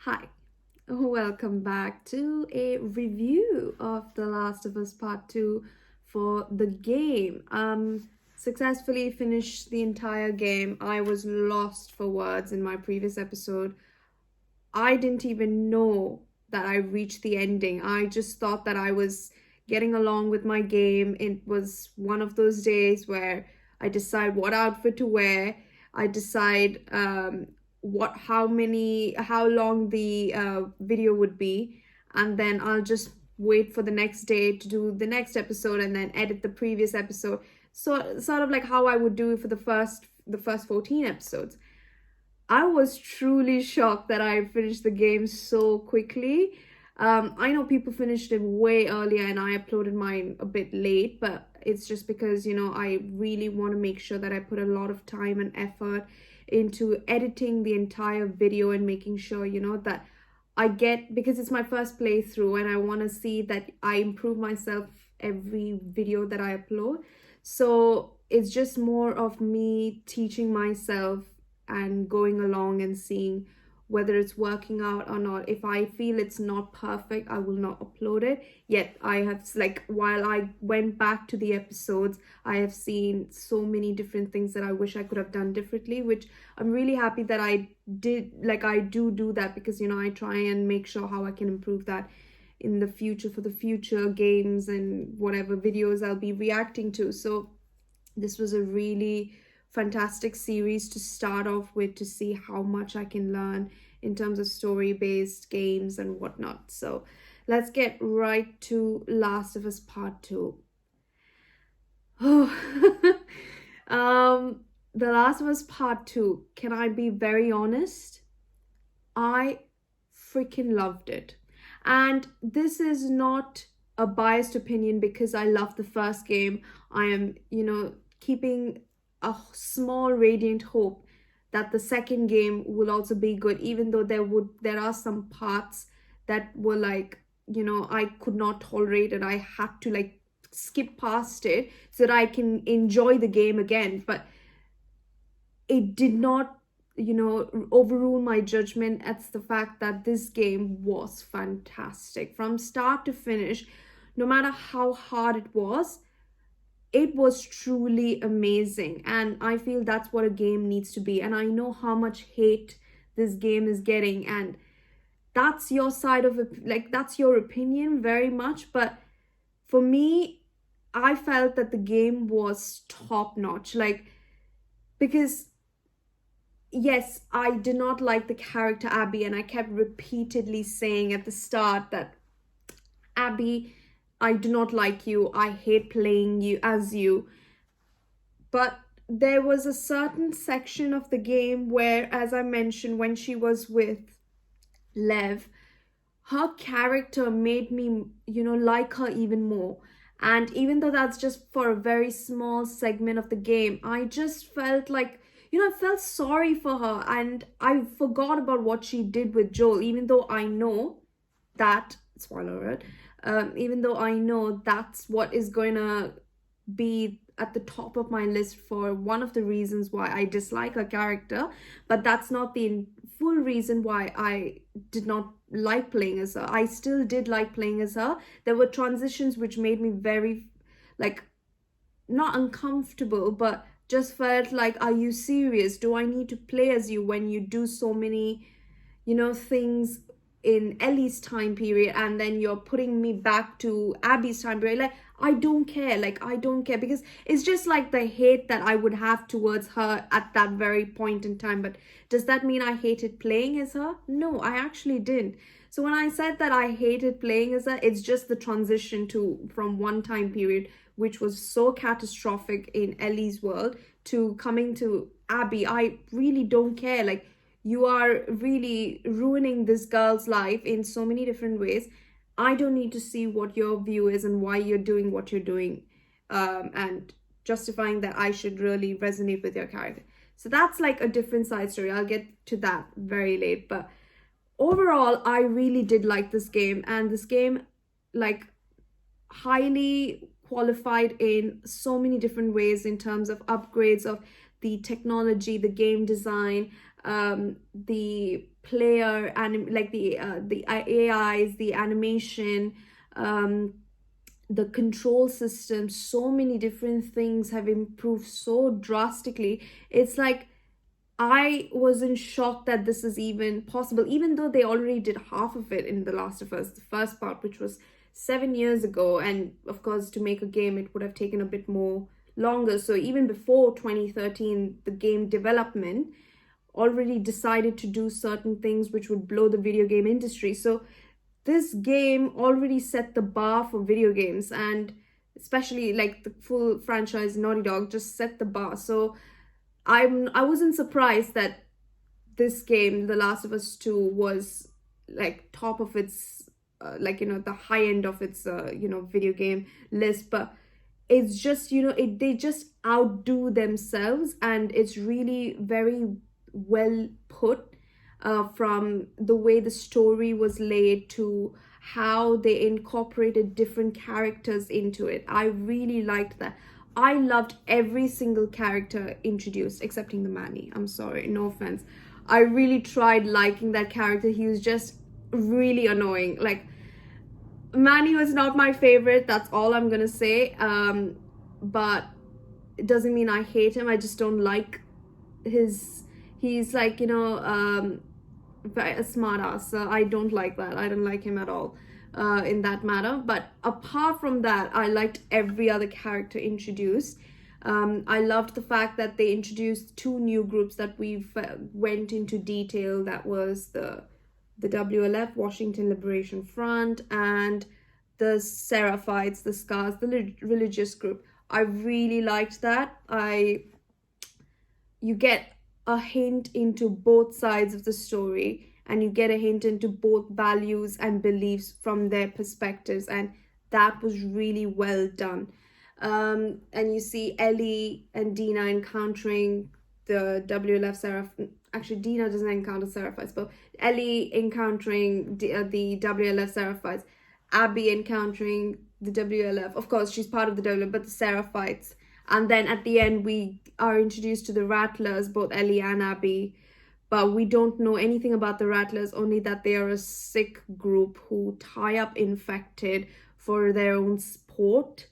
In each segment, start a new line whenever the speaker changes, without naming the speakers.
Hi, welcome back to a review of The Last of Us Part 2 for the game. Successfully finished the entire game. I was lost for words in my previous episode. I didn't even know that I reached the ending. I just thought that I was getting along with my game. It was one of those days where I decide what outfit to wear. I decide how long the video would be, and then I'll just wait for the next day to do the next episode and then edit the previous episode. So sort of like how I would do it for the first 14 episodes. I was truly shocked that I finished the game so quickly. I know people finished it way earlier and I uploaded mine a bit late, but it's just because, I really want to make sure that I put a lot of time and effort into editing the entire video and making sure, that because it's my first playthrough and I want to see that I improve myself every video that I upload. So it's just more of me teaching myself and going along and seeing whether it's working out or not. If I feel it's not perfect, I will not upload it. Yet I have, while I went back to the episodes, I have seen so many different things that I wish I could have done differently, which I'm really happy that I did. I do that because, I try and make sure how I can improve that in the future for the future games and whatever videos I'll be reacting to. So this was a really fantastic series to start off with, to see how much I can learn in terms of story-based games and whatnot. So let's get right to Last of Us Part 2. Oh, The Last of Us Part 2, can I be very honest? I freaking loved it. And this is not a biased opinion because I love the first game. I am, keeping a small radiant hope that the second game will also be good, even though there are some parts that were I could not tolerate and I had to skip past it so that I can enjoy the game again. But it did not overrule my judgment. It's the fact that this game was fantastic from start to finish. No matter how hard it was truly amazing, and I feel that's what a game needs to be. And I know how much hate this game is getting, and that's your side of it, that's your opinion very much. But for me, I felt that the game was top notch, because yes, I did not like the character Abby, and I kept repeatedly saying at the start that Abby, I do not like you. I hate playing you as you. But there was a certain section of the game where, as I mentioned, when she was with Lev, her character made me, like her even more. And even though that's just for a very small segment of the game, I just felt I felt sorry for her, and I forgot about what she did with Joel, even though I know that, spoiler alert, even though I know that's what is going to be at the top of my list for one of the reasons why I dislike her character, but that's not the full reason why I did not like playing as her. I still did like playing as her. There were transitions which made me very, not uncomfortable, but just felt like, are you serious? Do I need to play as you when you do so many, things in Ellie's time period, and then you're putting me back to Abby's time period? I don't care. I don't care, because it's just the hate that I would have towards her at that very point in time. But does that mean I hated playing as her? No, I actually didn't. So when I said that I hated playing as her, it's just the transition from one time period, which was so catastrophic in Ellie's world, to coming to Abby. I really don't care. You are really ruining this girl's life in so many different ways. I don't need to see what your view is and why you're doing what you're doing, and justifying that I should really resonate with your character. So that's a different side story. I'll get to that very late. But overall, I really did like this game, and this game, highly qualified in so many different ways in terms of upgrades of the technology, the game design, the player and like the AIs, the animation, the control system, so many different things have improved so drastically. It's like I was in shock that this is even possible, even though they already did half of it in The Last of Us, the first part, which was 7 years ago. And of course, to make a game, it would have taken a bit more longer. So even before 2013, the game development already decided to do certain things which would blow the video game industry. So this game already set the bar for video games, and especially like the full franchise Naughty Dog just set the bar. So I wasn't surprised that this game, The Last of Us 2, was like top of its like, you know, the high end of its you know, video game list. But it's just, you know, they just outdo themselves, and it's really very well put, from the way the story was laid to how they incorporated different characters into it. I really liked that. I loved every single character introduced, excepting the Manny. I'm sorry, no offense. I really tried liking that character. He was just really annoying. Like, Manny was not my favorite. That's all I'm gonna say. But it doesn't mean I hate him. I just don't like his. He's like, you know, a smart ass. So I don't like that. I don't like him at all. In that matter. But apart from that, I liked every other character introduced. I loved the fact that they introduced two new groups that we've went into detail. That was the WLF, Washington Liberation Front, and the Seraphites, the Scars, the religious group. I really liked that. You get a hint into both sides of the story, and you get a hint into both values and beliefs from their perspectives, and that was really well done. And you see Ellie and Dina encountering the WLF Seraph. Actually, Dina doesn't encounter Seraphites, but Ellie encountering the WLF Seraphites, Abby encountering the WLF. Of course, she's part of the WLF, but the Seraphites. And then at the end, we are introduced to the Rattlers, both Ellie and Abby. But we don't know anything about the Rattlers, only that they are a sick group who tie up infected for their own sport.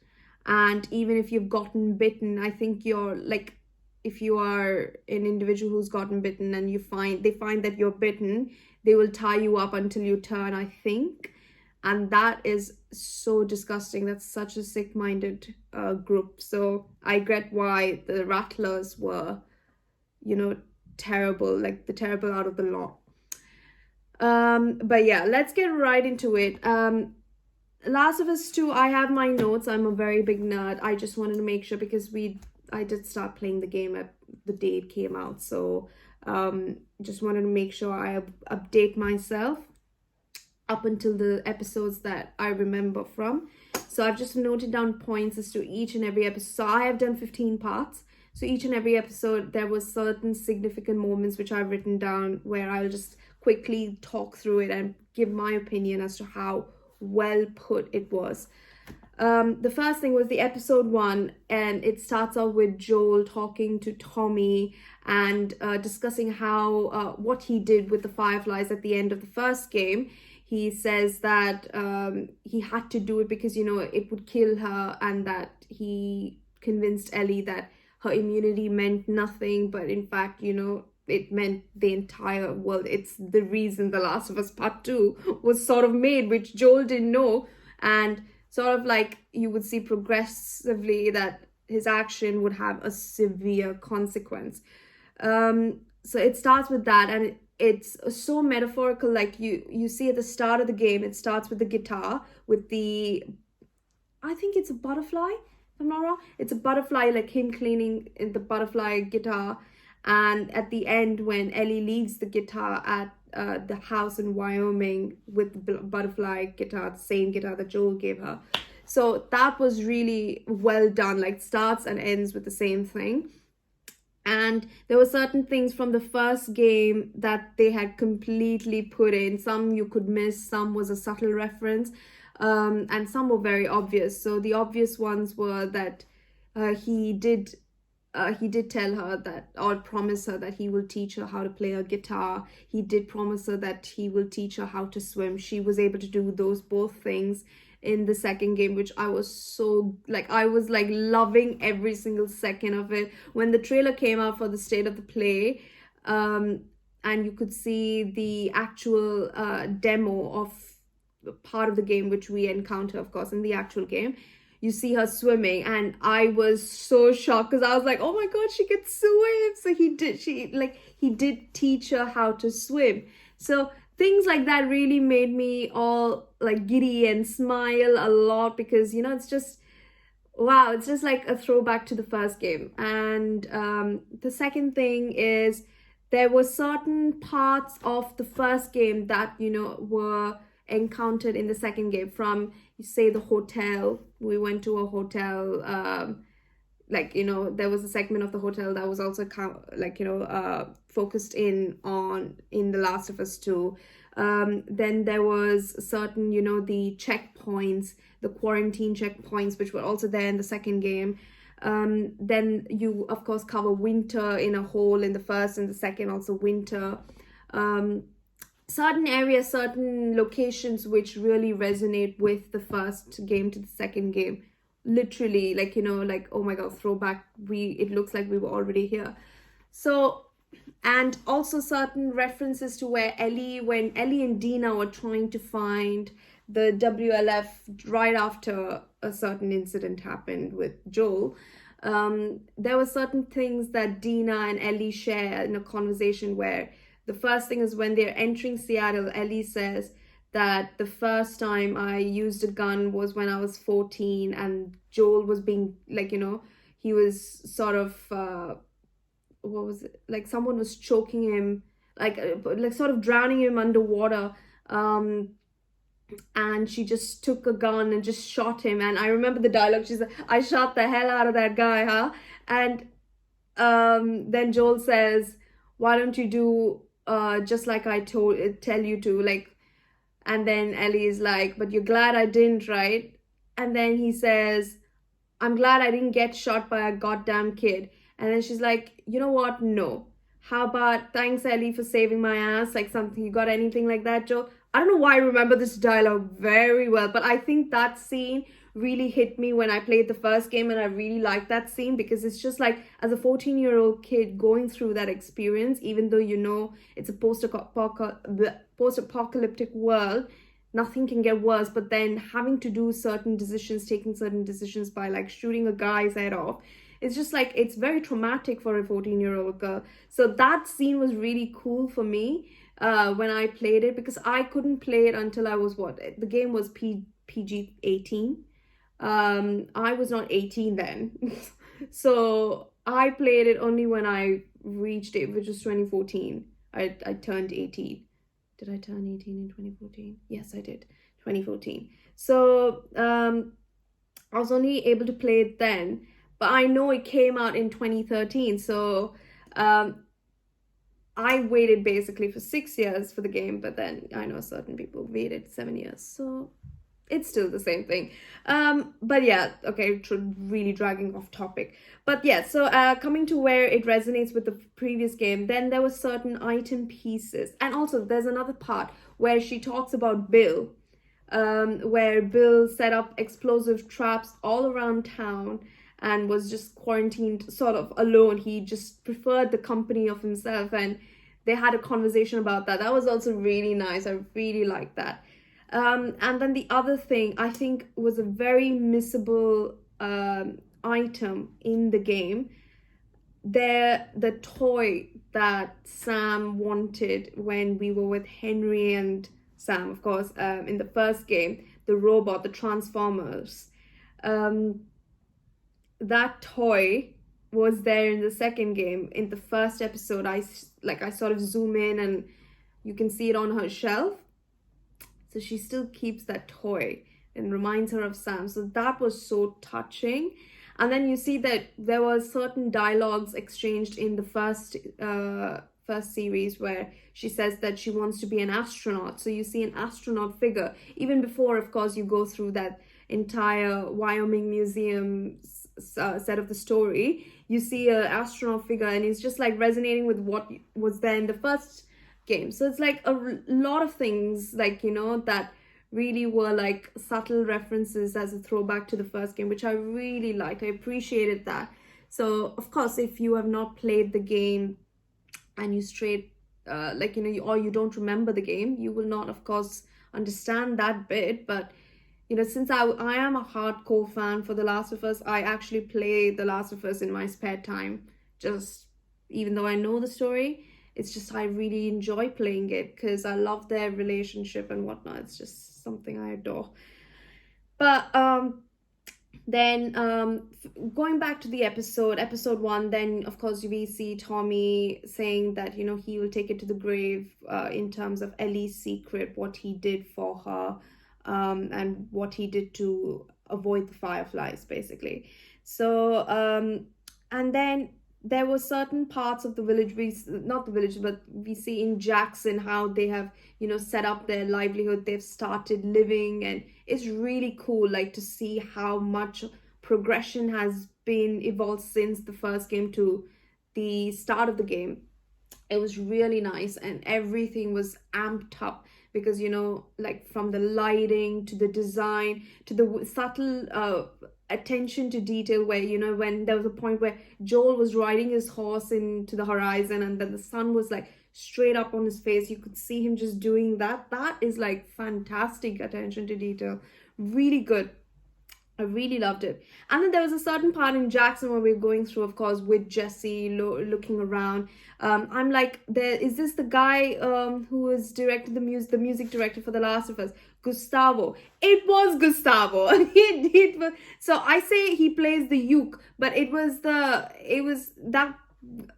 And even if you've gotten bitten, I think you're like, if you are an individual who's gotten bitten and they find that you're bitten, they will tie you up until you turn, I think. And that is so disgusting. That's such a sick-minded group. So I get why the Rattlers were, you know, terrible, like the terrible out of the lot. But yeah, let's get right into it. Last of Us 2, I have my notes. I'm a very big nerd. I just wanted to make sure, because I did start playing the game at the day it came out. So just wanted to make sure I update myself up until the episodes that I remember from. So I've just noted down points as to each and every episode. So I have done 15 parts. So each and every episode, there was certain significant moments which I've written down, where I'll just quickly talk through it and give my opinion as to how well put it was. The first thing was the episode 1, and it starts off with Joel talking to Tommy and discussing how what he did with the Fireflies at the end of the first game. He says that he had to do it because, you know, it would kill her, and that he convinced Ellie that her immunity meant nothing, but in fact, you know, it meant the entire world. It's the reason The Last of Us Part 2 was sort of made, which Joel didn't know. And sort of like you would see progressively that his action would have a severe consequence. So it starts with that, and it's so metaphorical. Like you see at the start of the game, it starts with the guitar, with the, I think it's a butterfly, if I'm not wrong. It's a butterfly, like him cleaning the butterfly guitar. And at the end, when Ellie leaves the guitar at the house in Wyoming with the butterfly guitar, the same guitar that Joel gave her. So that was really well done, like starts and ends with the same thing. And there were certain things from the first game that they had completely put in. Some you could miss, some was a subtle reference, and some were very obvious. So the obvious ones were that he did he did tell her that, or promise her that he will teach her how to play a guitar. He did promise her that he will teach her how to swim. She was able to do those both things in the second game, which I was so, like, I was like loving every single second of it. When the trailer came out for the State of the Play, and you could see the actual demo of part of the game, which we encounter, of course, in the actual game. You see her swimming, and I was so shocked because I was like, oh my god, she can swim. So he did teach her how to swim. So things like that really made me all like giddy and smile a lot, because it's just, wow, it's just like a throwback to the first game. And the second thing is, there were certain parts of the first game that were encountered in the second game. From, you say, the hotel. We went to a hotel, there was a segment of the hotel that was also focused in The Last of Us 2. Then there was certain, the checkpoints, the quarantine checkpoints, which were also there in the second game. Then you, of course, cover winter in a hole in the first, and the second also winter. Certain areas, certain locations which really resonate with the first game to the second game. Literally, oh my god, throwback. It looks like we were already here. So, and also certain references to when Ellie and Dina were trying to find the WLF right after a certain incident happened with Joel. There were certain things that Dina and Ellie share in a conversation, where the first thing is when they're entering Seattle, Ellie says that the first time I used a gun was when I was 14, and Joel was being he was sort of what was it, like someone was choking him, like sort of drowning him underwater, and she just took a gun and just shot him. And I remember the dialogue, she's like, I shot the hell out of that guy, huh? And then Joel says, why don't you do just like I tell you to, and then Ellie is like, but you're glad I didn't, right? And then he says, I'm glad I didn't get shot by a goddamn kid. And then she's like, you know what? No. How about, thanks, Ellie, for saving my ass? Like something, you got anything like that, Joe? I don't know why I remember this dialogue very well, but I think that scene really hit me when I played the first game, and I really liked that scene, because it's just like, as a 14-year-old kid going through that experience, even though it's a post-apocalyptic world, nothing can get worse, but then having to do taking certain decisions by like shooting a guy's head off, it's just like, it's very traumatic for a 14-year-old girl. So that scene was really cool for me when I played it, because I couldn't play it until I was the game was PG-18. I was not 18 then. So I played it only when I reached it, which was 2014. I turned 18. Did I turn 18 in 2014? Yes, I did. 2014. So I was only able to play it then, but I know it came out in 2013. So I waited basically for 6 years for the game, but then I know certain people waited 7 years. So it's still the same thing. But yeah, okay, really dragging off topic. But yeah, so coming to where it resonates with the previous game, then there were certain item pieces. And also there's another part where she talks about Bill, where Bill set up explosive traps all around town and was just quarantined sort of alone. He just preferred the company of himself, and they had a conversation about that. That was also really nice. I really liked that. And then the other thing I think was a very missable item in the game, the toy that Sam wanted when we were with Henry and Sam, of course, in the first game, the robot, the Transformers. That toy was there in the second game. In the first episode, I sort of zoom in and you can see it on her shelf. So she still keeps that toy and reminds her of Sam. So that was so touching. And then you see that there were certain dialogues exchanged in the first series where she says that she wants to be an astronaut. So you see an astronaut figure. Even before, of course, you go through that entire Wyoming Museum set of the story, you see a astronaut figure and he's just like resonating with what was there in the first game. So it's like a lot of things, like, you know, that really were like subtle references as a throwback to the first game, which I really liked. I appreciated that. So of course, if you have not played the game and you straight like, you know, or you don't remember the game, you will not, of course, understand that bit. But you know, since I am a hardcore fan for The Last of Us, I actually play The Last of Us in my spare time. Just even though I know the story, it's just I really enjoy playing it because I love their relationship and whatnot. It's just something I adore. But then going back to the episode 1, then of course we see Tommy saying that, you know, he will take it to the grave in terms of Ellie's secret, what he did for her, and what he did to avoid the fireflies, basically. So and then there were certain parts of the village, not the village, but we see in Jackson how they have, you know, set up their livelihood, they've started living, and it's really cool, like, to see how much progression has been evolved since the first game to the start of the game. It was really nice, and everything was amped up because, you know, like from the lighting to the design to the subtle attention to detail, where, you know, when there was a point where Joel was riding his horse into the horizon and then the sun was like straight up on his face, you could see him just doing that. That is like fantastic attention to detail, really good. I really loved it. And then there was a certain part in Jackson where we were going through, of course, with Jesse looking around. I'm like, is this the guy who has directed the music director for The Last of Us, Gustavo? It was Gustavo. it was, so I say he plays the uke, but it was that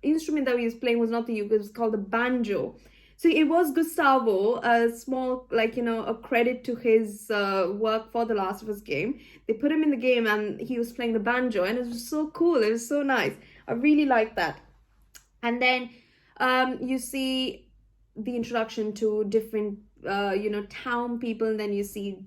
instrument that he was playing was not the uke. It was called the banjo. So it was Gustavo, a small, like, you know, a credit to his work for The Last of Us game. They put him in the game and he was playing the banjo, and it was so cool. It was so nice. I really liked that. And then you see the introduction to different, you know, town people, and then you see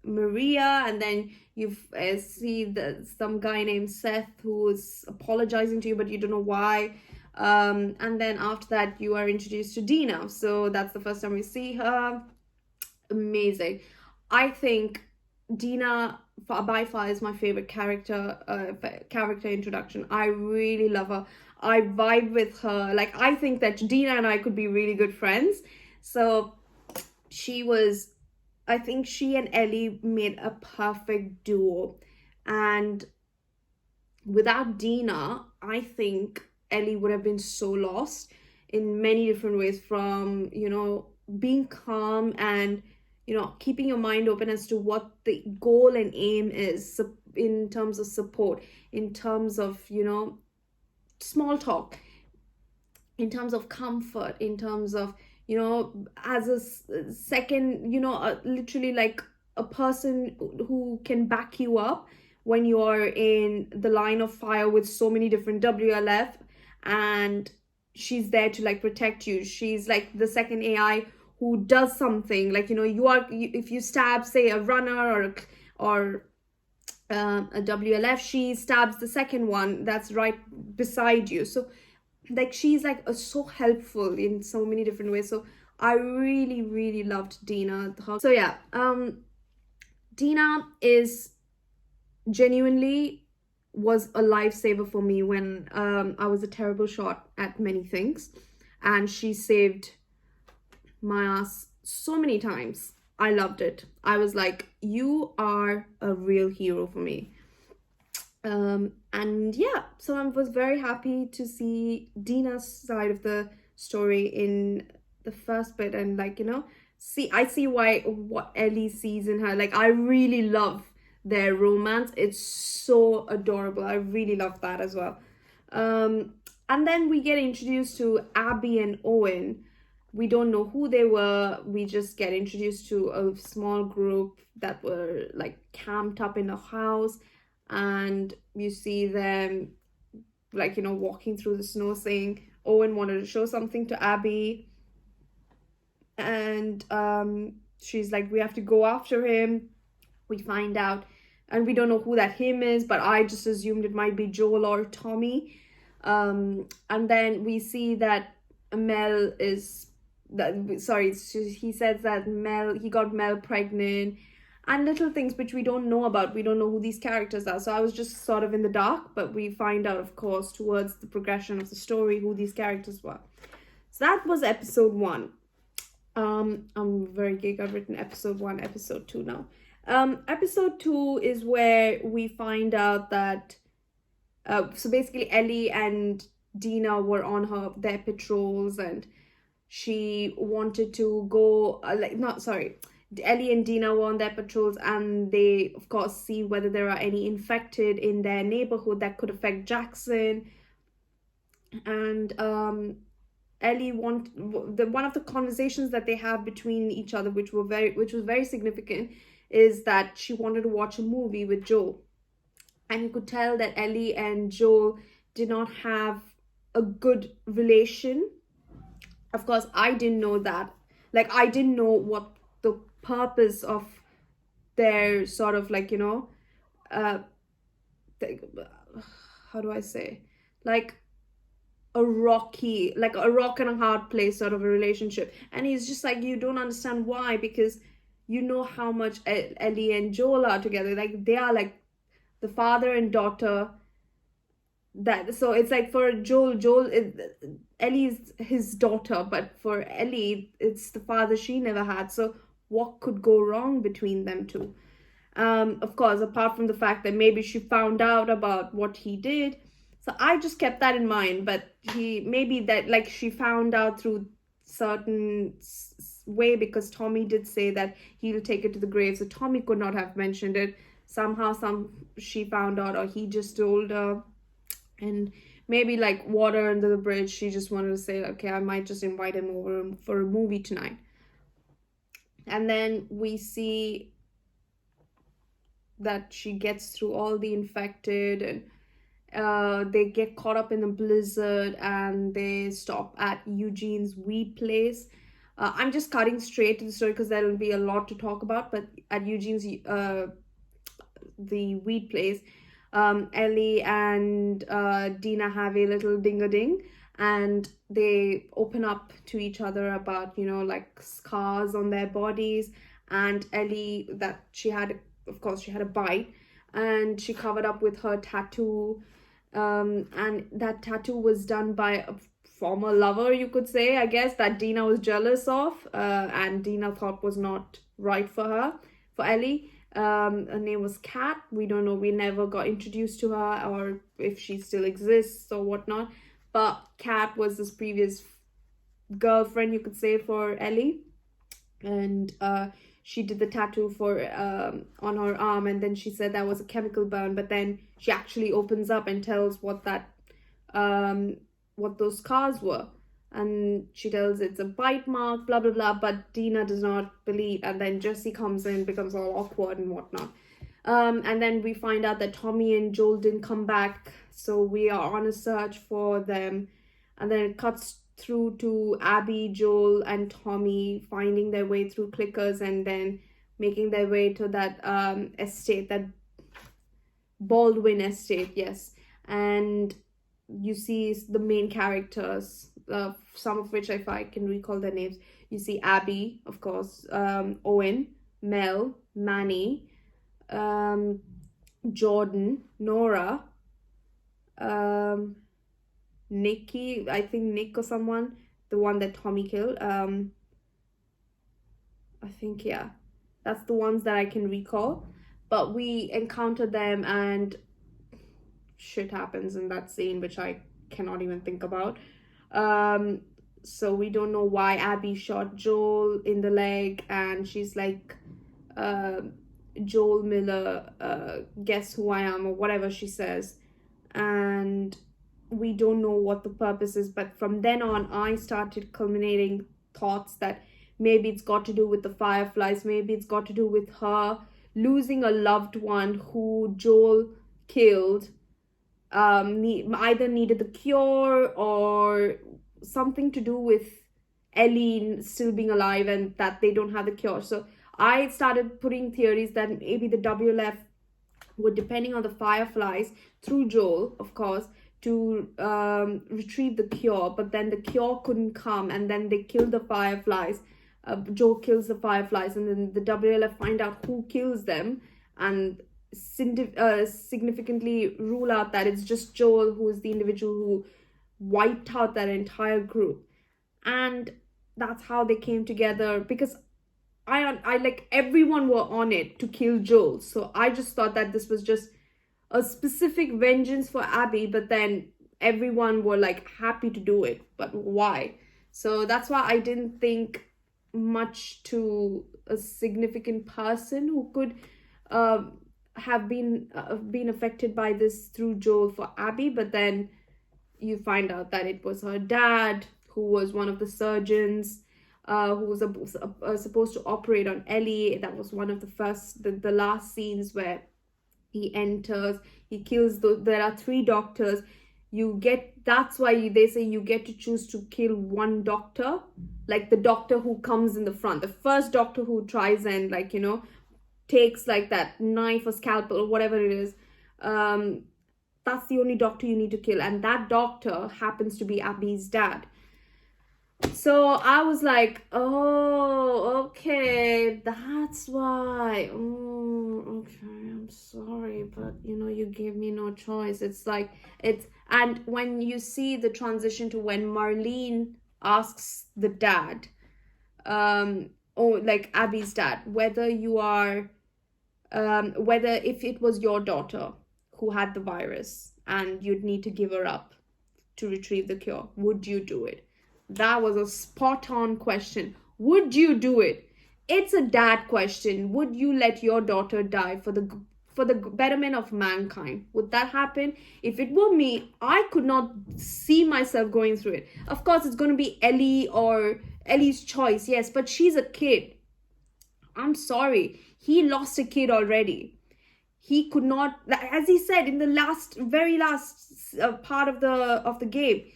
Maria, and then you see some guy named Seth who is apologizing to you, but you don't know why. And then after that you are introduced to Dina, so that's the first time we see her. Amazing. I think Dina by far is my favorite character introduction. I really love her. I vibe with her. Like, I think that Dina and I could be really good friends. So I think she and Ellie made a perfect duo, and without Dina, I think Ellie would have been so lost in many different ways, from, you know, being calm and, you know, keeping your mind open as to what the goal and aim is in terms of support, in terms of, you know, small talk, in terms of comfort, in terms of, you know, as a second, you know, literally like a person who can back you up when you are in the line of fire with so many different WLF, and she's there to like protect you. She's like the second AI who does something, like, you know, if you stab, say, a runner or a WLF, she stabs the second one that's right beside you. So like, she's like so helpful in so many different ways. So I really, really loved Dina. So yeah, Dina is genuinely was a lifesaver for me when I was a terrible shot at many things, and she saved my ass so many times. I loved it. I was like, you are a real hero for me. And yeah, so I was very happy to see Dina's side of the story in the first bit, and like, you know, I see what Ellie sees in her. Like, I really love their romance. It's so adorable. I really love that as well. And then we get introduced to Abby and Owen. We don't know who they were. We just get introduced to a small group that were like camped up in a house, and you see them, like, you know, walking through the snow, saying Owen wanted to show something to Abby, and she's like, we have to go after him. We find out and we don't know who that him is, but I just assumed it might be Joel or Tommy. And then we see that Mel is that sorry, he says that he got Mel pregnant, and little things which we don't know about. We don't know who these characters are. So I was just sort of in the dark, but we find out, of course, towards the progression of the story who these characters were. So that was episode 1. I'm very geek. I've written episode 1, episode 2 now. Episode 2 is where we find out that so basically Ellie and Dina were on their patrols, and she wanted to go Ellie and Dina were on their patrols, and they of course see whether there are any infected in their neighborhood that could affect Jackson. And Ellie one of the conversations that they have between each other, which was very significant, is that she wanted to watch a movie with Joel. And you could tell that Ellie and Joel did not have a good relation. Of course, I didn't know that. Like, I didn't know what the purpose of their sort of how do I say? Like a rock and a hard place sort of a relationship. And he's just like, you don't understand why, because you know how much Ellie and Joel are together. Like, they are like the father and daughter. That so it's like for Joel Ellie's his daughter, but for Ellie it's the father she never had. So what could go wrong between them two? Of course, apart from the fact that maybe she found out about what he did. So I just kept that in mind. But she found out through certain way, because Tommy did say that he'll take it to the grave. So Tommy could not have mentioned it. Somehow she found out, or he just told her. And maybe like water under the bridge, she just wanted to say, okay, I might just invite him over for a movie tonight. And then we see that she gets through all the infected, and they get caught up in a blizzard, and they stop at Eugene's weed place. I'm just cutting straight to the story because there will be a lot to talk about. But at Eugene's the weed place, Ellie and Dina have a little ding-a-ding, and they open up to each other about, like scars on their bodies. And Ellie, that she had a bite, and she covered up with her tattoo, and that tattoo was done by a former lover, you could say, I guess, that Dina was jealous of, and Dina thought was not right for Ellie. Her name was Kat. We don't know, we never got introduced to her, or if she still exists or whatnot. But Kat was this previous girlfriend, you could say, for Ellie. And she did the tattoo on her arm, and then she said that was a chemical burn. But then she actually opens up and tells what those scars were. And she tells it's a bite mark, blah blah blah, but Dina does not believe. And then Jesse comes in, becomes all awkward and whatnot. And then we find out that Tommy and Joel didn't come back, so we are on a search for them. And then it cuts through to Abby, Joel, and Tommy finding their way through clickers, and then making their way to that estate, that Baldwin estate, yes. And you see the main characters, some of which, if I can recall their names, you see Abby, of course, Owen, Mel, Manny, Jordan, Nora, Nikki, I think Nick or someone, the one that Tommy killed. I think, yeah, that's the ones that I can recall. But we encounter them, and shit happens in that scene, which I cannot even think about. So we don't know why Abby shot Joel in the leg, and she's like, Joel Miller, guess who I am, or whatever she says. And we don't know what the purpose is. But from then on, I started culminating thoughts that maybe it's got to do with the Fireflies, maybe it's got to do with her losing a loved one who Joel killed, either needed the cure, or something to do with Ellie still being alive and that they don't have the cure. So I started putting theories that maybe the WLF were depending on the fireflies through Joel, of course, to retrieve the cure. But then the cure couldn't come, and then they killed the fireflies. Joel kills the fireflies, and then the WLF find out who kills them, and significantly rule out that it's just Joel who is the individual who wiped out that entire group. And that's how they came together, because I like everyone were on it to kill Joel. So I just thought that this was just a specific vengeance for Abby, but then everyone were like happy to do it. But why? So that's why I didn't think much to a significant person who could have been affected by this through Joel for Abby. But then you find out that it was her dad, who was one of the surgeons, who was supposed to operate on Ellie. That was one of the last scenes where he enters, he kills there are 3 doctors. That's why they say you get to choose to kill one doctor, like the doctor who comes in the front, the first doctor who tries and takes like that knife or scalpel or whatever it is. That's the only doctor you need to kill, and that doctor happens to be Abby's dad. So I was like, oh, okay, that's why. Oh, okay, I'm sorry, but you gave me no choice. And when you see the transition to when Marlene asks the dad, like Abby's dad, whether if it was your daughter who had the virus and you'd need to give her up to retrieve the cure, would you do it? That was a spot-on question. Would you do it? It's a dad question. Would you let your daughter die for the betterment of mankind? Would that happen? If it were me, I could not see myself going through it. Of course, it's going to be Ellie or Ellie's choice, yes, but she's a kid. I'm sorry. He lost a kid already. He could not, as he said in the very last part of the game,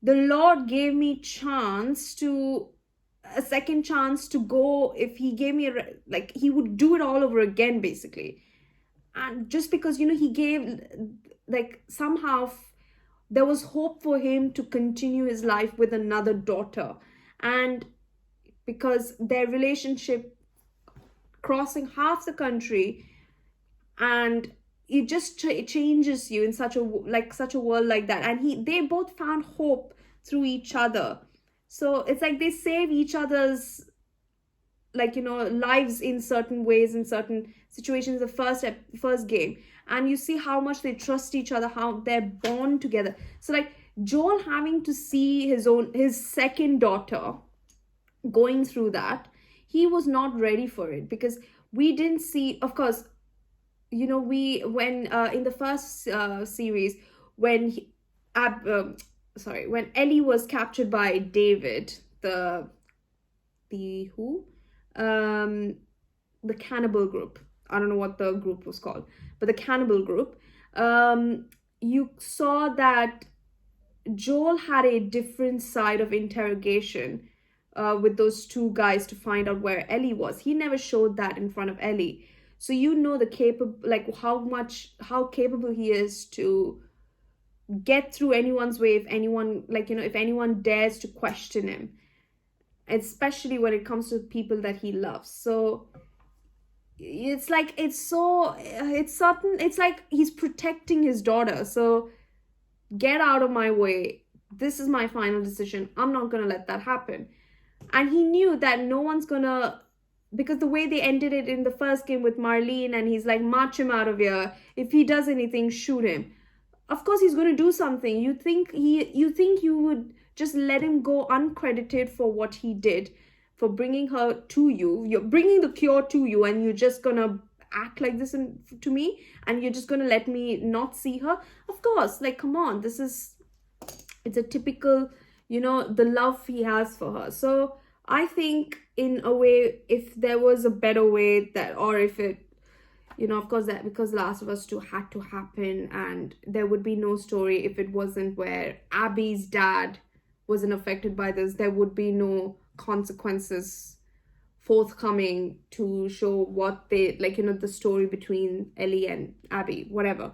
the Lord gave me a second chance to go. If he gave me he would do it all over again, basically. And just because he gave, somehow there was hope for him to continue his life with another daughter, and because their relationship crossing half the country, and it just changes you in such a world like that. And they both found hope through each other. So it's like they save each other's lives in certain ways, in certain situations. The first game, and you see how much they trust each other, how they're born together. So Joel having to see his second daughter going through that, he was not ready for it, because we didn't see, of course, when in the first series, when when Ellie was captured by David, the cannibal group. I don't know what the group was called, but the cannibal group. You saw that Joel had a different side of interrogation with those 2 guys to find out where Ellie was. He never showed that in front of Ellie. So how capable he is to get through anyone's way if anyone dares to question him, especially when it comes to people that he loves. So it's like he's protecting his daughter. So get out of my way. This is my final decision. I'm not gonna let that happen. And he knew that no one's gonna, because the way they ended it in the first game with Marlene, and he's like, march him out of here. If he does anything, shoot him. Of course he's going to do something. You think you would just let him go uncredited for what he did, for bringing her to you. You're bringing the cure to you, and you're just going to act like this to me, and you're just going to let me not see her? Of course, come on. It's a typical, the love he has for her. So I think in a way, if there was a better way or if it, of course, that because Last of Us 2 had to happen, and there would be no story if it wasn't where Abby's dad wasn't affected by this. There would be no consequences forthcoming to show what they like, the story between Ellie and Abby, whatever.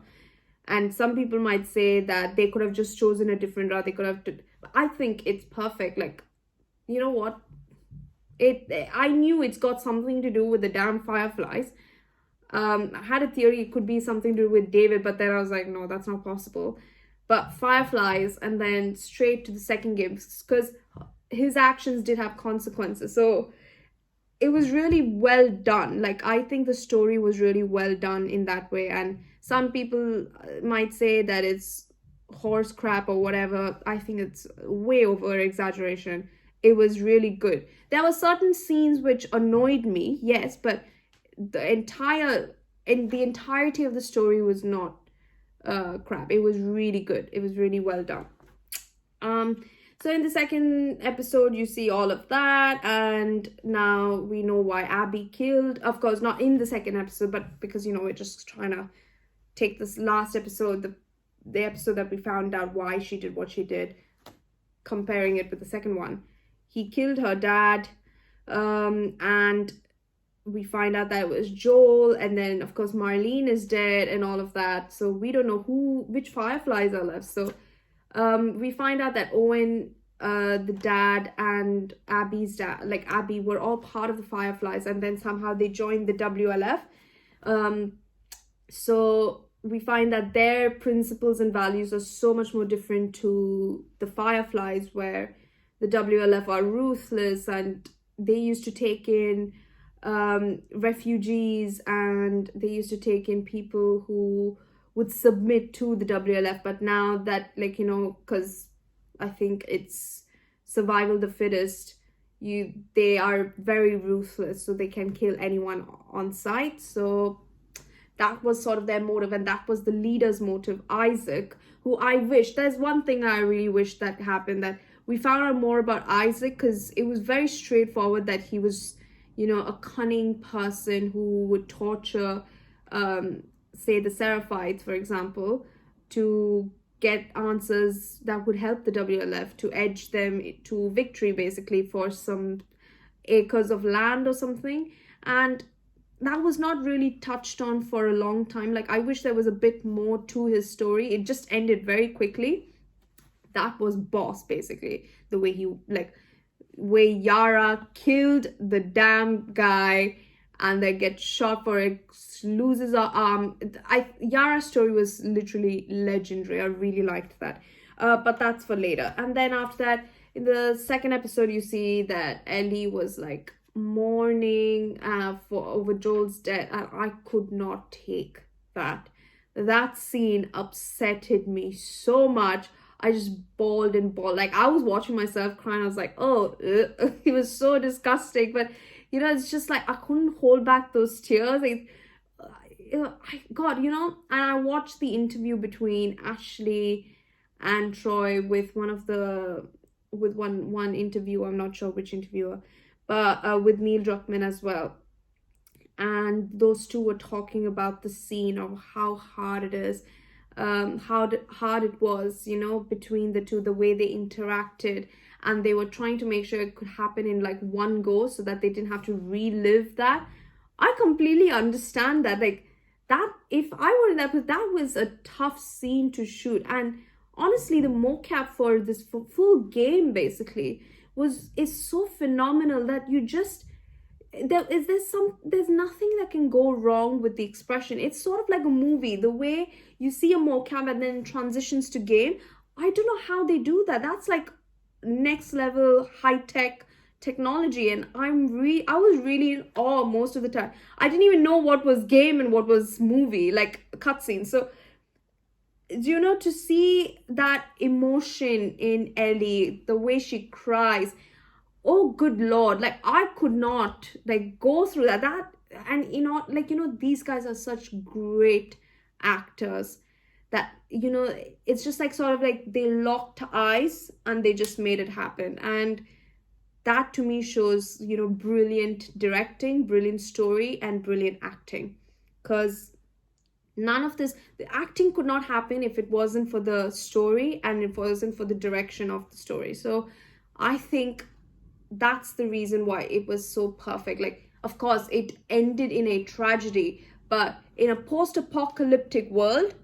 And some people might say that they could have just chosen a different route. They could have. I think it's perfect. Like, you know what? I knew it's got something to do with the damn fireflies. I had a theory it could be something to do with David, but then I was like, no, that's not possible. But fireflies, and then straight to the second game, because his actions did have consequences. So it was really well done. Like, I think the story was really well done in that way. And some people might say that it's horse crap or whatever. I think it's way over exaggeration. It was really good. There were certain scenes which annoyed me, yes, but the entirety of the story was not crap. It was really good. It was really well done. So in the second episode, you see all of that, and now we know why Abby killed. Of course, not in the second episode, but because, we're just trying to take this last episode, the episode that we found out why she did what she did, comparing it with the second one. He killed her dad, and we find out that it was Joel, and then of course Marlene is dead and all of that. So we don't know which fireflies are left. So we find out that Owen, the dad, and Abby's dad, like Abby, were all part of the Fireflies, and then somehow they joined the WLF. So we find that their principles and values are so much more different to the Fireflies, where the WLF are ruthless and they used to take in refugees, and they used to take in people who would submit to the WLF. But now that, because I think it's survival the fittest, they are very ruthless, so they can kill anyone on sight. So that was sort of their motive, and that was the leader's motive, Isaac, who there's one thing I really wish that happened, that we found out more about Isaac, because it was very straightforward that he was, a cunning person who would torture, say, the Seraphites, for example, to get answers that would help the WLF, to edge them to victory, basically, for some acres of land or something. And that was not really touched on for a long time. Like, I wish there was a bit more to his story. It just ended very quickly. That was boss, basically, the way Yara killed the damn guy and then gets shot for it, loses her arm. Yara's story was literally legendary. I really liked that. But that's for later. And then after that, in the second episode, you see that Ellie was like mourning over Joel's death, and I could not take that. That scene upsetted me so much. I just bawled and bawled. Like, I was watching myself crying. I was like, oh, it was so disgusting. But, it's just like, I couldn't hold back those tears. And I watched the interview between Ashley and Troy with one interviewer. I'm not sure which interviewer, but with Neil Druckmann as well. And those two were talking about the scene of how hard it is, how hard it was, between the two, the way they interacted, and they were trying to make sure it could happen in like one go so that they didn't have to relive that. I completely understand that. Like, that, if I were in that, because that was a tough scene to shoot. And honestly, the mocap for this full game basically is so phenomenal that you just, there's nothing that can go wrong with the expression. It's sort of like a movie, the way you see a mocap and then transitions to game. I don't know how they do that. That's like next level high-tech technology, and I was really in awe most of the time. I didn't even know what was game and what was movie, like cutscenes. So to see that emotion in Ellie, the way she cries, oh good lord, like I could not like go through that and these guys are such great actors that it's just like sort of like they locked eyes and they just made it happen. And that to me shows brilliant directing, brilliant story, and brilliant acting, because none of this, the acting could not happen if it wasn't for the story and it wasn't for the direction of the story. So I think that's the reason why it was so perfect. Like, of course, it ended in a tragedy, but in a post-apocalyptic world,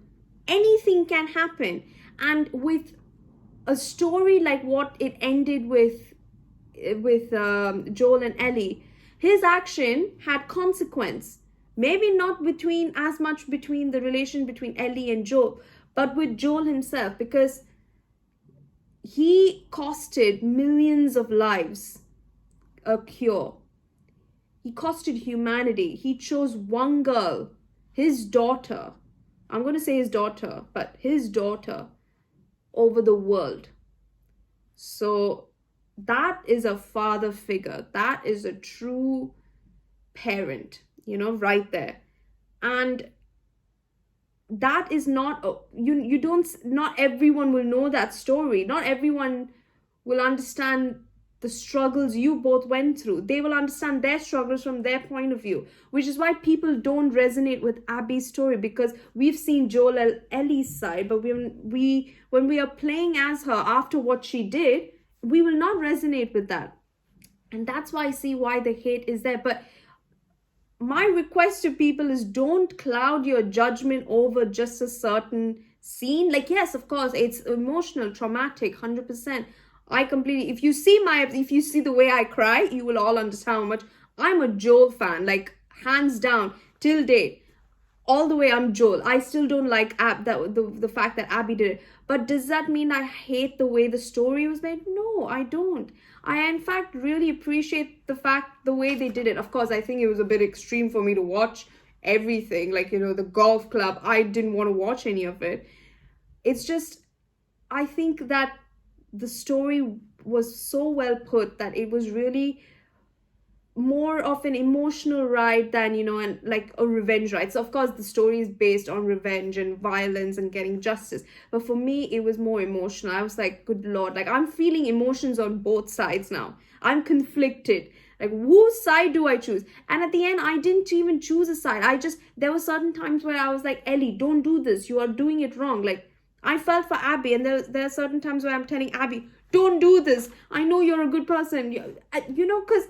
anything can happen. And with a story like what it ended with Joel and Ellie, his action had consequence. Maybe not between as much between the relation between Ellie and Joel, but with Joel himself, because he costed millions of lives a cure. He costed humanity. He chose one girl, his daughter. I'm going to say his daughter, but his daughter over the world. So that is a father figure. That is a true parent, right there. And that is not, you don't, not everyone will know that story. Not everyone will understand the struggles you both went through. They will understand their struggles from their point of view, which is why people don't resonate with Abby's story, because we've seen Joel and Ellie's side, but when we are playing as her after what she did, we will not resonate with that. And that's why I see why the hate is there. But my request to people is, don't cloud your judgment over just a certain scene. Like, yes, of course, it's emotional, traumatic, 100%. I completely, if you see the way I cry, you will all understand how much I'm a Joel fan, like hands down, till date. All the way I'm Joel. I still don't like the fact that Abby did it. But does that mean I hate the way the story was made? No, I don't. I in fact really appreciate the way they did it. Of course, I think it was a bit extreme for me to watch everything. Like, the golf club, I didn't want to watch any of it. It's just, I think that the story was so well put that it was really more of an emotional ride than, and like a revenge ride. So of course the story is based on revenge and violence and getting justice, but for me it was more emotional. I was like, good lord, like I'm feeling emotions on both sides now. I'm conflicted, like whose side do I choose? And at the end I didn't even choose a side. There were certain times where I was like, Ellie, don't do this, you are doing it wrong. Like, I felt for Abby, and there are certain times where I'm telling Abby, don't do this, I know you're a good person, because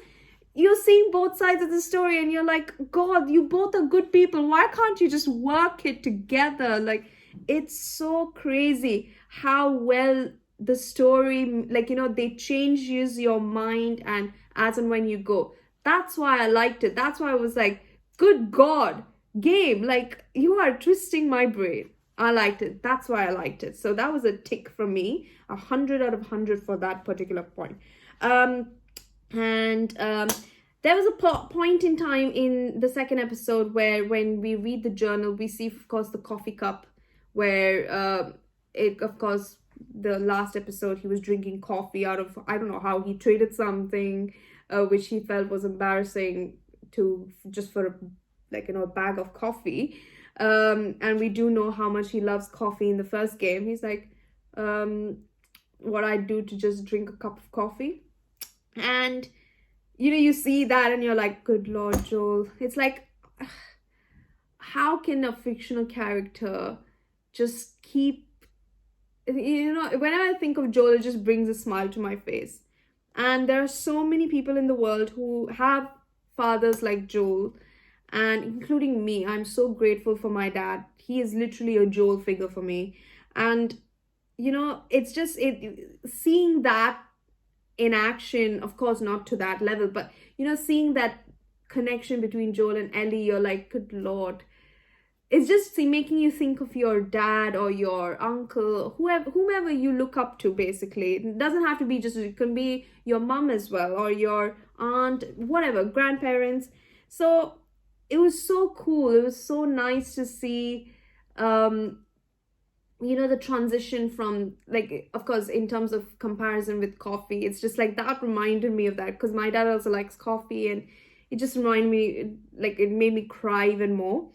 you're seeing both sides of the story and you're like, God, you both are good people. Why can't you just work it together? Like, it's so crazy how well the story, like, they changes your mind and as and when you go. That's why I liked it. That's why I was like, good God, game, like you are twisting my brain. I liked it. That's why I liked it. So that was a tick from me. 100 out of 100 for that particular point. And there was a point in time in the second episode where, when we read the journal, we see, of course, the coffee cup where of course, the last episode, he was drinking coffee out of, I don't know how, he traded something which he felt was embarrassing just for a bag of coffee. And we do know how much he loves coffee in the first game. He's like, what I'd do to just drink a cup of coffee. And you see that and you're like, good Lord, Joel. It's like, how can a fictional character just keep, whenever I think of Joel, it just brings a smile to my face. And there are so many people in the world who have fathers like Joel, and including me. I'm so grateful for my dad. He is literally a Joel figure for me. And it's just seeing that in action, of course not to that level, but seeing that connection between Joel and Ellie, you're like, good Lord. It's just making you think of your dad or your uncle, whomever you look up to, basically. It doesn't have to be it can be your mom as well, or your aunt, whatever, grandparents. So it was so cool. It was so nice to see the transition from, like, of course, in terms of comparison with coffee, it's just like that reminded me of that, because my dad also likes coffee, and it just reminded me, like, it made me cry even more.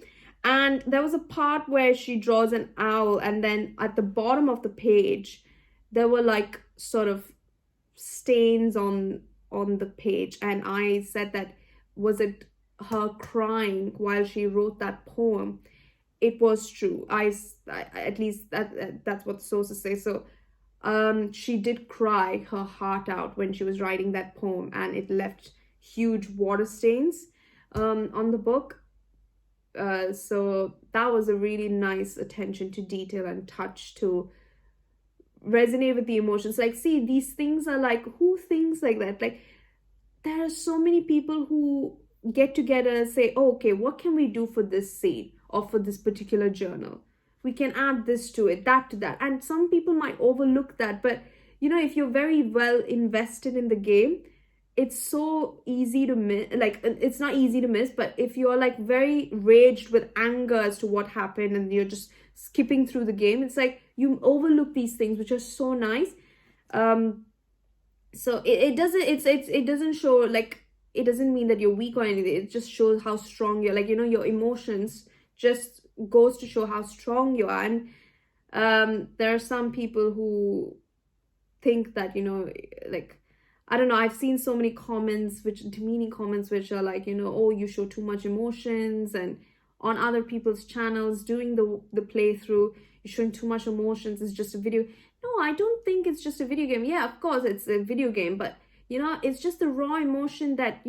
And there was a part where she draws an owl, and then at the bottom of the page there were like sort of stains on the page, and I said that, was it her crying while she wrote that poem? It was true. I at least that's what the sources say. So she did cry her heart out when she was writing that poem, and it left huge water stains on the book. So that was a really nice attention to detail and touch to resonate with the emotions. Like, see, these things are like, who thinks like that? Like, there are so many people who get together and say, oh, okay, what can we do for this scene or for this particular journal? We can add this to it, that to that. And some people might overlook that. But, if you're very well invested in the game, it's so easy to miss. Like, it's not easy to miss, but if you're like very raged with anger as to what happened and you're just skipping through the game, it's like you overlook these things, which are so nice. So it doesn't, it doesn't show, like, it doesn't mean that you're weak or anything. It just shows how strong you're, like, your emotions just goes to show how strong you are. And there are some people who think that, like, I don't know, I've seen so many comments, which demeaning comments, which are like, oh, you show too much emotions, and on other people's channels doing the playthrough, you're showing too much emotions, it's just a video. No, I don't think it's just a video game. Yeah, of course it's a video game, but it's just the raw emotion that,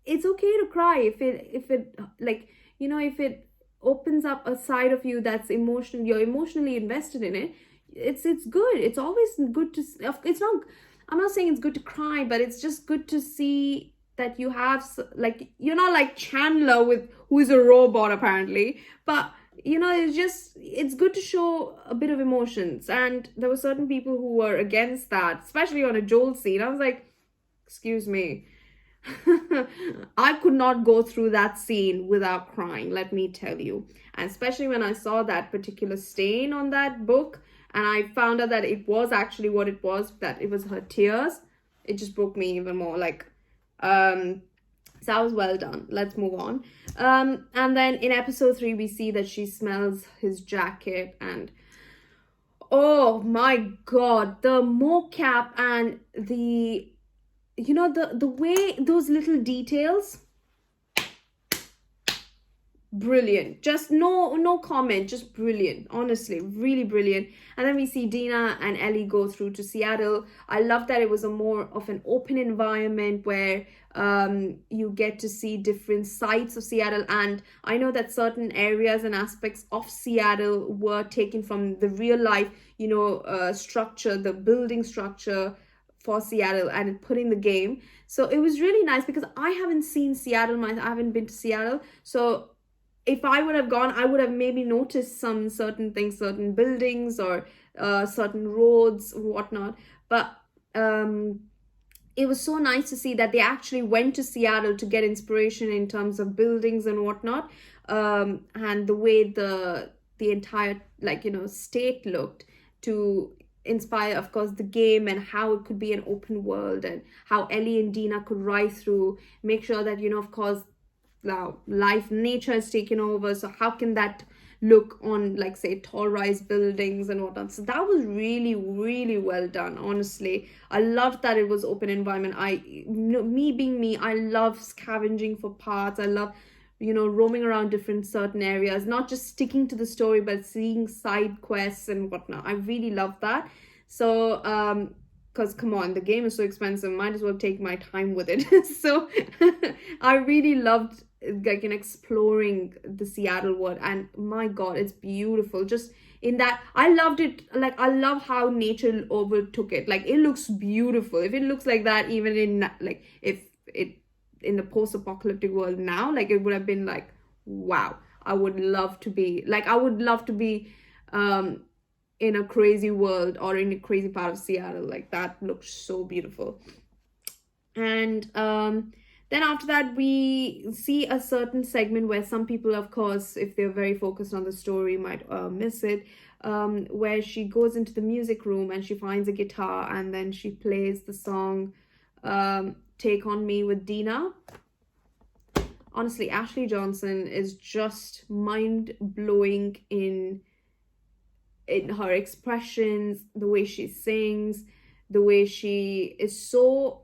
it's okay to cry if it like, if it opens up a side of you that's emotional, you're emotionally invested in it. It's good. It's always good to, it's not, I'm not saying it's good to cry, but it's just good to see that you have, like, you're not like Chandler with who is a robot apparently, but it's good to show a bit of emotions. And there were certain people who were against that, especially on a Joel scene. I was like, excuse me. I could not go through that scene without crying, let me tell you. And especially when I saw that particular stain on that book, and I found out that it was actually what it was, that it was her tears, it just broke me even more. Like, so that was well done. Let's move on. And then in episode 3, we see that she smells his jacket, and oh my god, the mocap and the the way those little details, brilliant. Just no comment, just brilliant. Honestly, really brilliant. And then we see Dina and Ellie go through to Seattle. I love that it was a more of an open environment where you get to see different sides of Seattle. And I know that certain areas and aspects of Seattle were taken from the real life structure, the building structure for Seattle, and put in the game. So it was really nice because I haven't seen Seattle, I haven't been to Seattle. So if I would have gone, I would have maybe noticed some certain things, certain buildings or certain roads, whatnot. But it was so nice to see that they actually went to Seattle to get inspiration in terms of buildings and whatnot, and the way the entire state looked, to inspire, of course, the game, and how it could be an open world, and how Ellie and Dina could ride through, make sure that of course now nature has taken over, so how can that look on, like, say, tall rise buildings and whatnot. So that was really, really well done. Honestly, I loved that it was open environment. Me being me, I love scavenging for parts. I love roaming around different certain areas, not just sticking to the story, but seeing side quests and whatnot. I really love that. So because come on, the game is so expensive, might as well take my time with it. So I really loved exploring the Seattle world, and my god, it's beautiful. Just in that, I loved it. Like, I love how nature overtook it. Like, it looks beautiful. If it looks like that, even in if it in the post-apocalyptic world now, like, it would have been like, wow. I would love to be in a crazy world or in a crazy part of Seattle. Like, that looks so beautiful. And then after that, we see a certain segment where some people, of course, if they're very focused on the story, might miss it, where she goes into the music room and she finds a guitar, and then she plays the song Take On Me with Dina. Honestly, Ashley Johnson is just mind-blowing in her expressions, the way she sings, the way she is so,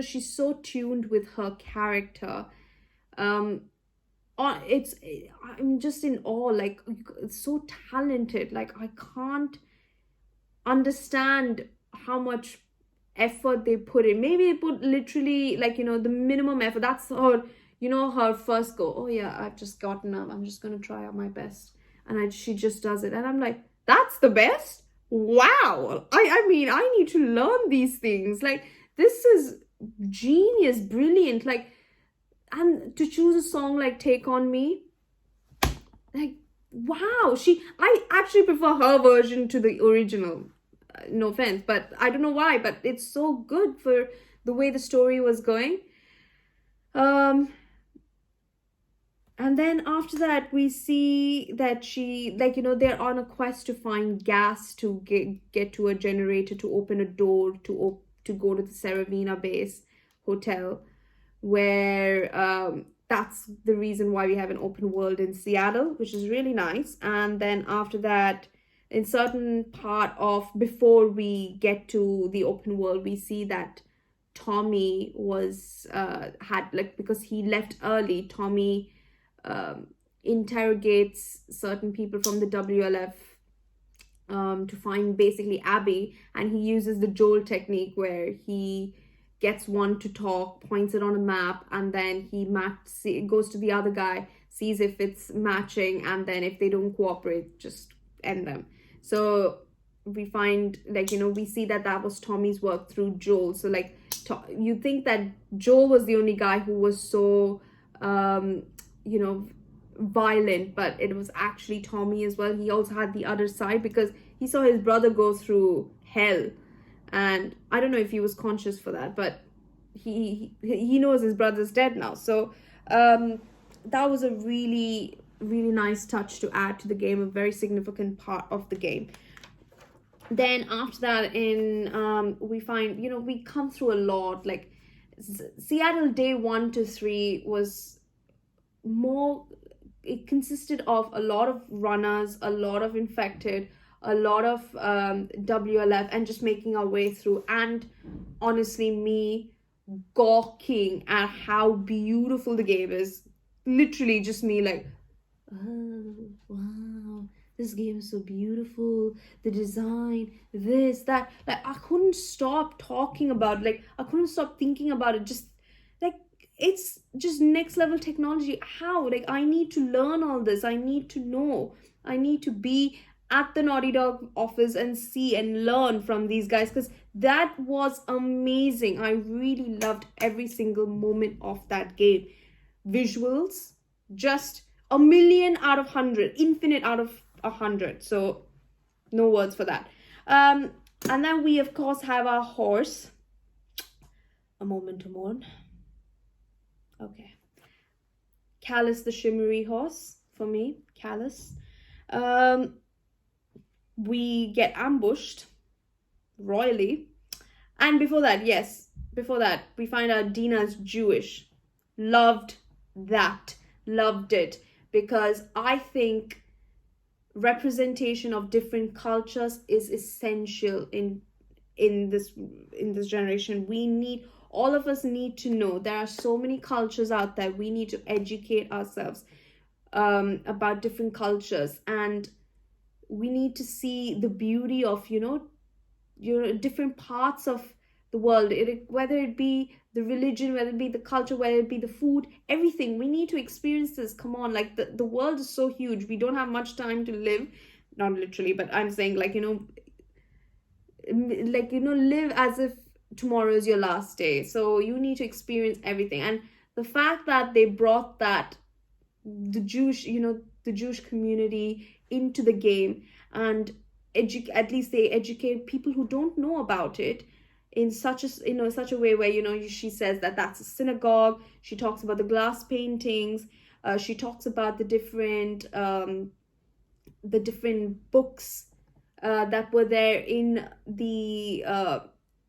she's so tuned with her character. I'm just in awe. Like, it's so talented. Like, I can't understand how much effort they put in. Maybe they put literally, like, the minimum effort. That's her, her first go. Oh yeah, I've just gotten up, I'm just gonna try out my best. And she just does it, and I'm like, that's the best? Wow. I mean, I need to learn these things. Like, this is genius, brilliant. Like, and to choose a song like Take On Me, like, wow. I actually prefer her version to the original. No offense, but I don't know why, but it's so good for the way the story was going. And then after that, we see that she, like, they're on a quest to find gas to get to a generator to open a door to go to the Saravina base hotel, where that's the reason why we have an open world in Seattle, which is really nice. And then after that, in certain part of, before we get to the open world, we see that Tommy was had, like, because he left early, Tommy interrogates certain people from the WLF to find basically Abby, and he uses the Joel technique where he gets one to talk, points it on a map, and then he goes to the other guy, sees if it's matching, and then if they don't cooperate, just end them. So we find, like, we see that was Tommy's work through Joel. So, like, you think that Joel was the only guy who was so violent, but it was actually Tommy as well. He also had the other side, because he saw his brother go through hell, and I don't know if he was conscious for that, but he knows his brother's dead now. So that was a really, really nice touch to add to the game, a very significant part of the game. Then after that, we find, we come through a lot. Like, Seattle day 1 to 3 was more, it consisted of a lot of runners, a lot of infected, a lot of WLF, and just making our way through. And honestly, me gawking at how beautiful the game is. Literally just me like, oh wow, this game is so beautiful, the design, this, that. Like, I couldn't stop talking about, like, I couldn't stop thinking about it. Just like, it's just next level technology. How? Like, I need to learn all this. I need to know. I need to be at the Naughty Dog office and see and learn from these guys, because that was amazing. I really loved every single moment of that game. Visuals, just 1,000,000 out of 100, infinite out of 100. So no words for that. And then we of course have our horse. A moment to mourn. Okay. Callus the shimmery horse for me. Callus. We get ambushed royally. And before that, we find out Dina's Jewish. Loved that. Loved it. Because I think representation of different cultures is essential in this generation. All of us need to know there are so many cultures out there. We need to educate ourselves about different cultures, and we need to see the beauty of different parts of the world, whether it be the religion, whether it be the culture, whether it be the food, everything. We need to experience this. Come on, like, the world is so huge. We don't have much time to live, not literally, but I'm saying, like, live as if tomorrow is your last day. So you need to experience everything. And the fact that they brought the Jewish community into the game, and at least they educate people who don't know about it in such a way where she says that that's a synagogue. She talks about the glass paintings. She talks about the different books that were there in the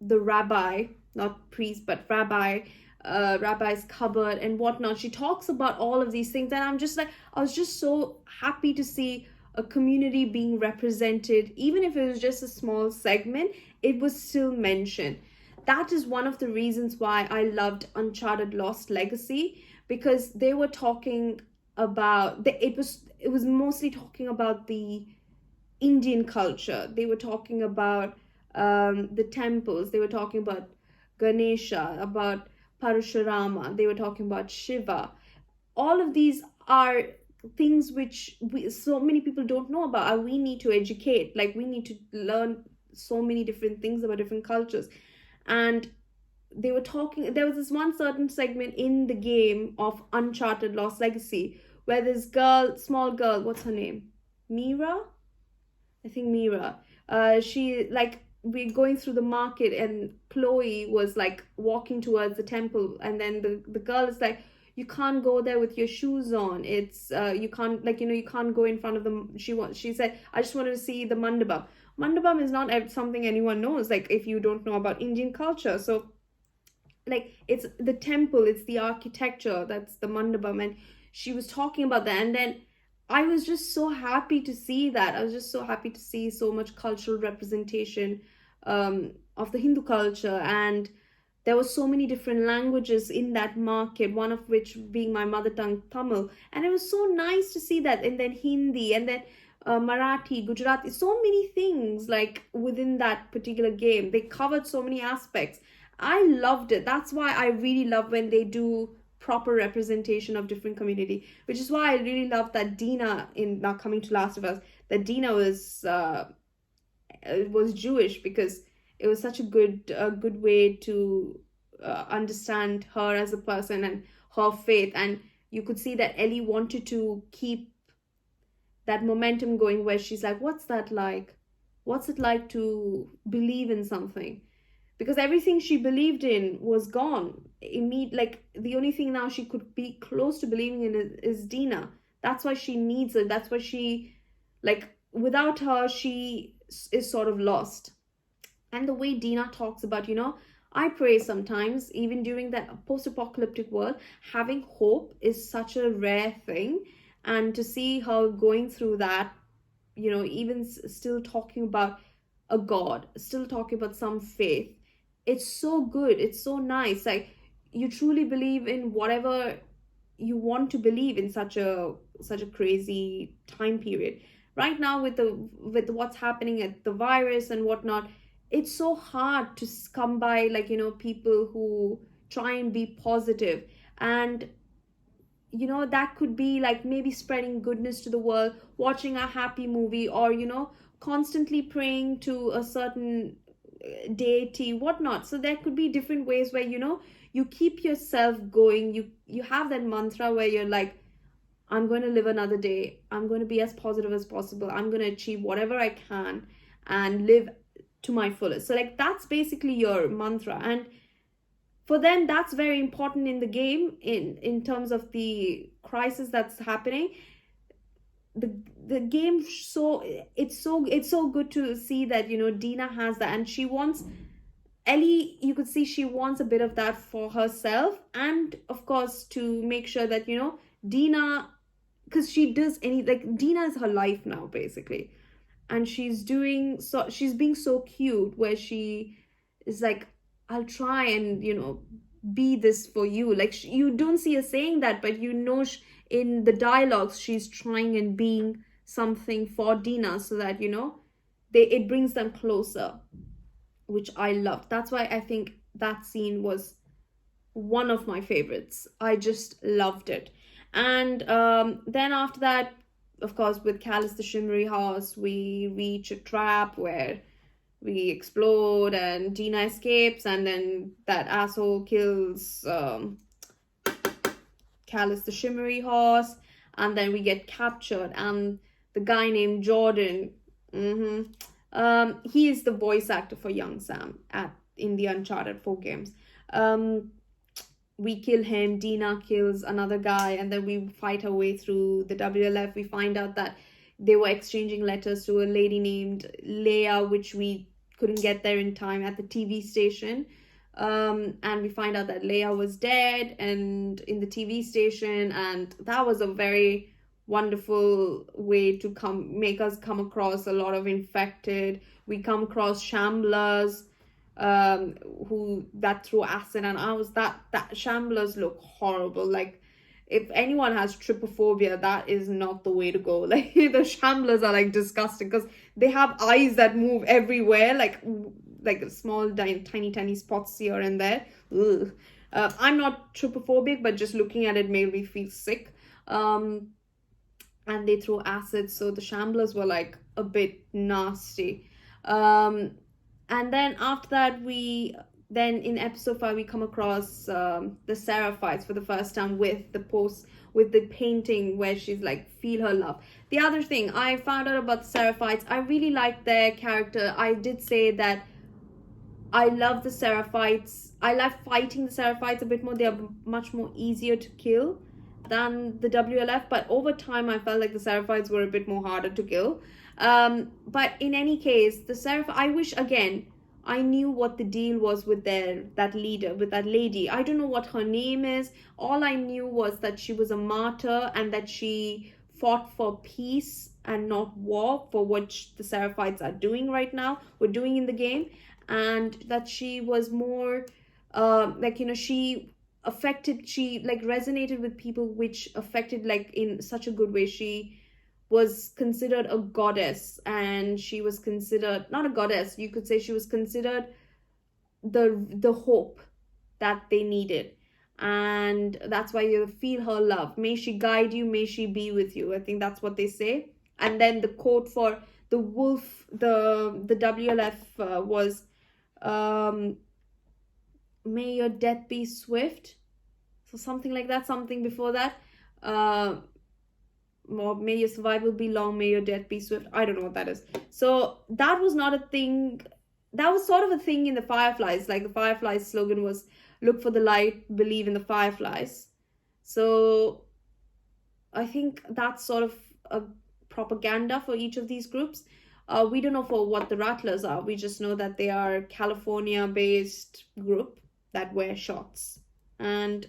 rabbi, not priest, but rabbi's cupboard and whatnot. She talks about all of these things, and I was just so happy to see a community being represented. Even if it was just a small segment, it was still mentioned. That is one of the reasons why I loved Uncharted Lost Legacy, because they were talking about it was mostly talking about the Indian culture. They were talking about the temples. They were talking about Ganesha, about Parashurama. They were talking about Shiva. All of these are things which so many people don't know about, and we need to educate. Like, we need to learn so many different things about different cultures. And they were talking, there was this one certain segment in the game of Uncharted Lost Legacy where this girl, small girl, what's her name, Mira, I think Mira. She, like, we're going through the market and Chloe was like walking towards the temple, and then the girl is like, you can't go there with your shoes on. It's you can't, like, you can't go in front of them. She said, I just wanted to see the mandapam. Mandapam is not something anyone knows, like, if you don't know about Indian culture. So, like, it's the temple, it's the architecture, that's the mandapam. And she was talking about that, and then I was just so happy to see that. I was just so happy to see so much cultural representation of the Hindu culture. And there were so many different languages in that market, one of which being my mother tongue, Tamil. And it was so nice to see that. And then Hindi, and then Marathi, Gujarati, so many things like within that particular game. They covered so many aspects. I loved it. That's why I really love when they do proper representation of different community, which is why I really love that Dina, in now coming to Last of Us, that Dina was Jewish, because it was such a good way to understand her as a person and her faith. And you could see that Ellie wanted to keep that momentum going, where she's like, what's that like, what's it like to believe in something, because everything she believed in was gone. Like, the only thing now she could be close to believing in is Dina. That's why she needs it. That's why she, like, without her, she is sort of lost. And the way Dina talks about, I pray sometimes, even during that post-apocalyptic world, having hope is such a rare thing. And to see her going through that, even still talking about a God, still talking about some faith, it's so good. It's so nice. Like, you truly believe in whatever you want to believe in such a crazy time period. Right now, with what's happening at the virus and whatnot, it's so hard to come by, like, people who try and be positive. And that could be like maybe spreading goodness to the world, watching a happy movie, or constantly praying to a certain deity, whatnot. So there could be different ways where you keep yourself going. You have that mantra where you're like, I'm going to live another day, I'm going to be as positive as possible, I'm going to achieve whatever I can and live to my fullest. So, like, that's basically your mantra. And for them, that's very important in the game, in terms of the crisis that's happening. The game, so it's so good to see that Dina has that, and she wants Ellie, you could see she wants a bit of that for herself, and of course to make sure that Dina, because she does like, Dina is her life now basically. And she's being so cute, where she is like, I'll try and be this for you. Like, you don't see her saying that, but in the dialogues she's trying and being something for Dina, so that it brings them closer, which I loved. That's why I think that scene was one of my favorites. I just loved it. And then after that, of course, with Callus the Shimmery Horse, we reach a trap where we explode and Dina escapes, and then that asshole kills Callus the Shimmery Horse, and then we get captured, and the guy named Jordan, he is the voice actor for young Sam in the Uncharted 4 games. We kill him, Dina kills another guy, and then we fight our way through the WLF. We find out that they were exchanging letters to a lady named Leia, which we couldn't get there in time at the TV station. And we find out that Leia was dead and in the TV station, and that was a very wonderful way to make us come across a lot of infected. We come across shamblers, who that threw acid, and I was that shamblers look horrible. Like, if anyone has trypophobia, that is not the way to go. Like the shamblers are like disgusting because they have eyes that move everywhere, like small tiny spots here and there. Ugh. I'm not trypophobic, but just looking at it made me feel sick. And they throw acid, so the shamblers were like a bit nasty. um and then after that, we then in episode 5 we come across the Seraphites for the first time with the post, with the painting where she's like feel her love. The other thing I found out about the Seraphites, I really liked their character. I did say that I love the Seraphites. I love fighting the Seraphites a bit more. They are much more easier to kill than the WLF, but over time I felt like the Seraphites were a bit more harder to kill. But in any case, the Seraph, I wish again I knew what the deal was with that leader, with that lady. I don't know what her name is. All I knew was that she was a martyr and that she fought for peace and not war, for what the Seraphites are doing right now, we're doing in the game, and that she was more she like resonated with people, which affected like in such a good way. She was considered a goddess, and she was considered not a goddess, you could say she was considered the hope that they needed, and that's why you feel her love. May she guide you, may she be with you, I think that's what they say. And then the quote for the wolf, the WLF was may your death be swift, so something like that, something before that. Or may your survival be long, may your death be swift. I don't know what that is. So that was not a thing. That was sort of a thing in the Fireflies. Like the Fireflies slogan was look for the light, believe in the Fireflies. So I think that's sort of a propaganda for each of these groups. We don't know for what the Rattlers are. We just know that they are California-based group that wear shorts and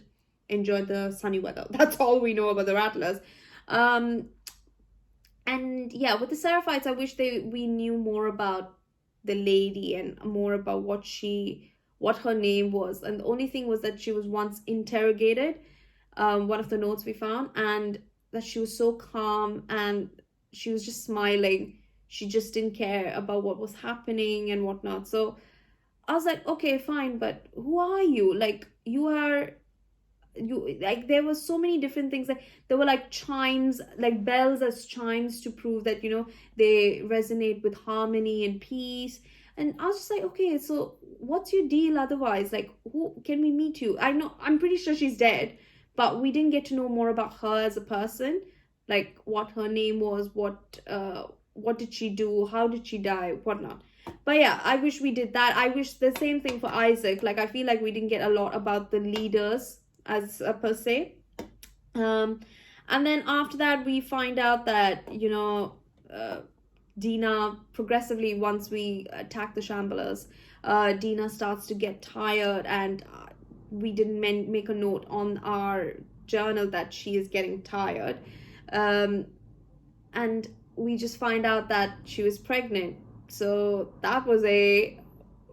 enjoy the sunny weather. That's all we know about the Rattlers. And yeah, with the Seraphites, I wish we knew more about the lady and more about what her name was. And the only thing was that she was once interrogated, one of the notes we found, and that she was so calm and she was just smiling. She just didn't care about what was happening and whatnot. So I was like, okay, fine, but who are you? Like, you like, there were so many different things. Like there were like chimes, like bells as chimes to prove that they resonate with harmony and peace. And I was just like, okay, so what's your deal otherwise? Like, who can we meet you? I'm pretty sure she's dead, but we didn't get to know more about her as a person, like what her name was, what did she do, how did she die, whatnot. But yeah, I wish we did that. I wish the same thing for Isaac. Like I feel like we didn't get a lot about the leaders as per se. And then after that we find out that Dina progressively, once we attack the Shamblers, Dina starts to get tired, and we didn't make a note on our journal that she is getting tired. And we just find out that she was pregnant. So that was a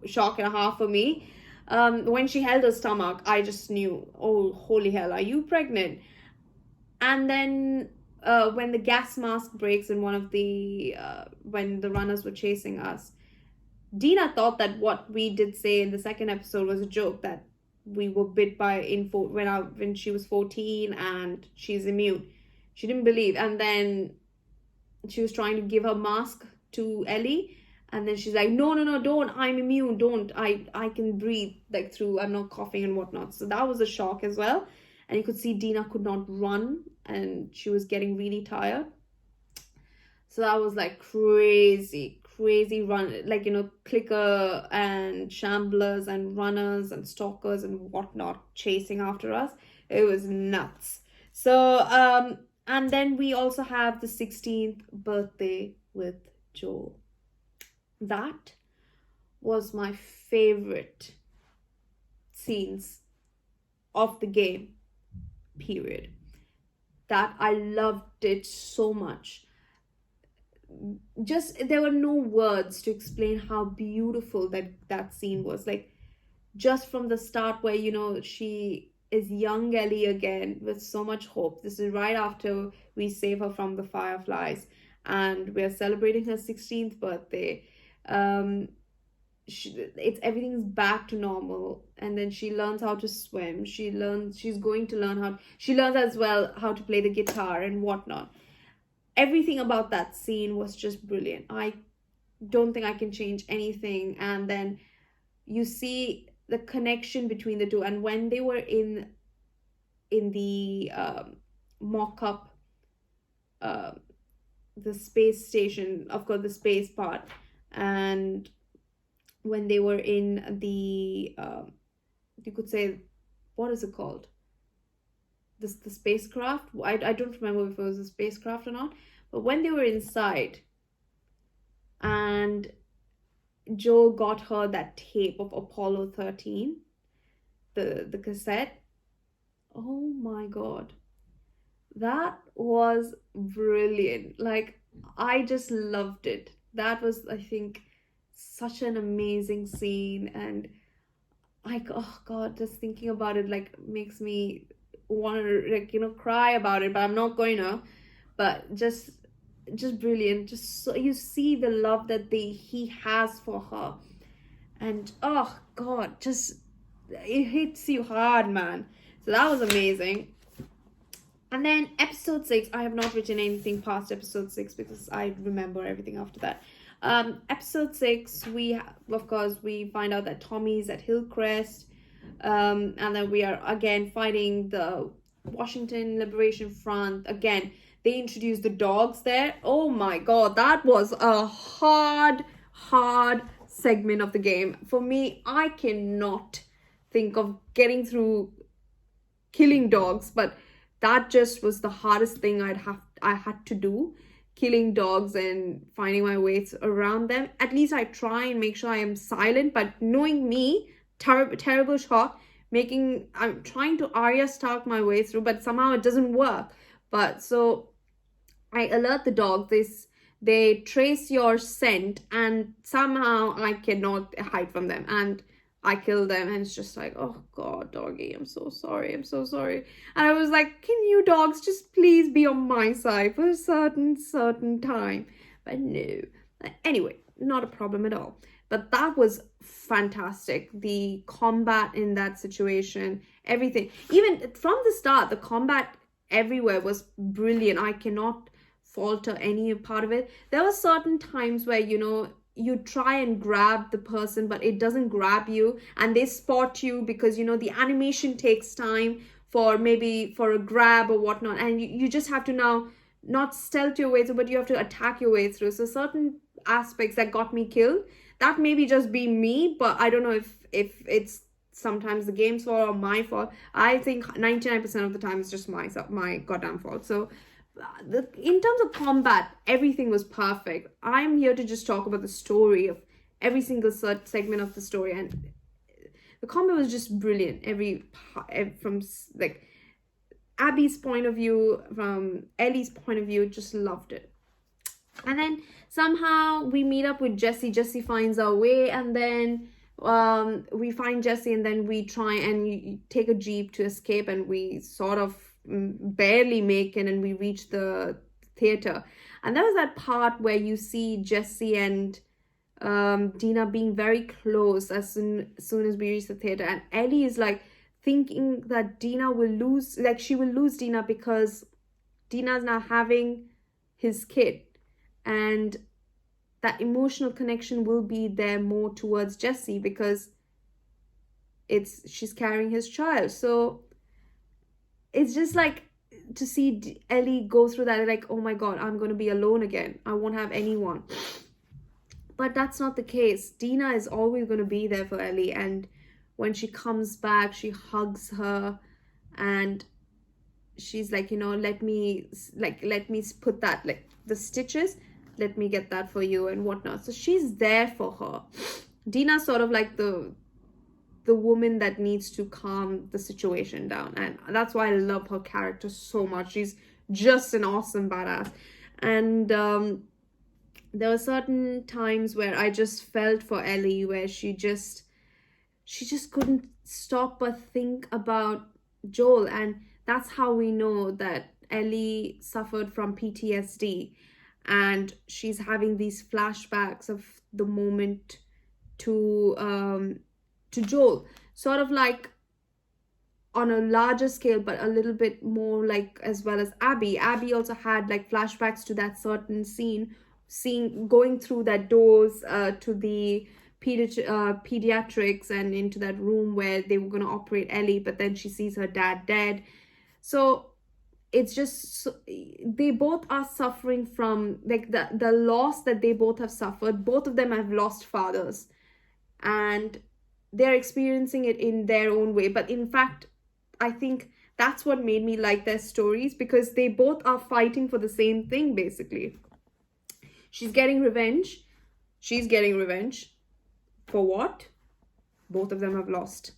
shock and a half for me. When she held her stomach, I just knew, oh, holy hell, are you pregnant? And then when the gas mask breaks in one of the, when the runners were chasing us, Dina thought that what we did say in the second episode was a joke, that we were bit by when she was 14 and she's immune. She didn't believe. And then she was trying to give her mask to Ellie. And then she's like, no, don't, I'm immune, don't, I can breathe like through, I'm not coughing and whatnot. So that was a shock as well. And you could see Dina could not run and she was getting really tired. So that was like crazy run, like, clicker and shamblers and runners and stalkers and whatnot chasing after us. It was nuts. So, and then we also have the 16th birthday with Joel. That was my favorite scenes of the game, period. That I loved it so much. Just, there were no words to explain how beautiful that scene was. Like, just from the start where, she is young Ellie again with so much hope. This is right after we save her from the fireflies, and we're celebrating her 16th birthday. Um, it's everything's back to normal, and then she learns how to swim. She's going to learn how. She learns as well how to play the guitar and whatnot. Everything about that scene was just brilliant. I don't think I can change anything. And then you see the connection between the two, and when they were in the mock-up, uh, the space station, of course the space part, and when they were in the you could say, what is it called, the spacecraft. I don't remember if it was a spacecraft or not, but when they were inside and Joel got her that tape of Apollo 13, the cassette. Oh my god, that was brilliant. Like, I just loved it. That was, I think, such an amazing scene. And like, oh god, just thinking about it like makes me want to, like, cry about it, but I'm not going to. But just brilliant. Just so you see the love that he has for her. And oh god, just it hits you hard, man. So that was amazing. And then episode 6, I have not written anything past episode 6 because I remember everything after that. Episode 6, of course we find out that Tommy's at Hillcrest, and then we are again fighting the Washington Liberation Front. Again, they introduced the dogs there. Oh my god, that was a hard segment of the game for me. I cannot think of getting through killing dogs, but that just was the hardest thing I had to do, killing dogs and finding my ways around them. At least I try and make sure I am silent, but knowing me, terrible shot, I'm trying to Arya Stark my way through, but somehow it doesn't work. But so I alert the dogs. They trace your scent, and somehow I cannot hide from them, and I kill them. And it's just like, oh god, doggy, I'm so sorry. And I was like, can you dogs just please be on my side for a certain time? But no. Anyway, not a problem at all. But that was fantastic. The combat in that situation, everything, even from the start, the combat everywhere was brilliant. I cannot falter any part of it. There were certain times where you try and grab the person, but it doesn't grab you, and they spot you because the animation takes time for a grab or whatnot, and you just have to now not stealth your way through, but you have to attack your way through. So certain aspects that got me killed, that maybe just be me, but I don't know if it's sometimes the game's fault or my fault. I think 99% of the time it's just my goddamn fault. So in terms of combat, everything was perfect. I'm here to just talk about the story of every single segment of the story, and the combat was just brilliant. From like Abby's point of view, from Ellie's point of view, just loved it. And then somehow we meet up with Jesse. Jesse finds our way, and then we find Jesse, and then we try and take a jeep to escape, and we sort of barely make it, and we reach the theater. And there was that part where you see Jesse and Dina being very close as soon as we reach the theater, and Ellie is like thinking that Dina will lose, like she will lose Dina because Dina's now having his kid, and that emotional connection will be there more towards Jesse because she's carrying his child. So it's just like to see Ellie go through that, like, oh my god, I'm going to be alone again. I won't have anyone. But that's not the case. Dina is always going to be there for Ellie. And when she comes back, she hugs her and she's like, let me put that, like the stitches, let me get that for you and whatnot. So she's there for her. Dina's sort of like the woman that needs to calm the situation down, and that's why I love her character so much. She's just an awesome badass. And there were certain times where I just felt for Ellie, where she just couldn't stop but think about Joel, and that's how we know that Ellie suffered from PTSD, and she's having these flashbacks of the moment to Joel, sort of like on a larger scale, but a little bit more like as well as Abby. Abby also had like flashbacks to that certain scene, seeing going through that doors to the pediatrics and into that room where they were going to operate Ellie, but then she sees her dad dead. So it's just they both are suffering from like the loss that they both have suffered. Both of them have lost fathers, and they're experiencing it in their own way. But in fact, I think that's what made me like their stories, because they both are fighting for the same thing basically. She's getting revenge. She's getting revenge. For what? Both of them have lost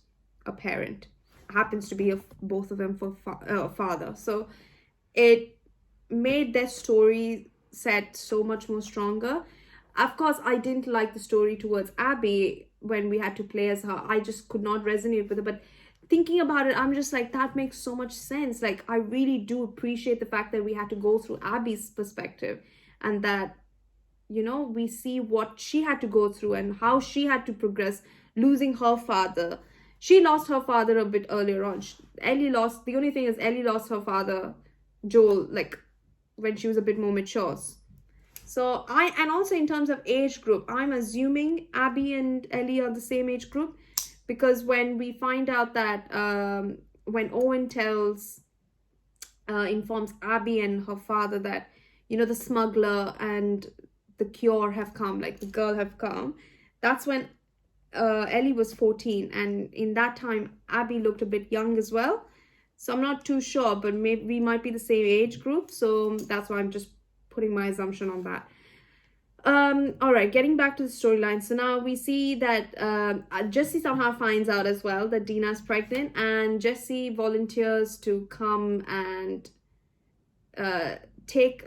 a parent. Happens to be both of them for father. So it made their story set so much more stronger. Of course, I didn't like the story towards Abby when we had to play as her. I just could not resonate with her. But thinking about it, I'm just like, that makes so much sense. Like, I really do appreciate the fact that we had to go through Abby's perspective, and that, you know, we see what she had to go through and how she had to progress, losing her father. She lost her father a bit earlier on. The only thing is, Ellie lost her father, Joel, like when she was a bit more mature. So and also in terms of age group, I'm assuming Abby and Ellie are the same age group, because when we find out that when Owen informs Abby and her father that, you know, the smuggler and the cure have come, like the girl have come, that's when Ellie was 14, and in that time Abby looked a bit young as well. So I'm not too sure, but maybe we might be the same age group. So that's why I'm just putting my assumption on that. All right, getting back to the storyline. So now we see that Jesse somehow finds out as well that Dina's pregnant, and Jesse volunteers to come and tag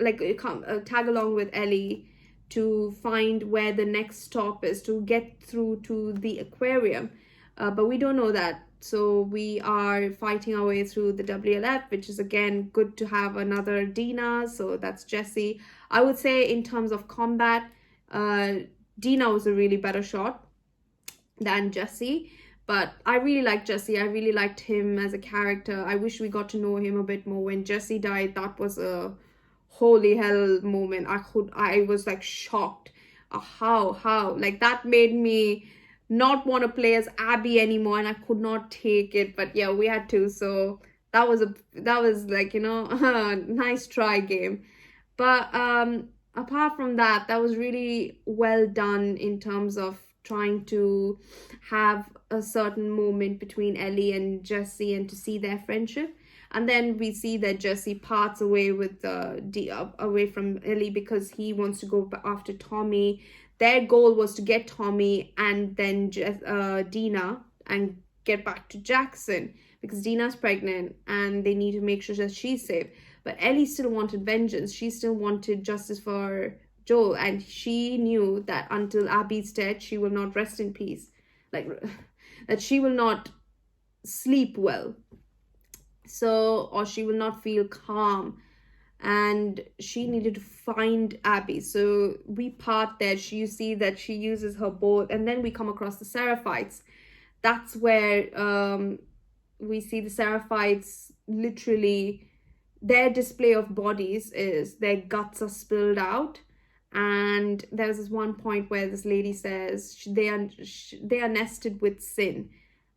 along with Ellie to find where the next stop is to get through to the aquarium. But we don't know that. So we are fighting our way through the WLF, which is again good to have another Dina. So that's Jesse. I would say in terms of combat, Dina was a really better shot than Jesse. But I really liked Jesse. I really liked him as a character. I wish we got to know him a bit more. When Jesse died, that was a holy hell moment. I was like shocked. How? Like that made me not want to play as Abby anymore, and I could not take it. But yeah, we had to. So that was like, you know, nice try game. But apart from that, that was really well done in terms of trying to have a certain moment between Ellie and Jesse and to see their friendship. And then we see that Jesse parts away with away from Ellie because he wants to go after Tommy. Their goal was to get Tommy and then Dina and get back to Jackson, because Dina's pregnant and they need to make sure that she's safe. But Ellie still wanted vengeance. She still wanted justice for Joel, and she knew that until Abby's dead, she will not rest in peace. Like, that she will not sleep well. So, or she will not feel calm. And she needed to find Abby. So we part there. You see that she uses her boat, and then we come across the Seraphites. That's where we see the Seraphites literally, their display of bodies is their guts are spilled out. And there's this one point where this lady says they are nested with sin,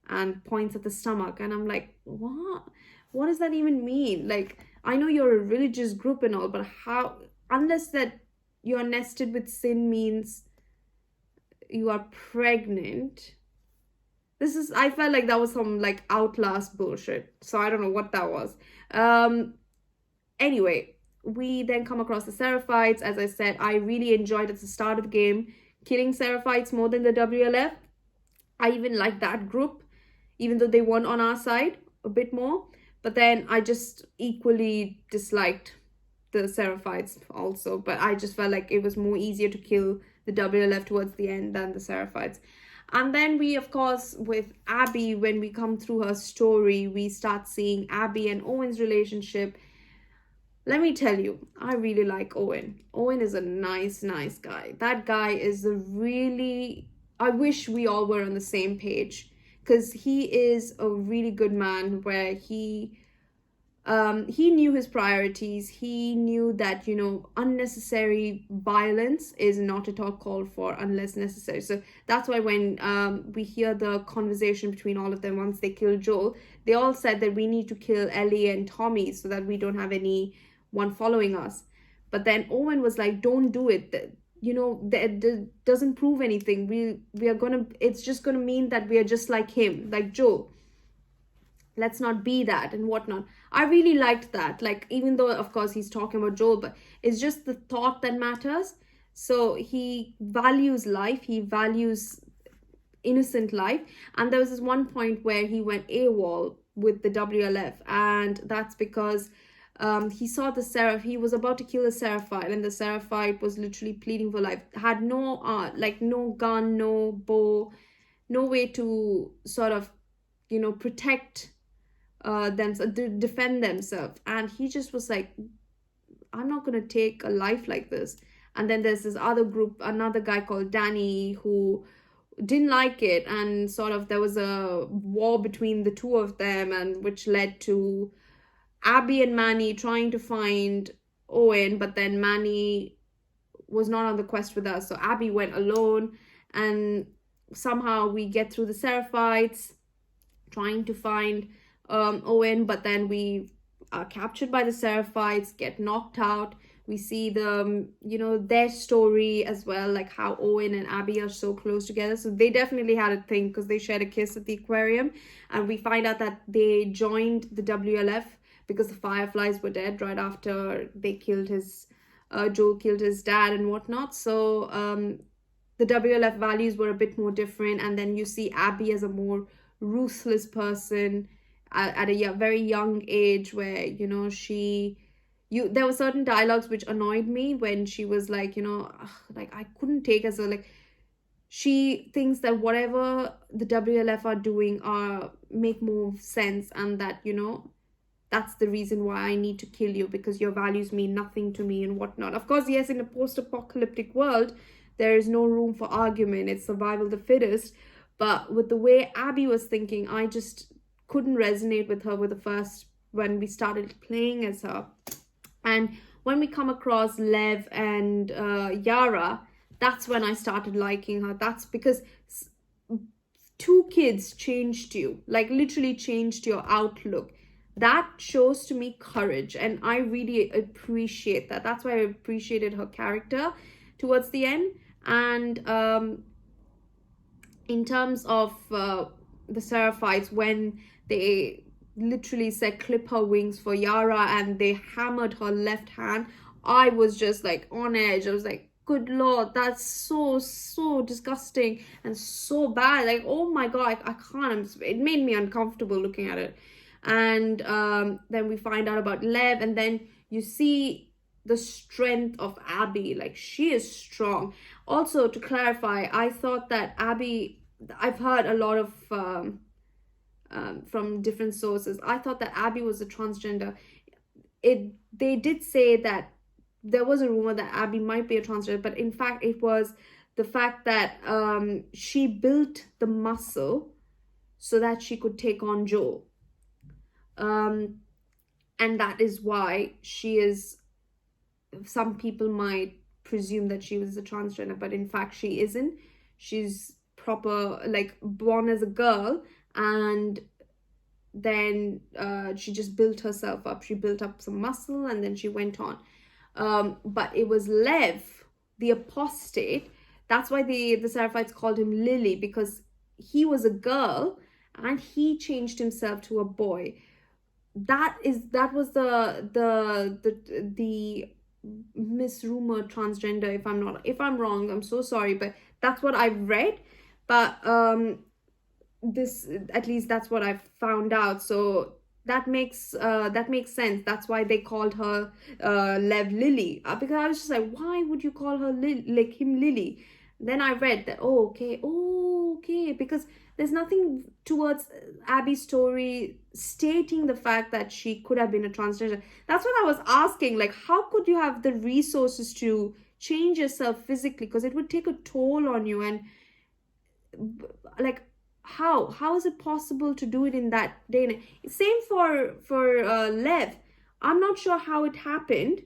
and points at the stomach. And I'm like, what does that even mean? Like, I know you're a religious group and all, but how, unless that you're nested with sin means you are pregnant. I felt like that was some like Outlast bullshit. So I don't know what that was. Anyway, we then come across the Seraphites. As I said, I really enjoyed at the start of the game killing Seraphites more than the WLF. I even liked that group, even though they weren't on our side a bit more. But then I just equally disliked the Seraphites also. But I just felt like it was more easier to kill the WLF towards the end than the Seraphites. And then we, of course, with Abby, when we come through her story, we start seeing Abby and Owen's relationship. Let me tell you, I really like Owen. Owen is a nice guy. That guy is a really, I wish we all were on the same page, because he is a really good man where he knew his priorities. He knew that, unnecessary violence is not at all called for unless necessary. So that's why when we hear the conversation between all of them once they kill Joel, they all said that we need to kill Ellie and Tommy so that we don't have anyone following us. But then Owen was like, don't do it. That doesn't prove anything. We are gonna, it's just gonna mean that we are just like him, like Joel. Let's not be that and whatnot. I really liked that. Like, even though of course he's talking about Joel, but it's just the thought that matters. So he values life, he values innocent life. And there was this one point where he went AWOL with the WLF, and that's because he saw the Seraph. He was about to kill the Seraphite, and the Seraphite was literally pleading for life. Had no no gun, no bow, no way to sort of protect defend themselves. And he just was like, I'm not going to take a life like this. And then there's this other group, another guy called Danny, who didn't like it, and sort of there was a war between the two of them, and which led to Abby and Manny trying to find Owen, but then Manny was not on the quest with us, so Abby went alone. And somehow we get through the Seraphites trying to find Owen, but then we are captured by the Seraphites, get knocked out. We see the their story as well, like how Owen and Abby are so close together. So they definitely had a thing because they shared a kiss at the aquarium. And we find out that they joined the WLF because the Fireflies were dead right after they killed Joel killed his dad and whatnot. So the WLF values were a bit more different. And then you see Abby as a more ruthless person at a very young age, where there were certain dialogues which annoyed me when she was like, like I couldn't take her. So like, she thinks that whatever the WLF are doing make more sense, and that that's the reason why I need to kill you, because your values mean nothing to me and whatnot. Of course, yes, in a post-apocalyptic world there is no room for argument, it's survival the fittest. But with the way Abby was thinking, I just couldn't resonate with her when we started playing as her. And when we come across Lev and Yara, that's when I started liking her. That's because two kids changed you, like literally changed your outlook. That shows to me courage, and I really appreciate that. That's why I appreciated her character towards the end. And in terms of the Seraphites, when they literally said clip her wings for Yara and they hammered her left hand, I was just like on edge. I was like, good lord, that's so disgusting and so bad. Like, oh my god, I can't. It made me uncomfortable looking at it. And then we find out about Lev, and then you see the strength of Abby. Like, she is strong. Also, to clarify, I thought that Abby, I've heard a lot of from different sources, I thought that Abby was a transgender. They did say that there was a rumor that Abby might be a transgender, but in fact it was the fact that she built the muscle so that she could take on Joel. And that is why she is, some people might presume that she was a transgender, but in fact she isn't. She's proper, like, born as a girl, and then she just built herself up. She built up some muscle, and then she went on. But it was Lev, the apostate. That's why the Seraphites called him Lily, because he was a girl and he changed himself to a boy. That was the misrumored transgender. If I'm wrong, I'm so sorry, but that's what I've read. But this, at least that's what I've found out. So that makes sense. That's why they called her Lev Lily, because I was just like, why would you call her him Lily? Then I read that, oh, okay, because there's nothing towards Abby's story stating the fact that she could have been a transgender. That's what I was asking. Like, how could you have the resources to change yourself physically? Because it would take a toll on you. And like, how is it possible to do it in that day? And same for Lev. I'm not sure how it happened,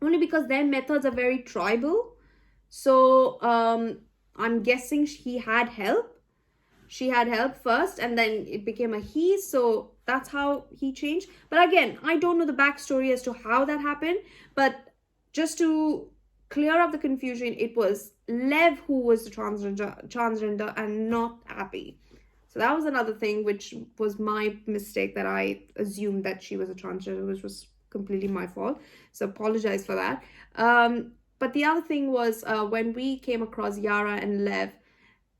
only because their methods are very tribal. So I'm guessing he had help. She had help first, and then it became a he. So that's how he changed. But again, I don't know the backstory as to how that happened. But just to clear up the confusion, it was Lev who was the transgender and not Abby. So that was another thing, which was my mistake, that I assumed that she was a transgender, which was completely my fault. So apologize for that. But the other thing was when we came across Yara and Lev,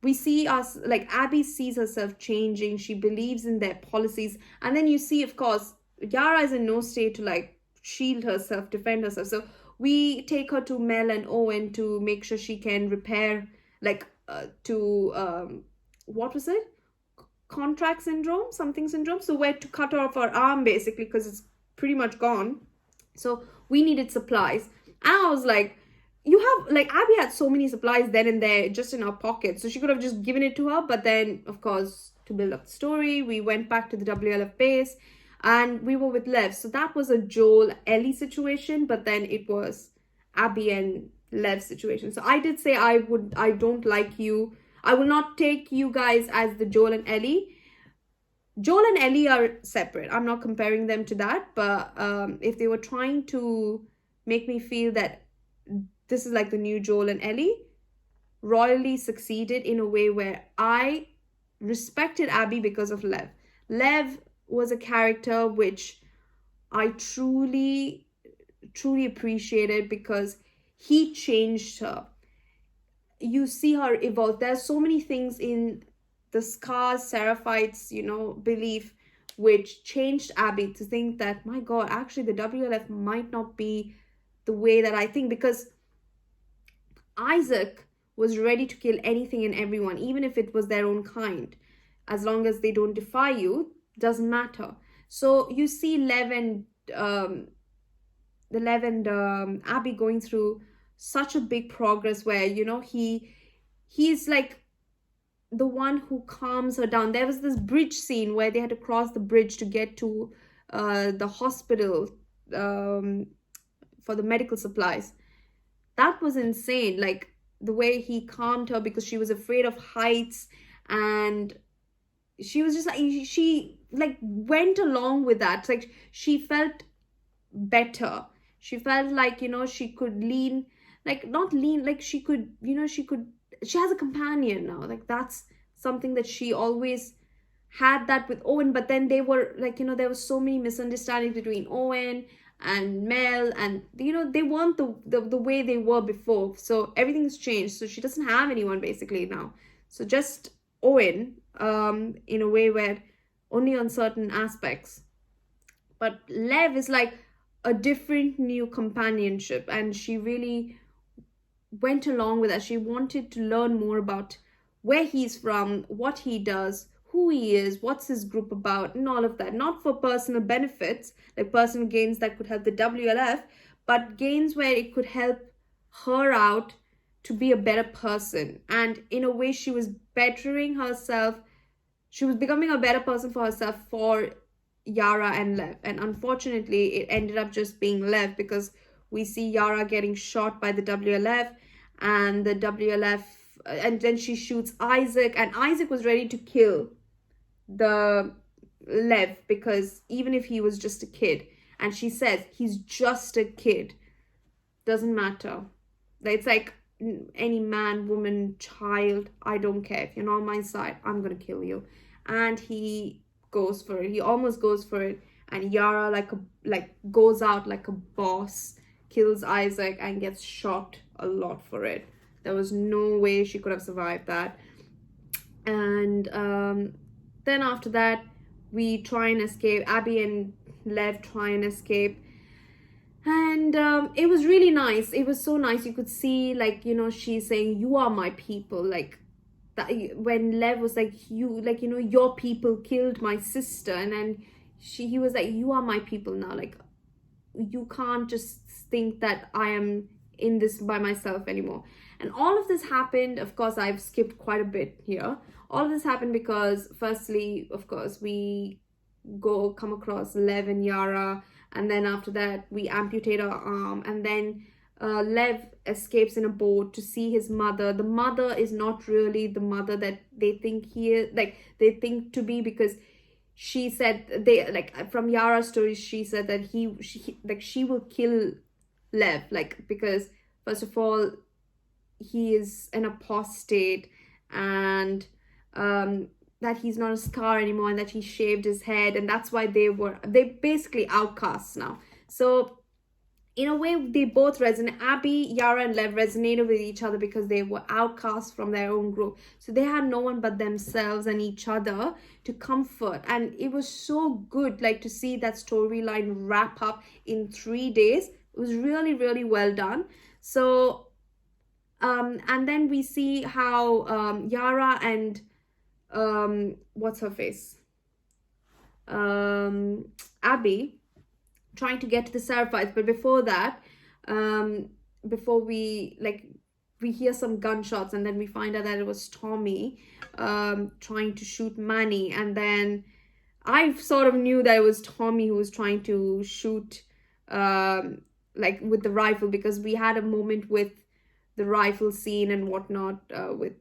we see us, like, Abby sees herself changing. She believes in their policies. And then you see, of course, Yara is in no state to, like, shield herself, defend herself. So we take her to Mel and Owen to make sure she can repair, like, what was it? Contract syndrome, something syndrome. So we're to cut off her arm, basically, because it's pretty much gone. So we needed supplies. And I was like, you have, like, Abby had so many supplies then and there just in her pocket, so she could have just given it to her. But then, of course, to build up the story, we went back to the WLF base and we were with Lev. So that was a Joel Ellie situation, but then it was Abby and Lev situation. So I did say I don't like you. I will not take you guys as the Joel and Ellie. Joel and Ellie are separate. I'm not comparing them to that. But if they were trying to make me feel that this is like the new Joel and Ellie, royally succeeded in a way where I respected Abby because of Lev. Lev was a character which I truly appreciated because he changed her. You see her evolve. There's so many things in the Scars, Seraphites, belief, which changed Abby to think that, my God, actually the WLF might not be the way that I think, because Isaac was ready to kill anything and everyone, even if it was their own kind. As long as they don't defy you, doesn't matter. So you see Lev and Abby going through such a big progress where, he's like the one who calms her down. There was this bridge scene where they had to cross the bridge to get to the hospital for the medical supplies. That was insane. Like, the way he calmed her, because she was afraid of heights, and she was just like, she like went along with that. Like, she felt better. She felt like, she could lean, like, not lean, like she could, she has a companion now. Like, that's something that she always had that with Owen. But then they were like, there was so many misunderstandings between Owen and Mel, and they weren't the way they were before. So everything's changed. So she doesn't have anyone basically now. So just Owen, in a way where only on certain aspects. But Lev is like a different new companionship, and she really went along with that. She wanted to learn more about where he's from, what he does, who he is, what's his group about, and all of that. Not for personal benefits, like personal gains that could help the WLF, but gains where it could help her out to be a better person. And in a way, she was bettering herself. She was becoming a better person for herself, for Yara and Lev. And unfortunately, it ended up just being Lev, because we see Yara getting shot by the WLF, and the WLF, and then she shoots Isaac, and Isaac was ready to kill the Lev, because even if he was just a kid, and she says he's just a kid, doesn't matter. It's like any man, woman, child, I don't care. If you're not on my side, I'm gonna kill you. And he goes for it. He almost goes for it, and Yara like goes out like a boss, kills Isaac, and gets shot a lot for it. There was no way she could have survived that. And then after that, we try and escape. Abby and Lev try and escape. And it was really nice. It was so nice. You could see, like, she's saying, "You are my people." Like that, when Lev was like, "You, like, your people killed my sister," and then he was like, "You are my people now. Like, you can't just think that I am in this by myself anymore." And all of this happened, of course, I've skipped quite a bit here. All of this happened because, firstly, of course, we come across Lev and Yara, and then after that we amputate our arm, and then Lev escapes in a boat to see his mother. The mother is not really the mother that they think he is, like they think to be, because she said, they, like, from Yara's stories, she said that she will kill Lev, like, because first of all, he is an apostate, and that he's not a scar anymore, and that he shaved his head, and that's why they basically outcasts now. So in a way, they both resonate. Abby, Yara, and Lev resonated with each other because they were outcasts from their own group. So they had no one but themselves and each other to comfort. And it was so good, like, to see that storyline wrap up in 3 days. It was really, really well done. So, and then we see how Yara and what's her face? Abby trying to get to the Seraphites, but before that, before we hear some gunshots, and then we find out that it was Tommy trying to shoot Manny, and then I sort of knew that it was Tommy who was trying to shoot like with the rifle, because we had a moment with the rifle scene and whatnot with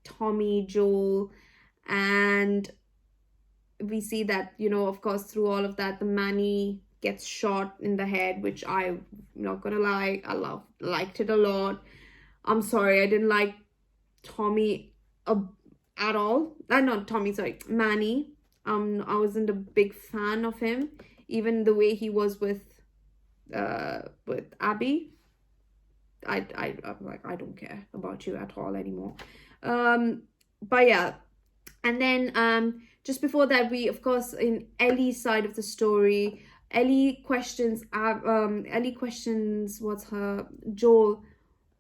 Tommy, Joel, and we see that, of course, through all of that, the Manny gets shot in the head, which I'm not gonna lie, liked it a lot. I'm sorry, I didn't like Tommy at all. Not Tommy, sorry, Manny. I wasn't a big fan of him, even the way he was with Abby. I'm like, I don't care about you at all anymore. But yeah, and then just before that, we, of course, in Ellie's side of the story, Ellie questions what's her Joel,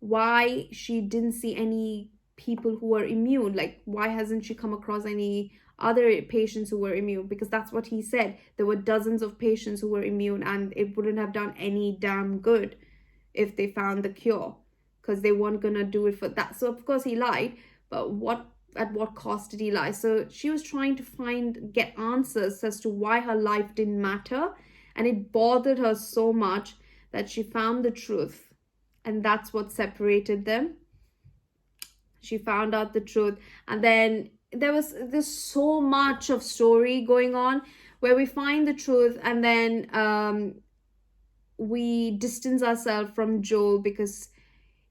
why she didn't see any people who were immune. Like, why hasn't she come across any other patients who were immune? Because that's what he said. There were dozens of patients who were immune, and it wouldn't have done any damn good if they found the cure, because they weren't gonna do it for that. So of course he lied, but at what cost did he lie? So she was trying to get answers as to why her life didn't matter, and it bothered her so much that she found the truth, and that's what separated them. She found out the truth, and then there's so much of story going on where we find the truth, and then we distance ourselves from Joel because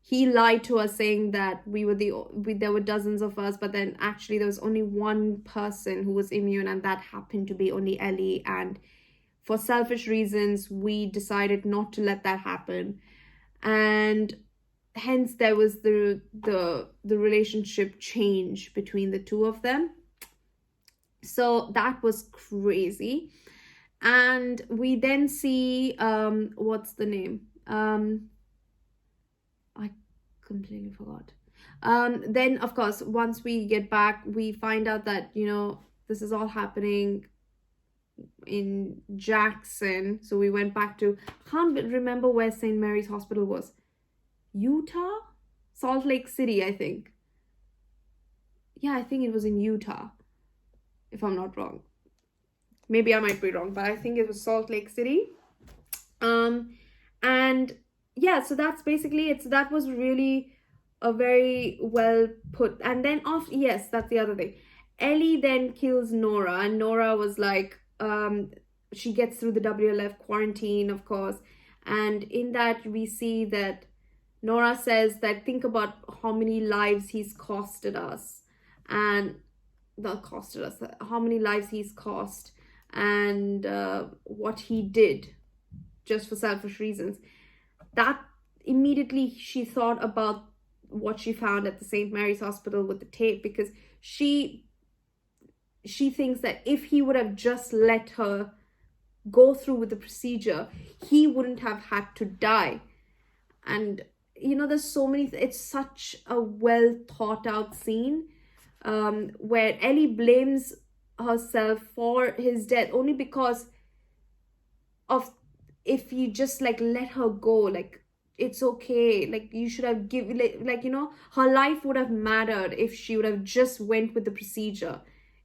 he lied to us, saying that there were dozens of us, but then actually there was only one person who was immune, and that happened to be only Ellie. And for selfish reasons, we decided not to let that happen, and hence there was the relationship change between the two of them. So that was crazy. And we then see what's the name? I completely forgot. Then of course, once we get back, we find out that, this is all happening in Jackson. So we went back to, can't remember where St. Mary's Hospital was. Utah? Salt Lake City, I think. Yeah, I think it was in Utah, if I'm not wrong. Maybe I might be wrong, but I think it was Salt Lake City. And yeah, so that's basically it. So that was really a very well put. And then yes, that's the other thing. Ellie then kills Nora, and Nora was like, she gets through the WLF quarantine, of course. And in that, we see that Nora says that, think about how many lives he's costed us, and not costed us, how many lives he's cost, and what he did just for selfish reasons. That immediately she thought about what she found at the St. Mary's Hospital with the tape, because she thinks that if he would have just let her go through with the procedure, he wouldn't have had to die. And there's so many, it's such a well thought out scene, where Ellie blames herself for his death only because of, if you just like let her go, like it's okay, like you should have given, like her life would have mattered if she would have just went with the procedure.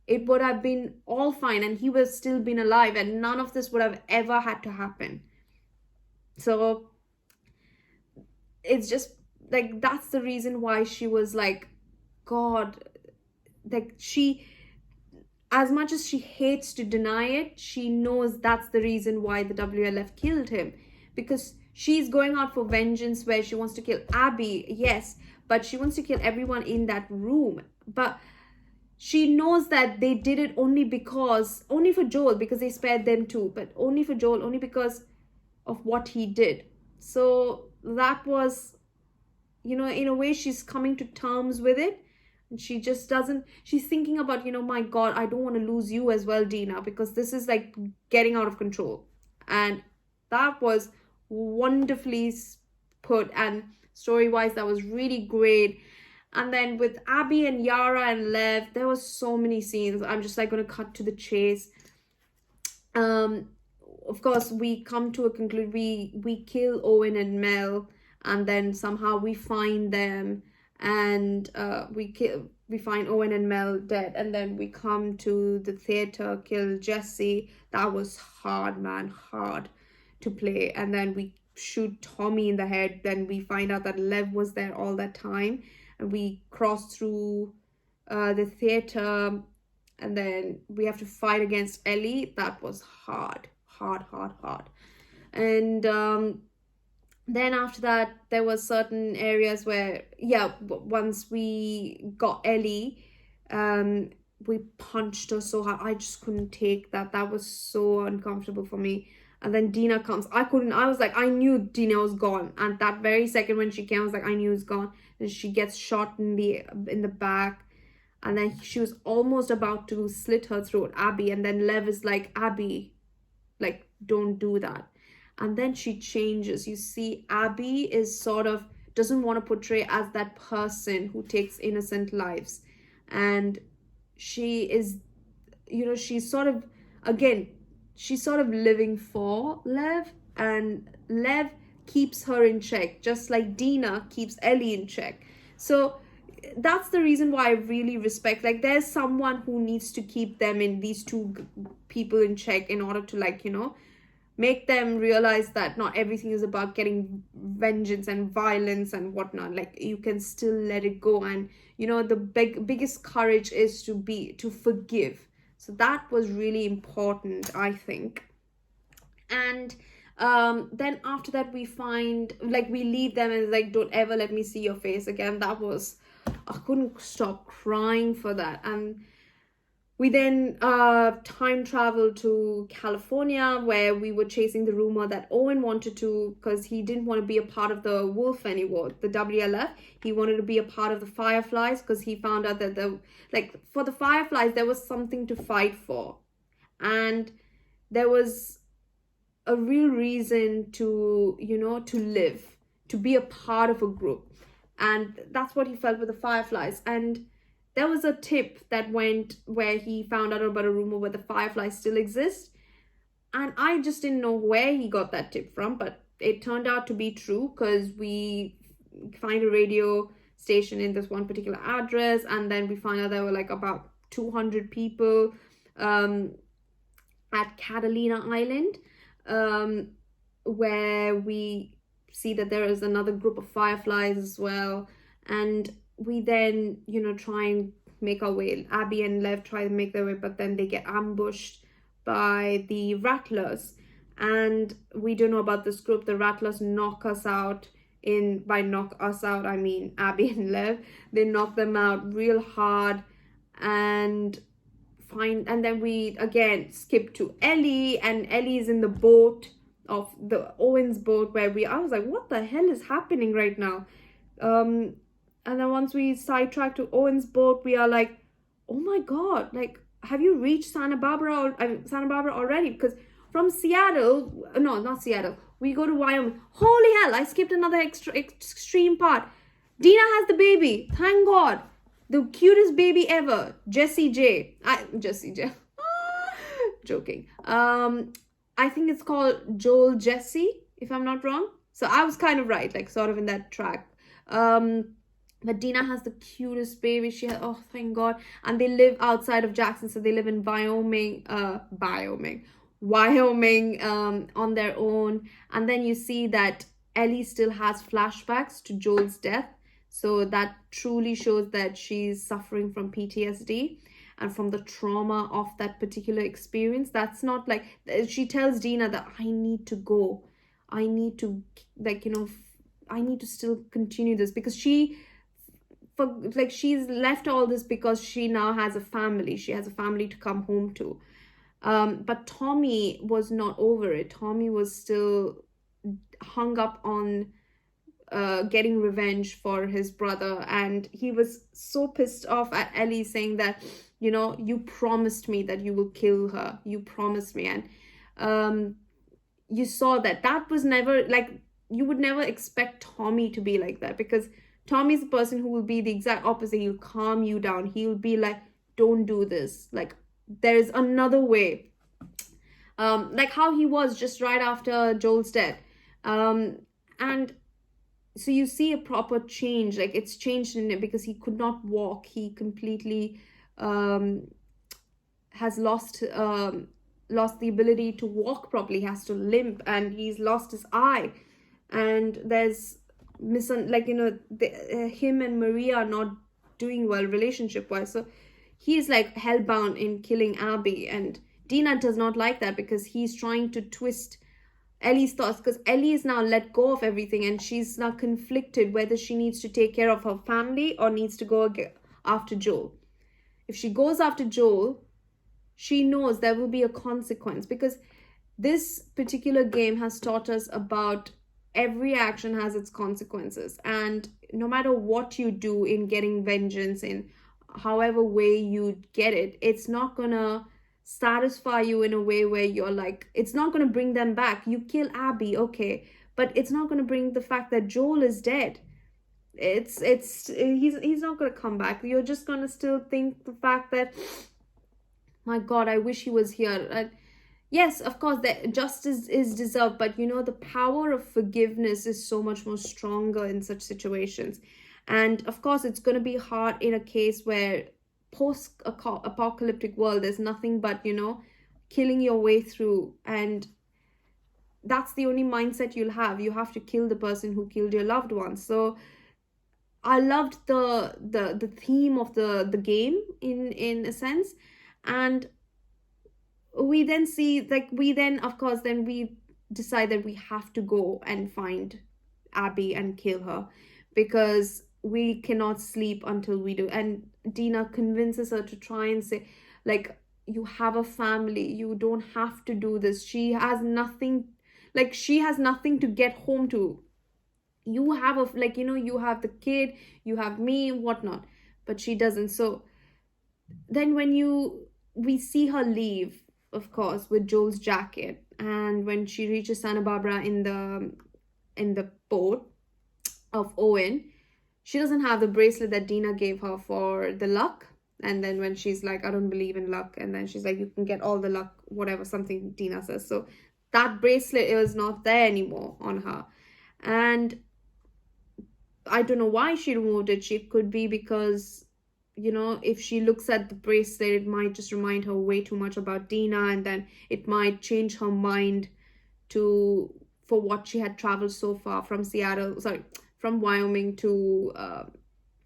It would have been all fine and he would have still been alive and none of this would have ever had to happen. So it's just like, that's the reason why she was like, God, like she, as much as she hates to deny it, she knows that's the reason why the WLF killed him. Because she's going out for vengeance where she wants to kill Abby, yes, but she wants to kill everyone in that room. But she knows that they did it only for Joel, because they spared them too, but only for Joel, only because of what he did. So that was, in a way, she's coming to terms with it. And she just doesn't, she's thinking about, my God, I don't want to lose you as well, Dina, because this is like getting out of control. And that was wonderfully put, and story-wise, that was really great. And then with Abby and Yara and Lev, there was so many scenes. I'm just like going to cut to the chase. Of course, we come to a conclusion. We kill Owen and Mel, and then somehow we find them, and we find Owen and Mel dead, and then we come to the theater, kill Jesse. That was hard, man, hard to play. And then we shoot Tommy in the head. Then we find out that Lev was there all that time, and we cross through the theater, and then we have to fight against Ellie. That was hard. And then after that, there was certain areas where, once we got Ellie, we punched her so hard. I just couldn't take that. That was so uncomfortable for me. And then Dina comes. I was like, I knew Dina was gone. And that very second when she came, I was like, I knew it was gone. And she gets shot in the back. And then she was almost about to slit her throat, Abby. And then Lev is like, Abby, like, don't do that. And then she changes. You see, Abby is sort of, doesn't want to portray as that person who takes innocent lives. And she is, she's sort of, again, she's sort of living for Lev. And Lev keeps her in check, just like Dina keeps Ellie in check. So that's the reason why I really respect, like, there's someone who needs to keep them in, these two people in check, in order to, like, make them realize that not everything is about getting vengeance and violence and whatnot. Like, you can still let it go. And the biggest courage is to forgive. So that was really important, I think. And then after that, we find, like, we leave them and like, don't ever let me see your face again. That was, I couldn't stop crying for that. And we then time travel to California, where we were chasing the rumor that Owen wanted to, because he didn't want to be a part of the Wolf anymore, the WLF. He wanted to be a part of the Fireflies, because he found out that for the Fireflies, there was something to fight for. And there was a real reason to, to live, to be a part of a group. And that's what he felt with the Fireflies. And there was a tip that went where he found out about a rumor where the Fireflies still exist. And I just didn't know where he got that tip from, but it turned out to be true, because we find a radio station in this one particular address, and then we find out there were like about 200 people at Catalina Island, where we see that there is another group of Fireflies as well. And we then, try and make our way. Abby and Lev try to make their way, but then they get ambushed by the Rattlers. And we don't know about this group. The Rattlers knock us out. By knock us out, I mean Abby and Lev. They knock them out real hard. And then we again skip to Ellie, and Ellie's in the boat, of the Owen's boat, where I was like, what the hell is happening right now? And then once we sidetrack to Owen's boat, we are like, oh my God, like, have you reached Santa Barbara already? Because from Seattle. No, not Seattle. We go to Wyoming. Holy hell! I skipped another extreme part. Dina has the baby. Thank God. The cutest baby ever. Jessie J. Joking. I think it's called Joel Jesse, if I'm not wrong. So I was kind of right, like sort of in that track. But Dina has the cutest baby. She has, oh, thank God. And they live outside of Jackson, so they live in Wyoming, on their own. And then you see that Ellie still has flashbacks to Joel's death. So that truly shows that she's suffering from PTSD and from the trauma of that particular experience. That's not like, she tells Dina that I need to go. I need to, like, I need to still continue this, because she's left all this because she now has a family. She has a family to come home to. But Tommy was not over it. Tommy was still hung up on getting revenge for his brother, and he was so pissed off at Ellie, saying that, you promised me that you will kill her. You promised me. And you saw that was never, like, you would never expect Tommy to be like that, because Tommy's the person who will be the exact opposite. He'll calm you down. He'll be like, don't do this. Like, there's another way. Like how he was just right after Joel's death. And so you see a proper change. Like, it's changed in it, because he could not walk. He completely has lost the ability to walk properly. He has to limp, and he's lost his eye. And there's him and Maria are not doing well relationship wise, so he's like hellbound in killing Abby. And Dina does not like that, because he's trying to twist Ellie's thoughts, because Ellie is now let go of everything, and she's now conflicted whether she needs to take care of her family or needs to go after Joel. If she goes after Joel, she knows there will be a consequence, because this particular game has taught us about every action has its consequences. And no matter what you do in getting vengeance, in however way you get it, it's not gonna satisfy you in a way where you're like, it's not gonna bring them back. You kill Abby, okay, but it's not gonna bring the fact that Joel is dead. He's not gonna come back. You're just gonna still think the fact that, my God, I wish he was here. Yes, of course, that justice is deserved, but the power of forgiveness is so much more stronger in such situations. And of course, it's going to be hard in a case where post-apocalyptic world, there's nothing but, killing your way through. And that's the only mindset you'll have. You have to kill the person who killed your loved ones. So I loved the theme of the game in a sense. And we then we decide that we have to go and find Abby and kill her, because we cannot sleep until we do. And Dina convinces her to try and say, like, you have a family, you don't have to do this. She has nothing to get home to. You have you have the kid, you have me, whatnot, but she doesn't. So then we see her leave, of course, with Joel's jacket. And when she reaches Santa Barbara in the port of Owen, she doesn't have the bracelet that Dina gave her for the luck. And then when she's like, I don't believe in luck, and then she's like, you can get all the luck, whatever, something Dina says. So that bracelet is not there anymore on her. And I don't know why she removed it. She could be because, if she looks at the bracelet, it might just remind her way too much about Dina, and then it might change her mind for what she had traveled so far from Wyoming to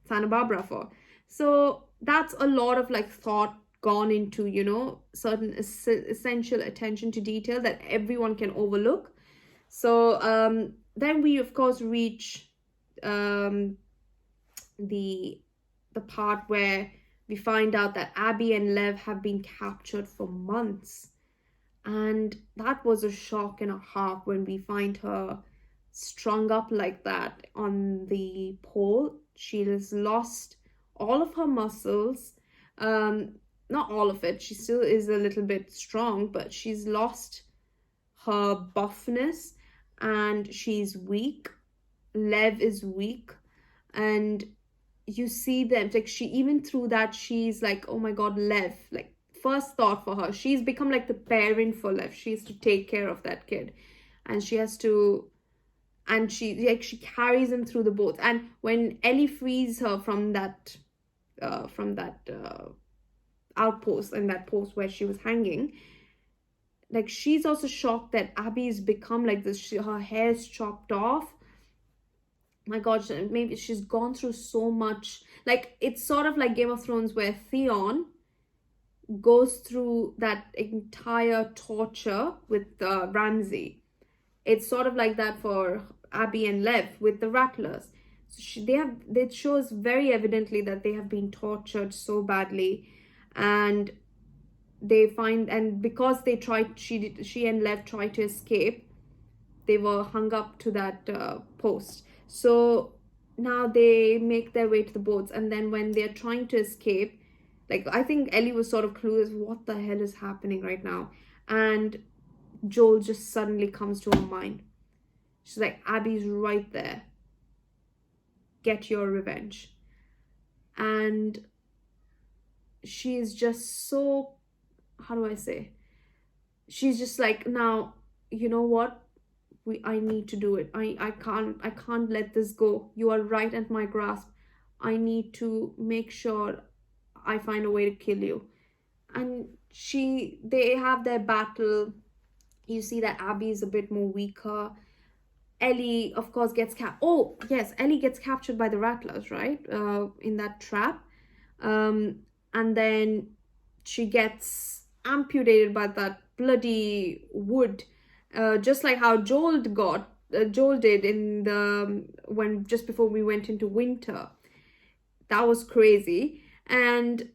Santa Barbara for. So that's a lot of thought gone into, certain essential attention to detail that everyone can overlook. So then we of course reach the part where we find out that Abby and Lev have been captured for months. And that was a shock and a half when we find her strung up like that on the pole. She has lost all of her muscles. Not all of it. She still is a little bit strong, but she's lost her buffness, and she's weak. Lev is weak, and you see them like she even through that she's like, oh my god, Lev, like first thought for her, she's become like the parent for Lev. She has to take care of that kid, and she has to, and she carries him through the boats. And when Ellie frees her from that outpost and that post where she was hanging, like she's also shocked that Abby's become like this. Her hair's chopped off. My god, maybe she's gone through so much. Like it's sort of like Game of Thrones where Theon goes through that entire torture with Ramsay. It's sort of like that for Abby and Lev with the Rattlers. So it shows very evidently that they have been tortured so badly, and because they tried, she and Lev tried to escape, they were hung up to that post. So now they make their way to the boats, and then when they're trying to escape, like I think Ellie was sort of clueless, what the hell is happening right now? And Joel just suddenly comes to her mind. She's like, Abby's right there. Get your revenge. And she is just so, how do I say? She's just like, now, you know what? I need to do it. I can't let this go. You are right at my grasp. I need to make sure I find a way to kill you. And they have their battle. You see that Abby is a bit more weaker. Ellie, of course, gets Ellie gets captured by the Rattlers, right? In that trap. And then she gets amputated by that bloody wood, just like how Joel did in the when just before we went into winter. That was crazy. And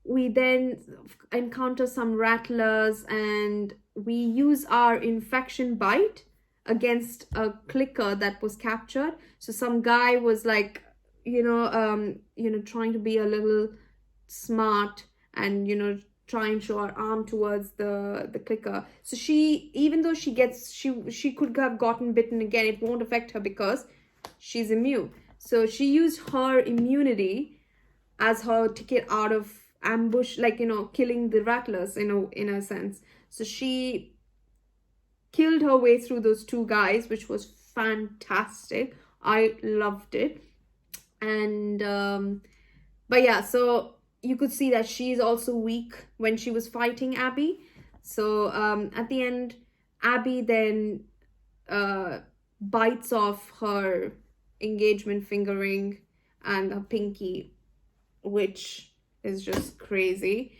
we then encounter some Rattlers, and we use our infection bite against a clicker that was captured. So some guy was like, trying to be a little smart and try and show her arm towards the clicker. So even though she could have gotten bitten again, it won't affect her because she's immune. So she used her immunity as her ticket out of ambush, like killing the Rattlers in a sense. So she killed her way through those two guys, which was fantastic. I loved it. And but yeah, so you could see that she's also weak when she was fighting Abby. So at the end, Abby then bites off her engagement finger ring and her pinky, which is just crazy.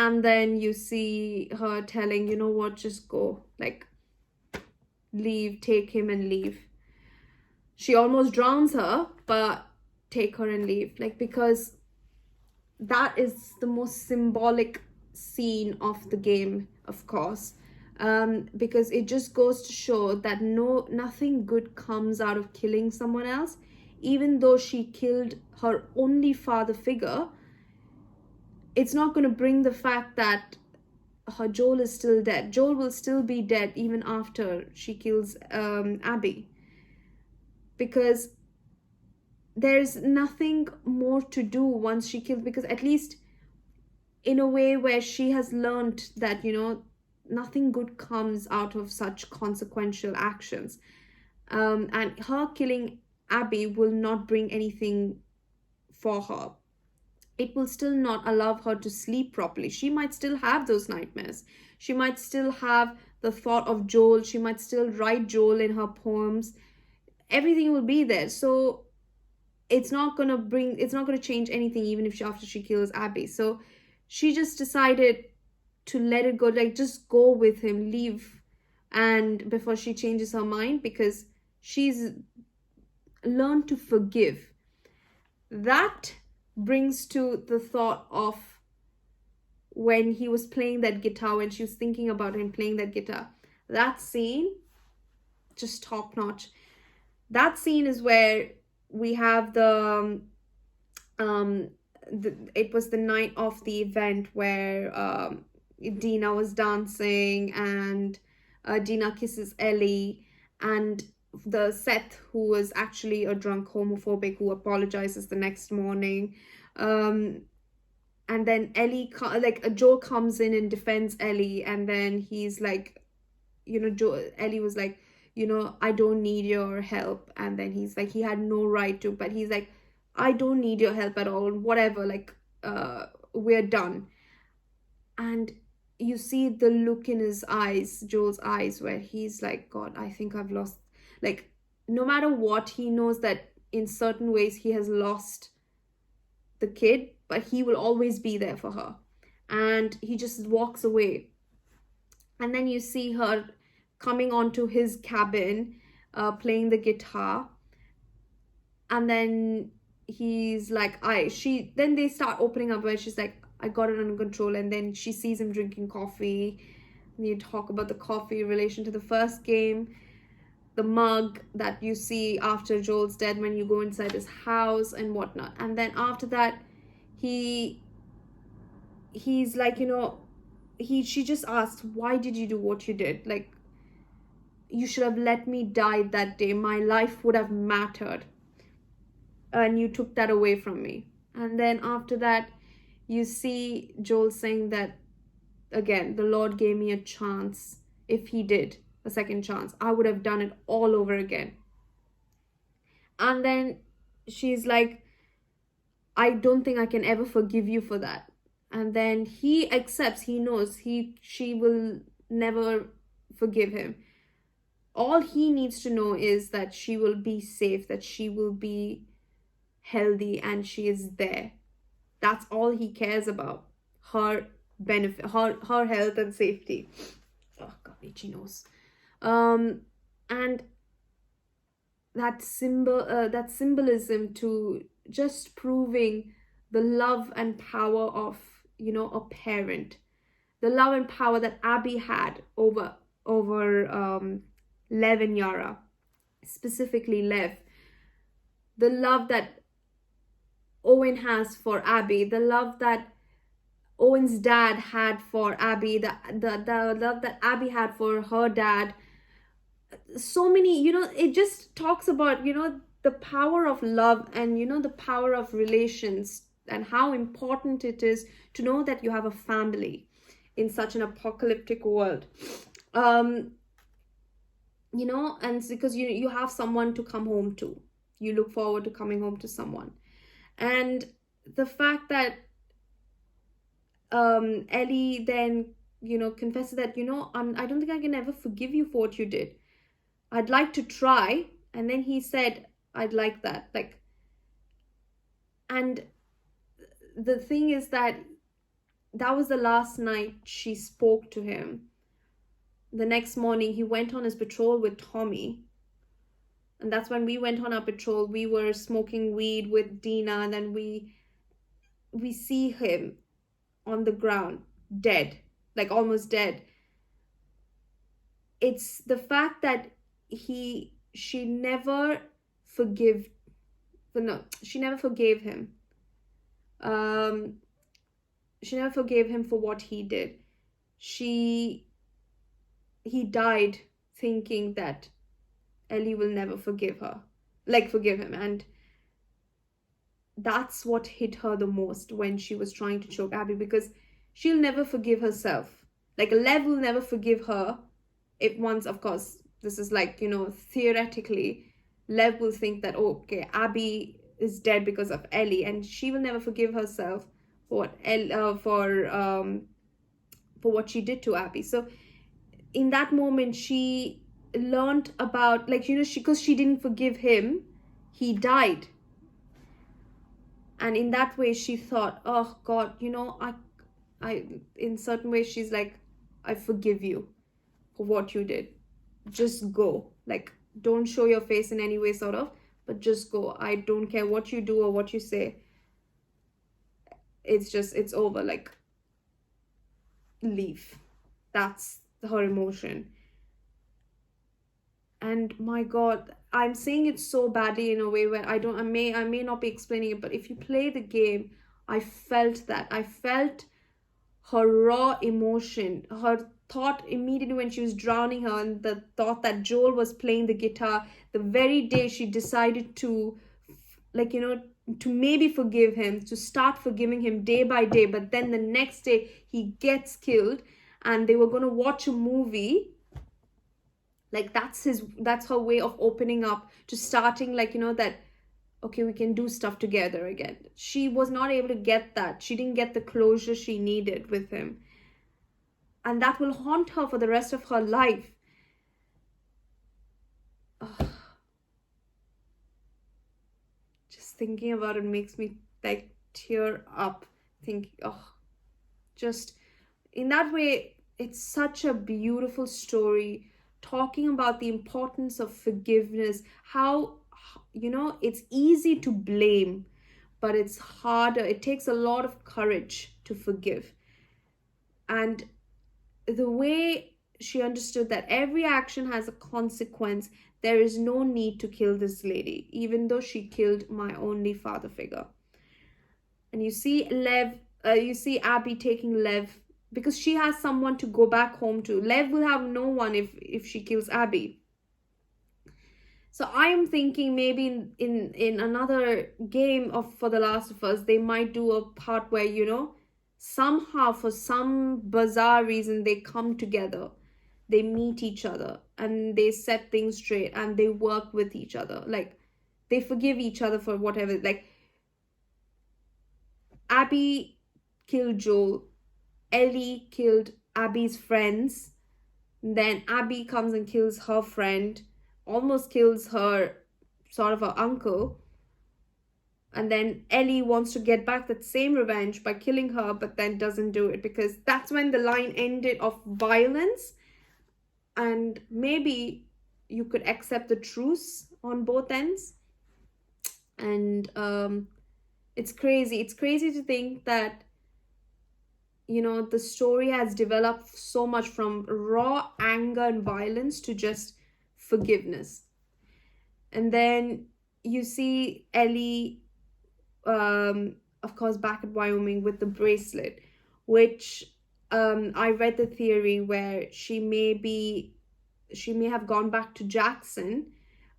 And then you see her telling, you know what, just go, like, leave, take him and leave. She almost drowns her, but take her and leave, like, because that is the most symbolic scene of the game, of course, because it just goes to show that nothing good comes out of killing someone else. Even though she killed her only father figure, it's not going to bring the fact that her Joel is still dead. Joel will still be dead even after she kills Abby, because there's nothing more to do once she kills, because at least in a way where she has learned that nothing good comes out of such consequential actions, and her killing Abby will not bring anything for her. It will still not allow her to sleep properly. She might still have those nightmares. She might still have the thought of Joel. She might still write Joel in her poems. Everything will be there. So it's not going to change anything even if after she kills Abby. So she just decided to let it go, like just go with him, leave, and before she changes her mind, because she's learned to forgive. That brings to the thought of when he was playing that guitar, when she was thinking about him playing that guitar. That scene, just top notch. That scene is where we have it was the night of the event where Dina was dancing, and Dina kisses Ellie, and the Seth, who was actually a drunk homophobic who apologizes the next morning. um and then Joe comes in and defends Ellie, and then he's like, Ellie was like, I don't need your help. And then he's like, he had no right to, but he's like, I don't need your help at all, whatever, like, we're done. And you see the look in his eyes, Joel's eyes, where he's like, God, I think I've lost, like, no matter what, he knows that in certain ways he has lost the kid, but he will always be there for her. And he just walks away. And then you see her coming onto his cabin, playing the guitar. And then he's like, then they start opening up where she's like, I got it under control. And then she sees him drinking coffee. And you talk about the coffee in relation to the first game, the mug that you see after Joel's dead when you go inside his house and whatnot. And then after that, he's like, she just asked, why did you do what you did? Like, you should have let me die that day. My life would have mattered. And you took that away from me. And then after that, you see Joel saying that, again, the Lord gave me a chance. If he did, a second chance, I would have done it all over again. And then she's like, I don't think I can ever forgive you for that. And then he accepts, he knows she will never forgive him. All he needs to know is that she will be safe, that she will be healthy, and she is there. That's all he cares about. Her benefit, her health and safety. Oh God, itchy nose. And that symbolism to just proving the love and power of, a parent, the love and power that Abby had over Lev and Yara, specifically Lev, the love that Owen has for Abby, the love that Owen's dad had for Abby, the love that Abby had for her dad. So many, it just talks about, the power of love and, the power of relations, and how important it is to know that you have a family in such an apocalyptic world. And because you have someone to come home to. You look forward to coming home to someone. And the fact that Ellie then, confesses that, I don't think I can ever forgive you for what you did. I'd like to try. And then he said, I'd like that. Like, and the thing is that was the last night she spoke to him. The next morning, he went on his patrol with Tommy. And that's when we went on our patrol. We were smoking weed with Dina, and then we see him on the ground, dead, like almost dead. It's the fact that she never forgave him. She never forgave him for what he did. He died thinking that Ellie will never forgive him. And that's what hit her the most when she was trying to choke Abby, because she'll never forgive herself. Like, Lev will never forgive her. If once, of course, this is like, theoretically, Lev will think that, oh, okay, Abby is dead because of Ellie, and she will never forgive herself for what she did to Abby. So in that moment, she learned about, like, because she didn't forgive him, he died. And in that way, she thought, oh God, I in certain ways, she's like, I forgive you for what you did. Just go. Like, don't show your face in any way, sort of, but just go. I don't care what you do or what you say. It's over. Like, leave. That's her emotion. And my God, I'm saying it so badly in a way where I may not be explaining it, but if you play the game, I felt that. I felt her raw emotion, her thought immediately when she was drowning her, and the thought that Joel was playing the guitar the very day she decided to, like, to maybe forgive him, to start forgiving him day by day, but then the next day he gets killed, and they were going to watch a movie. Like, that's her way of opening up to starting, like, that okay, we can do stuff together again. She was not able to get that. She didn't get the closure she needed with him, and that will haunt her for the rest of her life. Ugh. Just thinking about it makes me like tear up. Think, oh, just in that way, it's such a beautiful story talking about the importance of forgiveness. How, it's easy to blame, but it's harder. It takes a lot of courage to forgive. And the way she understood that every action has a consequence, there is no need to kill this lady, even though she killed my only father figure. And you see you see Abby taking Lev because she has someone to go back home to. Lev will have no one if she kills Abby. So I am thinking maybe in another game of For the Last of Us, they might do a part where, somehow for some bizarre reason they come together, they meet each other, and they set things straight, and they work with each other. Like, they forgive each other for whatever. Like, Abby killed Joel, Ellie killed Abby's friends, then Abby comes and kills her friend, almost kills her sort of her uncle, and then Ellie wants to get back that same revenge by killing her, but then doesn't do it, because that's when the line ended of violence. And maybe you could accept the truce on both ends. And it's crazy to think that the story has developed so much from raw anger and violence to just forgiveness. And then you see Ellie, of course, back at Wyoming with the bracelet, which I read the theory where she may have gone back to Jackson,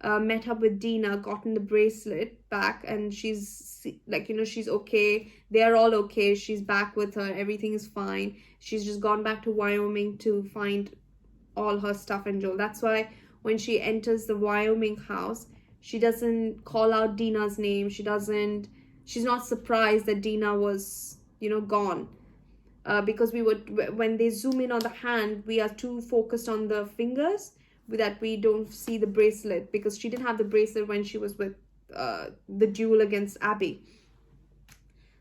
met up with Dina, gotten the bracelet back, and she's like, she's okay. They're all okay. She's back with her. Everything is fine. She's just gone back to Wyoming to find all her stuff and Joel. That's why when she enters the Wyoming house, she doesn't call out Dina's name. She's not surprised that Dina was, gone. Because when they zoom in on the hand, we are too focused on the fingers that we don't see the bracelet, because she didn't have the bracelet when she was with the duel against Abby.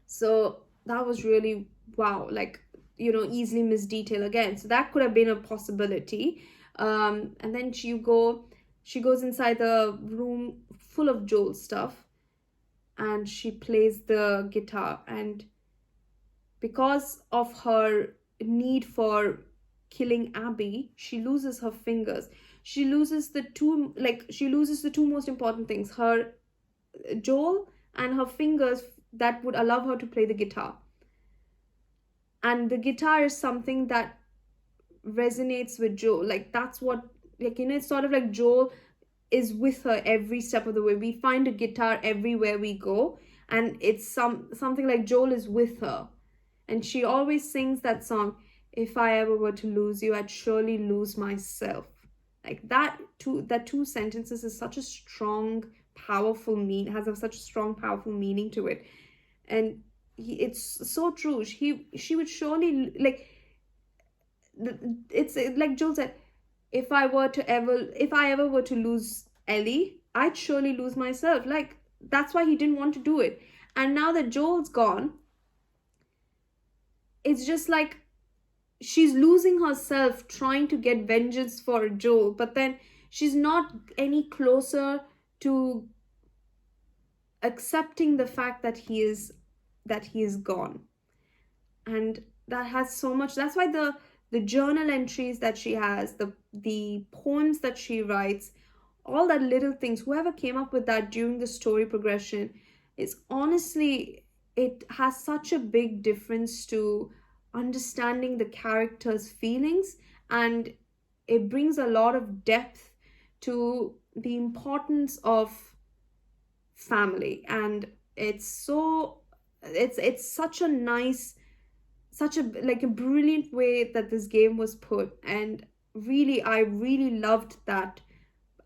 So that was really, wow, like, easily missed detail again. So that could have been a possibility. And then she goes inside the room full of Joel stuff, and she plays the guitar, and because of her need for killing Abby, she loses her fingers. She loses the two most important things, her Joel and her fingers that would allow her to play the guitar. And the guitar is something that resonates with Joel. Like, that's what, like, it's sort of like Joel is with her every step of the way. We find a guitar everywhere we go, and it's something like Joel is with her. And she always sings that song, "If I ever were to lose you, I'd surely lose myself." Like, that two sentences is such a strong, powerful has such a strong, powerful meaning to it. And it's so true. She would surely, like, it's like Joel said, if I ever were to lose Ellie, I'd surely lose myself. Like, that's why he didn't want to do it. And now that Joel's gone, it's just like she's losing herself trying to get vengeance for Joel, but then she's not any closer to accepting the fact that he is gone. And that has so much. That's why the journal entries that she has, the poems that she writes, all that little things, whoever came up with that during the story progression, is honestly, it has such a big difference to understanding the character's feelings, and it brings a lot of depth to the importance of family. And it's so it's such a nice, such a like a brilliant way that this game was put. And really, I really loved that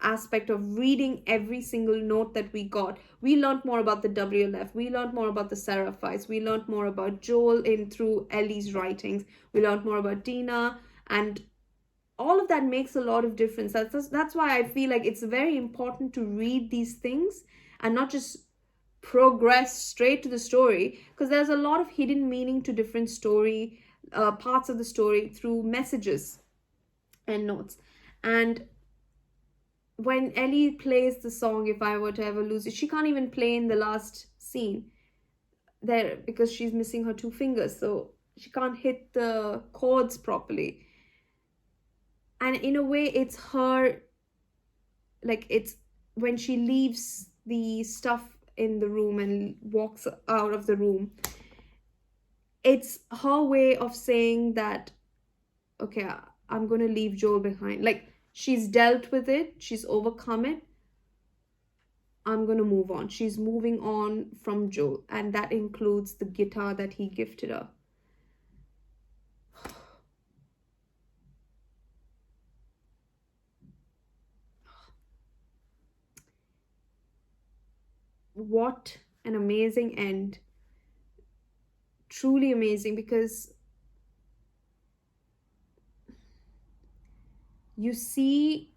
aspect of reading every single note that we got. We learned more about the WLF, we learned more about the Seraphites, we learned more about Joel in through Ellie's writings, we learned more about Dina, and all of that makes a lot of difference. That's why I feel like it's very important to read these things and not just progress straight to the story, because there's a lot of hidden meaning to different story parts of the story through messages and notes. And when Ellie plays the song "If I Were to Ever Lose You," she can't even play in the last scene there because she's missing her two fingers, so she can't hit the chords properly. And in a way, it's her, like, it's when she leaves the stuff in the room and walks out of the room, it's her way of saying that, okay, I'm gonna leave Joel behind. Like, she's dealt with it, she's overcome it, I'm gonna move on. She's moving on from Joel, and that includes the guitar that he gifted her. What an amazing end. Truly amazing, because you see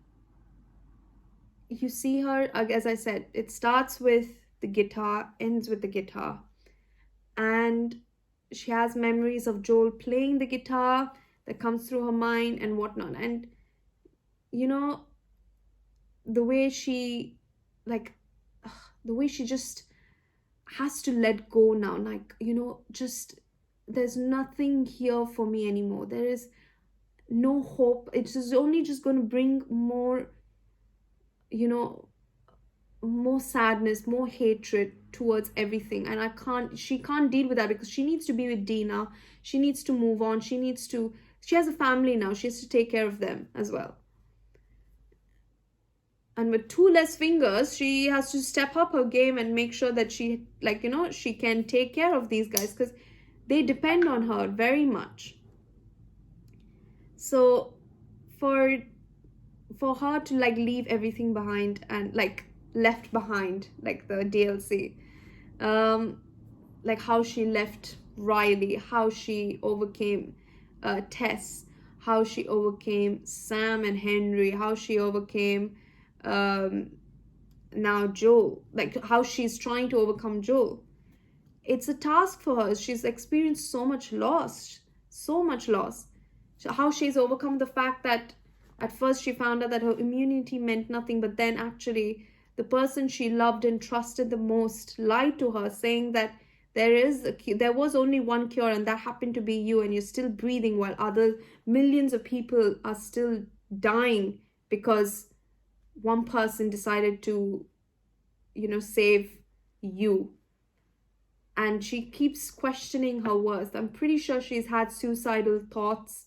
her, as I said, it starts with the guitar, ends with the guitar, and she has memories of Joel playing the guitar that comes through her mind and whatnot. And you know, the way she, like, the way she just has to let go now, like, just, there's nothing here for me anymore, there is no hope, it's just only just going to bring more, you know more sadness, more hatred towards everything. And she can't deal with that, because she needs to be with Dina, she needs to move on, she has a family now, she has to take care of them as well. And with two less fingers, she has to step up her game and make sure that she, like, she can take care of these guys, because they depend on her very much. So for her to, like, leave everything behind, and like left behind, like the DLC, like how she left Riley, how she overcame Tess, how she overcame Sam and Henry, how she overcame now Joel, like how she's trying to overcome Joel. It's a task for her. She's experienced so much loss, so much loss. So how she's overcome the fact that at first she found out that her immunity meant nothing, but then actually the person she loved and trusted the most lied to her, saying that there was only one cure, and that happened to be you, and you're still breathing while other millions of people are still dying because one person decided to, save you. And she keeps questioning her worth. I'm pretty sure she's had suicidal thoughts,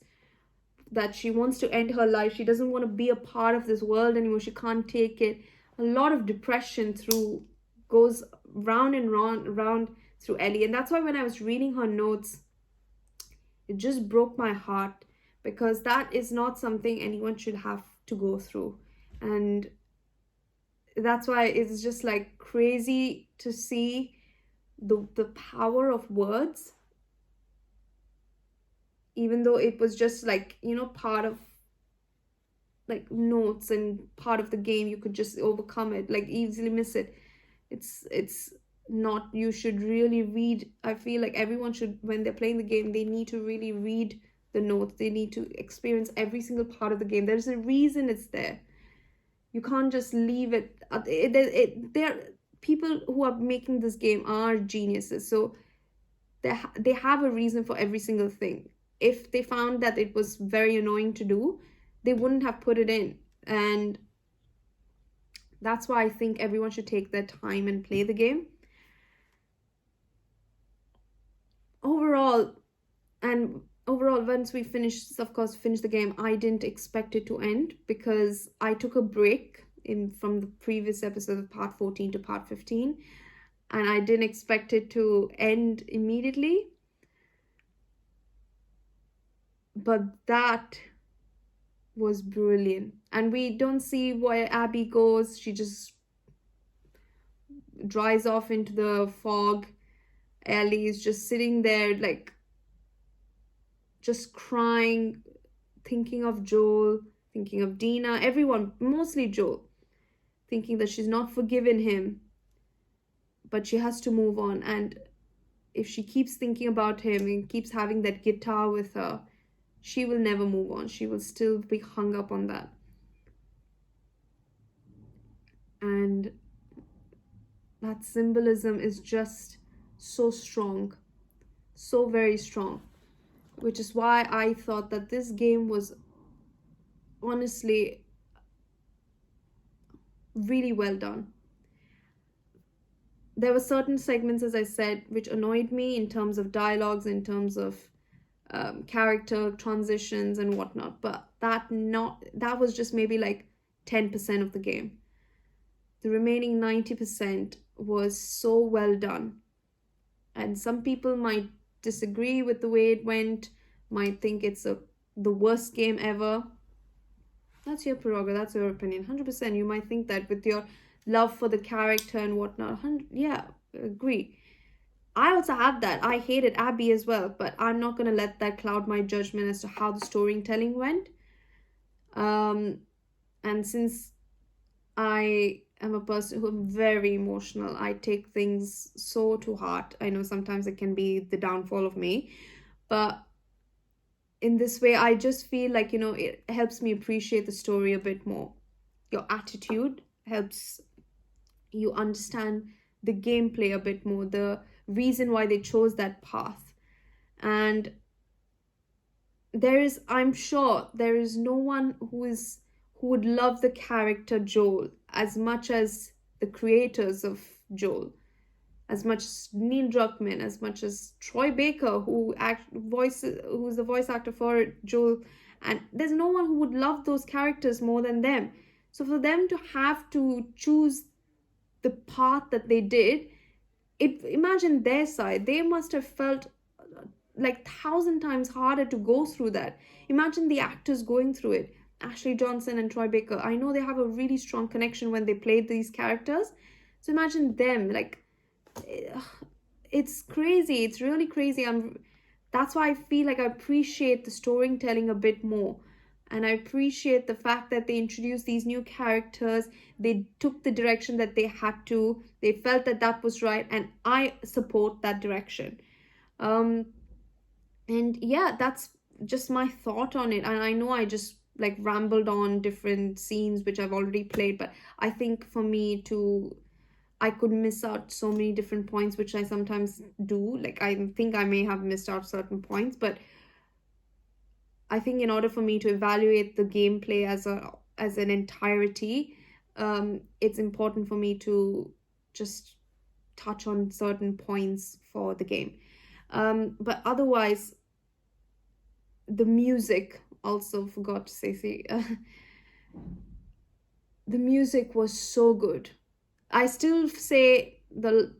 that she wants to end her life. She doesn't want to be a part of this world anymore. She can't take it. A lot of depression goes round and round through Ellie. And that's why when I was reading her notes, it just broke my heart, because that is not something anyone should have to go through. And that's why it's just like crazy to see the power of words, even though it was just like, part of, like, notes and part of the game, you could just overcome it, like easily miss it. It's not, you should really read. I feel like everyone should, when they're playing the game, they need to really read the notes, they need to experience every single part of the game. There's a reason it's there. You can't just leave it. There, people who are making this game are geniuses, so they have a reason for every single thing. If they found that it was very annoying to do, they wouldn't have put it in. And that's why I think everyone should take their time and play the game. Overall, and overall, once we finished, of course, finished the game, I didn't expect it to end because I took a break in from the previous episode of part 14 to part 15, and I didn't expect it to end immediately. But that was brilliant. And we don't see where Abby goes. She just dries off into the fog. Ellie is just sitting there, like, just crying, thinking of Joel, thinking of Dina, everyone, mostly Joel, thinking that she's not forgiven him, but she has to move on. And if she keeps thinking about him and keeps having that guitar with her, she will never move on. She will still be hung up on that. And that symbolism is just so strong, so very strong, which is why I thought that this game was honestly really well done. There were certain segments, as I said, which annoyed me in terms of dialogues, in terms of character transitions and whatnot, but that was just maybe like 10% of the game. The remaining 90% was so well done. And some people might disagree with the way it went, might think it's the worst game ever. That's your prerogative, that's your opinion. 100%, you might think that with your love for the character and whatnot. Yeah, agree. I also had that. I hated Abby as well, but I'm not going to let that cloud my judgment as to how the storytelling went. And since I am a person who am very emotional, I take things so to heart. I know sometimes it can be the downfall of me, but in this way, I just feel like, it helps me appreciate the story a bit more. Your attitude helps you understand the gameplay a bit more, the reason why they chose that path. And I'm sure there is no one who would love the character Joel as much as the creators of Joel, as much as Neil Druckmann, as much as Troy Baker, who's the voice actor for Joel. And there's no one who would love those characters more than them. So for them to have to choose the path that they did, imagine their side. They must have felt like 1,000 times harder to go through that. Imagine the actors going through it. Ashley Johnson and Troy Baker, I know they have a really strong connection when they played these characters. So imagine them, like, it's crazy. It's really crazy. That's why I feel like I appreciate the storytelling a bit more. And I appreciate the fact that they introduced these new characters. They took the direction that they had to. They felt that that was right. And I support that direction. And yeah, that's just my thought on it. And I know I just like rambled on different scenes which I've already played. But I think for me I could miss out so many different points, which I sometimes do. Like, I think I may have missed out certain points, but I think in order for me to evaluate the gameplay as an entirety, it's important for me to just touch on certain points for the game. But otherwise, the music, also forgot to say, the music was so good. I still say the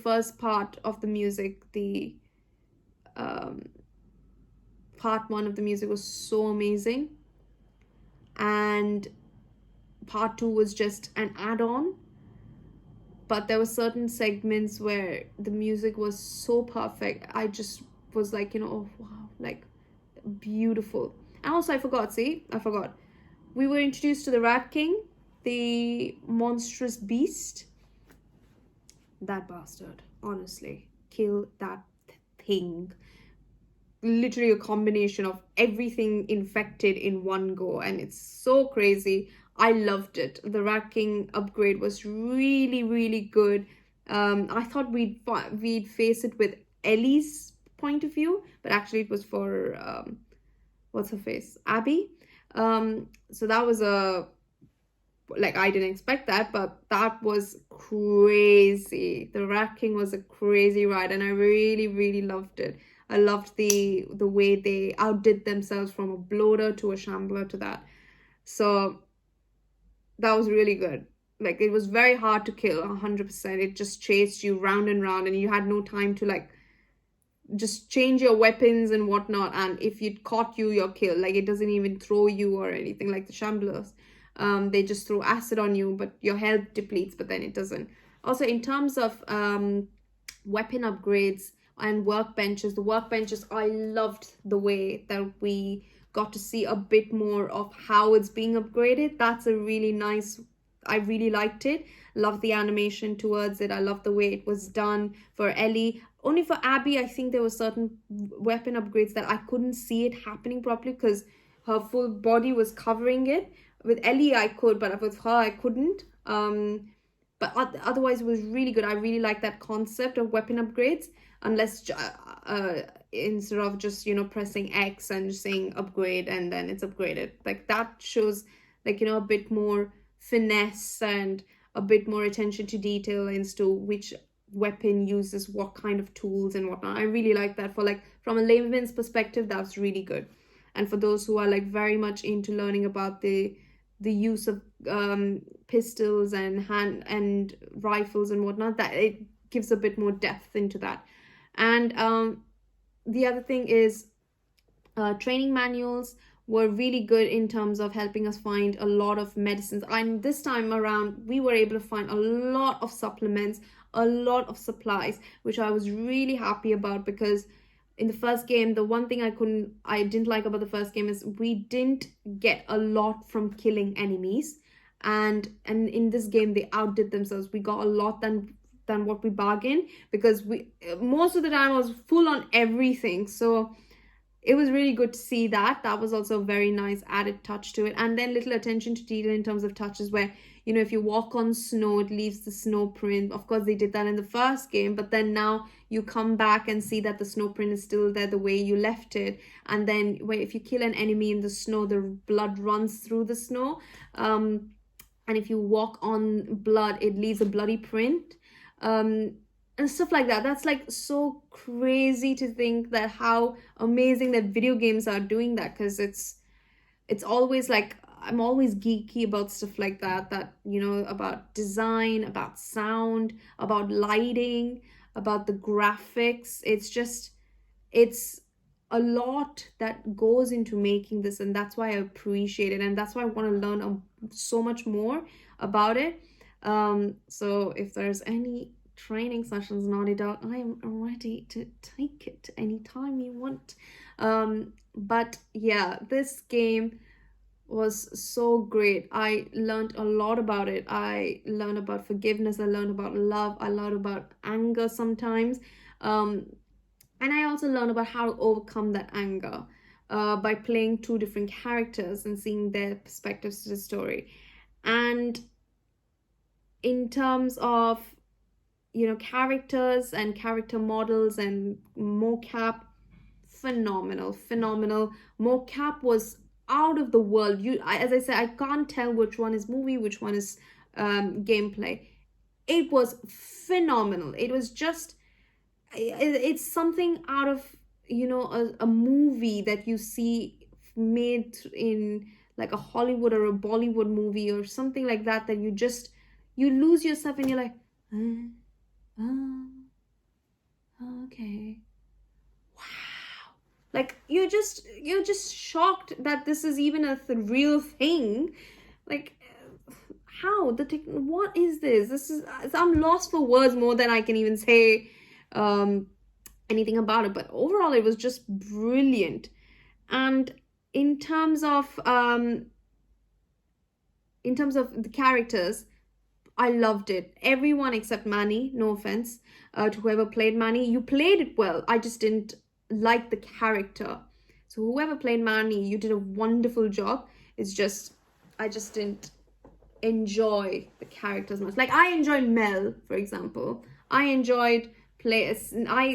first part of the music, the part 1 of the music was so amazing, and part 2 was just an add-on. But there were certain segments where the music was so perfect. I just was like, oh wow, like beautiful. And also I forgot. We were introduced to the Rat King, the monstrous beast. That bastard, honestly, kill that thing. Literally a combination of everything infected in one go, and it's so crazy. I loved it. The Rat King upgrade was really, really good. I thought we'd face it with Ellie's point of view, but actually it was for what's her face, Abby. So that was I didn't expect that, but that was crazy. The Rat King was a crazy ride, and I really, really loved it. I loved the way they outdid themselves from a bloater to a shambler to that. So that was really good. Like, it was very hard to kill 100%. It just chased you round and round, and you had no time to like just change your weapons and whatnot. And if it caught you, you're killed. Like, it doesn't even throw you or anything like the shamblers. They just throw acid on you, but your health depletes, but then it doesn't. Also, in terms of weapon upgrades and workbenches, the workbenches, I loved the way that we got to see a bit more of how it's being upgraded. That's a really nice, I really liked it. Love the animation towards it. I love the way it was done for Ellie. Only for Abby, I think there were certain weapon upgrades that I couldn't see it happening properly because her full body was covering it. With Ellie, I could, but with her, I couldn't. But otherwise, it was really good. I really like that concept of weapon upgrades. Unless instead of just, you know, pressing X and just saying upgrade and then it's upgraded, like that shows, like, you know, a bit more finesse and a bit more attention to detail as to which weapon uses what kind of tools and whatnot. I really like that. For like, from a layman's perspective, that's really good. And for those who are like very much into learning about the use of pistols and hand and rifles and whatnot, that it gives a bit more depth into that. And the other thing is, training manuals were really good in terms of helping us find a lot of medicines. And this time around, we were able to find a lot of supplements, a lot of supplies, which I was really happy about, because in the first game, the one thing I didn't like about the first game is we didn't get a lot from killing enemies. And in this game, they outdid themselves. We got a lot than what we bargained, because we most of the time was full on everything. So it was really good to see that was also a very nice added touch to it. And then little attention to detail in terms of touches where, you know, if you walk on snow, it leaves the snow print. Of course, they did that in the first game, but then now you come back and see that the snow print is still there the way you left it. And then if you kill an enemy in the snow, the blood runs through the snow. And if you walk on blood, it leaves a bloody print. And stuff like that. That's like so crazy to think that how amazing that video games are doing that, because it's always like, I'm always geeky about stuff like that, you know, about design, about sound, about lighting, about the graphics. It's a lot that goes into making this, and that's why I appreciate it, and that's why I want to learn so much more about it. So if there's any training sessions, Naughty Dog, I am ready to take it anytime you want. But yeah, this game was so great. I learned a lot about it. I learned about forgiveness, I learned about love, I learned about anger sometimes, and I also learned about how to overcome that anger by playing two different characters and seeing their perspectives to the story. And in terms of, you know, characters and character models and mocap, phenomenal. Mocap was out of the world. As I said, I can't tell which one is movie, which one is gameplay. It was phenomenal. It was just, it's something out of, you know, a movie that you see made in like a Hollywood or a Bollywood movie or something like that, that you lose yourself and you're like, oh, okay, wow. Like, you're just shocked that this is even a real thing. Like, how what is this is, I'm lost for words more than I can even say anything about it. But overall, it was just brilliant. And in terms of the characters, I loved it. Everyone except Manny, no offense to whoever played Manny. You played it well. I just didn't like the character. So whoever played Manny, you did a wonderful job. It's just, I just didn't enjoy the characters much. Like, I enjoyed Mel, for example. I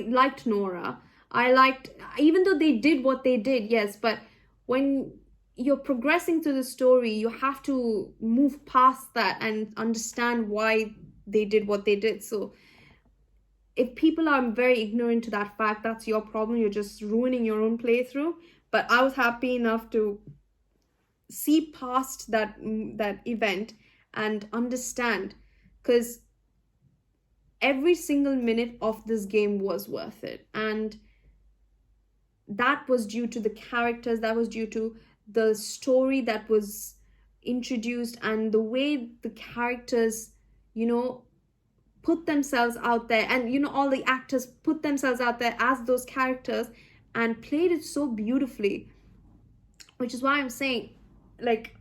liked Nora. I liked, even though they did what they did, yes, but when you're progressing through the story, you have to move past that and understand why they did what they did. So if people are very ignorant to that fact, that's your problem. You're just ruining your own playthrough. But I was happy enough to see past that event and understand, because every single minute of this game was worth it. And that was due to the characters, that was due to the story that was introduced, and the way the characters, you know, put themselves out there, and all the actors put themselves out there as those characters and played it so beautifully. Which is why I'm saying, like,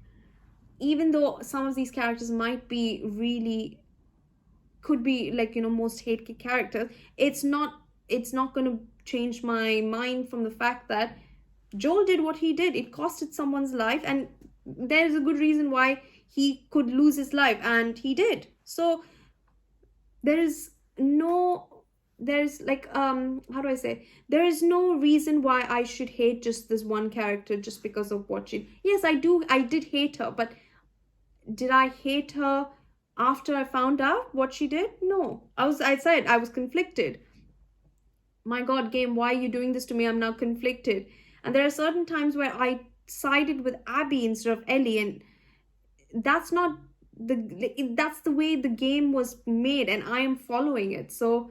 even though some of these characters might be really, could be like, most hated characters, it's not going to change my mind from the fact that Joel did what he did. It costed someone's life, and there's a good reason why he could lose his life, and he did. So there is no, there's like, how do I say, there is no reason why I should hate just this one character just because of what she, yes, I did hate her, but did I hate her after I found out what she did? No. I was conflicted. My God, game, why are you doing this to me? I'm now conflicted. And there are certain times where I sided with Abby instead of Ellie, and that's not that's the way the game was made, and I am following it. So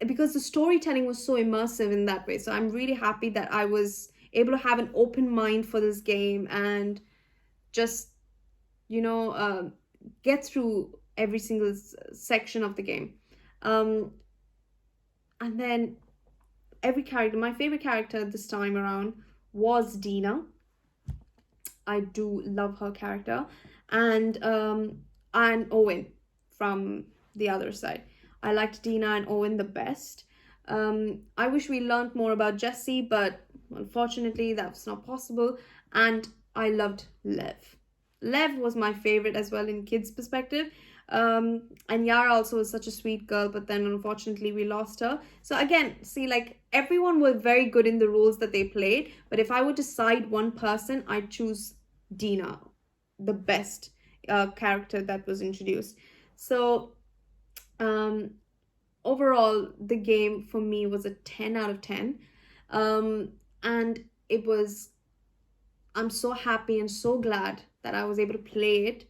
because the storytelling was so immersive in that way, so I'm really happy that I was able to have an open mind for this game and just get through every single section of the game. And then my favorite character this time around was Dina. I do love her character. And Owen from the other side. I liked Dina and Owen the best. I wish we learned more about Jesse, but unfortunately that's not possible. And I loved Lev. Lev was my favorite as well in kids' perspective. And Yara also was such a sweet girl, but then unfortunately we lost her. So again, see, like, everyone was very good in the roles that they played, but if I were to side one person, I'd choose Dina, the best character that was introduced. So overall, the game for me was a 10 out of 10. And I'm so happy and so glad that I was able to play it.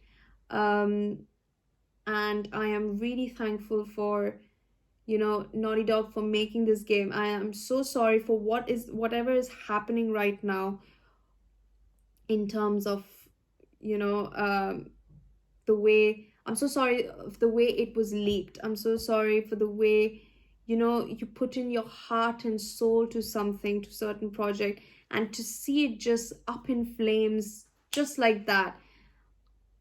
And I am really thankful for, Naughty Dog for making this game. I am so sorry for whatever is happening right now in terms of, the way, I'm so sorry of the way it was leaked. I'm so sorry for the way, you put in your heart and soul to something, to certain project, and to see it just up in flames just like that.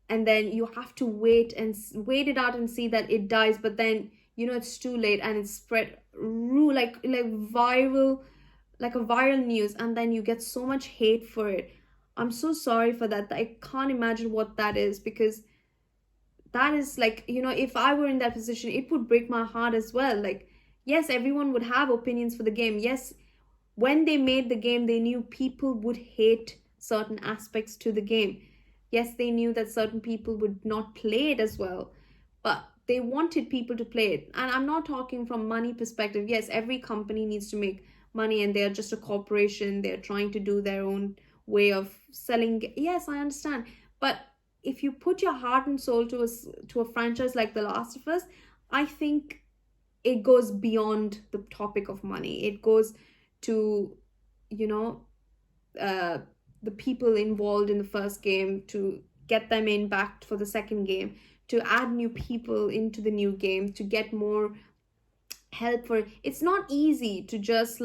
And then you have to wait it out and see that it dies, but then it's too late and it's spread like viral, like a viral news, and then you get so much hate for it. I'm so sorry for that. I can't imagine what that is, because that is like, if I were in that position, it would break my heart as well. Like, yes, everyone would have opinions for the game. Yes, when they made the game, they knew people would hate certain aspects to the game. Yes, they knew that certain people would not play it as well, but they wanted people to play it. And I'm not talking from money perspective. Yes, every company needs to make money, and they're just a corporation. They're trying to do their own way of selling. Yes, I understand. But if you put your heart and soul to a franchise like The Last of Us, I think it goes beyond the topic of money. It goes to, the people involved in the first game, to get them in back for the second game, to add new people into the new game, to get more help for it. It's not easy to just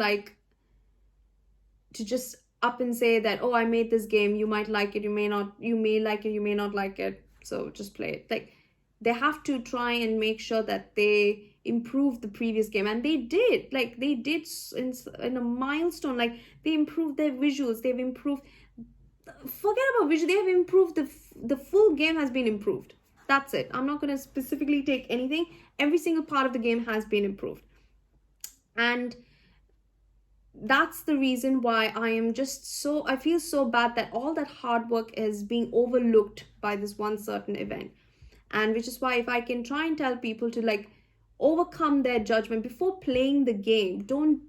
up and say that, oh, I made this game, you might like it, you may not, you may like it, you may not like it, so just play it. Like, they have to try and make sure that they improve the previous game, and they did in a milestone. Like, they improved their visuals, they've improved, forget about visual, they have improved the full game has been improved. That's it. I'm not going to specifically take anything. Every single part of the game has been improved, and that's the reason why I feel so bad that all that hard work is being overlooked by this one certain event. And which is why, if I can try and tell people to, like, overcome their judgment before playing the game. Don't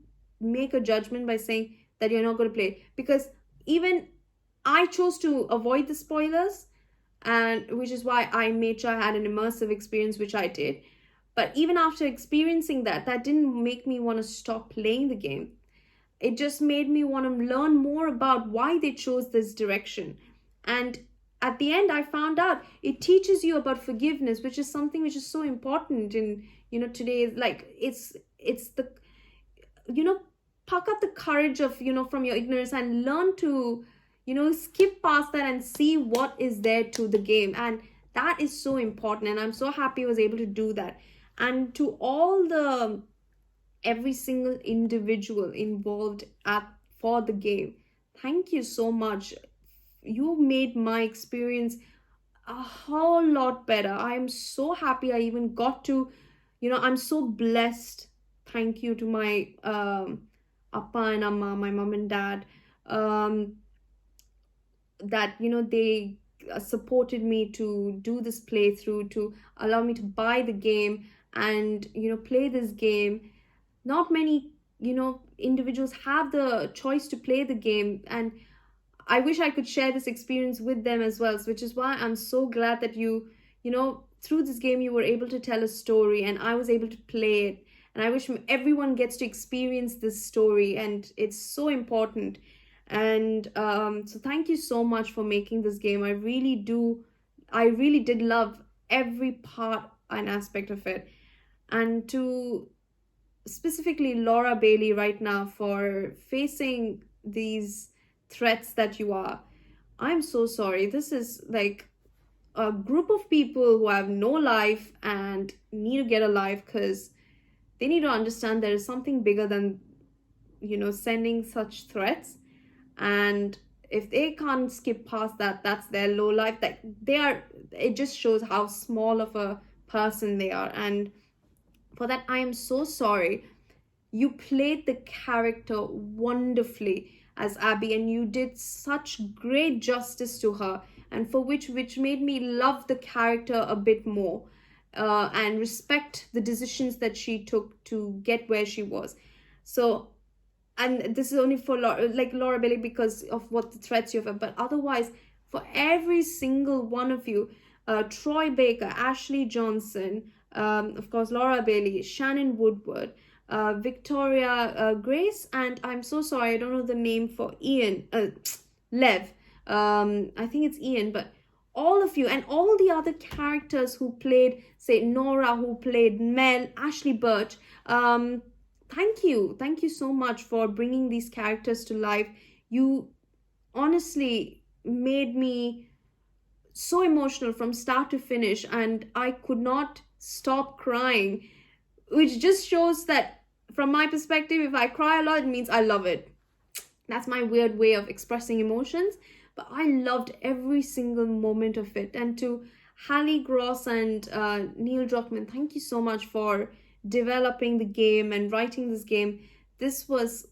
make a judgment by saying that you're not going to play, because even I chose to avoid the spoilers, and which is why I made sure I had an immersive experience, which I did. But even after experiencing that, that didn't make me want to stop playing the game. It just made me want to learn more about why they chose this direction. And at the end, I found out it teaches you about forgiveness, which is something which is so important in, today. Like, it's the, you know pluck up the courage of, from your ignorance, and learn to, skip past that and see what is there to the game. And that is so important, and I'm so happy I was able to do that. And to all the every single individual involved at for the game, thank you so much. You made my experience a whole lot better. I am so happy I even got to, I'm so blessed. Thank you to my appa and amma, my mom and dad, um, that, they supported me to do this playthrough, to allow me to buy the game and, play this game. Not many, individuals have the choice to play the game, and I wish I could share this experience with them as well, which is why I'm so glad that through this game, you were able to tell a story and I was able to play it. And I wish everyone gets to experience this story, and it's so important. And so thank you so much for making this game. I really did love every part and aspect of it. And to specifically Laura Bailey right now, for facing these threats that you are, I'm so sorry. This is like a group of people who have no life and need to get a life, because they need to understand there is something bigger than, sending such threats. And if they can't skip past that, that's their low life. That they are, it just shows how small of a person they are. And for that, I am so sorry. You played the character wonderfully as Abby, and you did such great justice to her, and for which made me love the character a bit more, and respect the decisions that she took to get where she was. So, and this is only for Laura Bailey, because of what the threats you have, but otherwise, for every single one of you, Troy Baker, Ashley Johnson, of course, Laura Bailey, Shannon Woodward, Victoria Grace, and I'm so sorry, I don't know the name for Ian, Lev. I think it's Ian, but all of you and all the other characters who played, say, Nora, who played Mel, Ashley Birch, thank you so much for bringing these characters to life. You honestly made me so emotional from start to finish, and I could not stop crying, which just shows that from my perspective, if I cry a lot, it means I love it. That's my weird way of expressing emotions, but I loved every single moment of it. And to Hallie Gross and Neil Druckmann, thank you so much for developing the game and writing this game. This was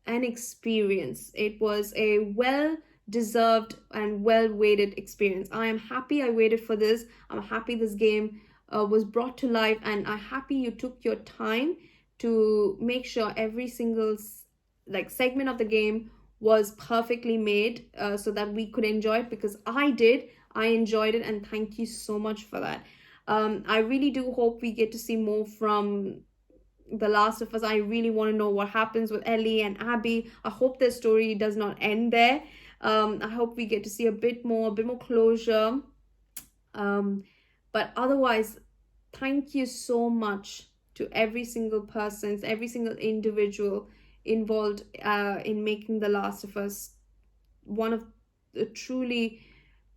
an experience. It was a well deserved and well waited experience. I am happy I waited for this. I'm happy this game was brought to life, and I'm happy you took your time to make sure every single segment of the game was perfectly made, so that we could enjoy it, because I enjoyed it, and thank you so much for that. I really do hope we get to see more from The Last of Us. I really want to know what happens with Ellie and Abby. I hope their story does not end there. I hope we get to see a bit more closure. But otherwise, thank you so much to every single person, every single individual involved in making The Last of Us one of the truly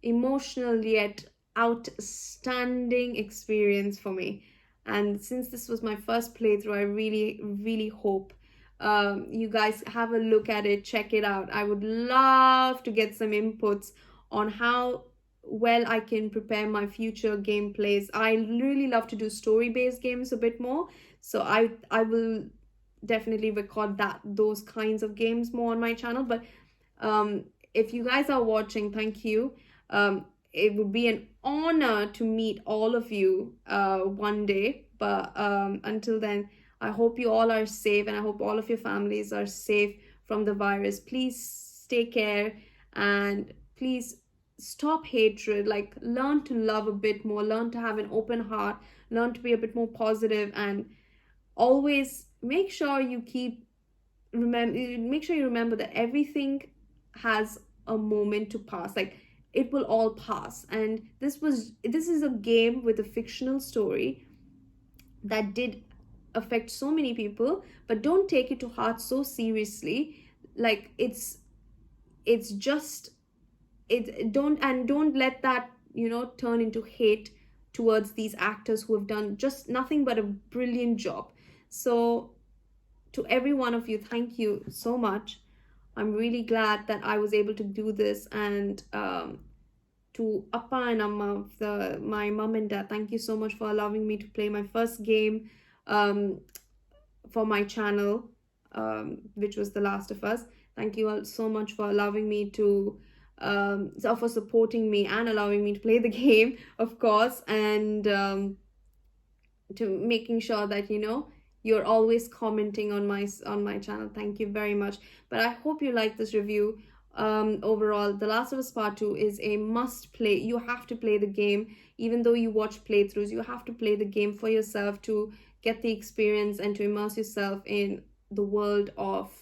emotional yet outstanding experience for me. And since this was my first playthrough, I really hope you guys have a look at it, check it out. I would love to get some inputs on how well I can prepare my future gameplays. I really love to do story-based games a bit more, so I will definitely record those kinds of games more on my channel. But if you guys are watching, thank you. it would be an honor to meet all of you one day. But until then, I hope you all are safe, and I hope all of your families are safe from the virus. Please take care, and please stop hatred. Like, learn to love a bit more, learn to have an open heart, learn to be a bit more positive, and always make sure you remember that everything has a moment to pass. Like, it will all pass. And this is a game with a fictional story that did affect so many people, but don't take it to heart so seriously. Like, it's just it don't let that, turn into hate towards these actors who have done just nothing but a brilliant job. So to every one of you, thank you so much. I'm really glad that I was able to do this. And to Appa and Amma, my mom and dad, thank you so much for allowing me to play my first game um, for my channel, which was The Last of Us. Thank you all so much for allowing me to, for supporting me and allowing me to play the game, of course, and to making sure that you're always commenting on my channel. Thank you very much. But I hope you like this review. Overall, The Last of Us Part 2 is a must play. You have to play the game. Even though you watch playthroughs, you have to play the game for yourself to get the experience and to immerse yourself in the world of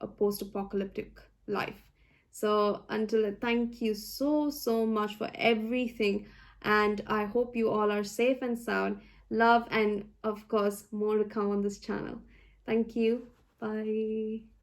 a post-apocalyptic life. So until then, thank you so much for everything, and I hope you all are safe and sound. Love, and of course more to come on this channel. Thank you. Bye.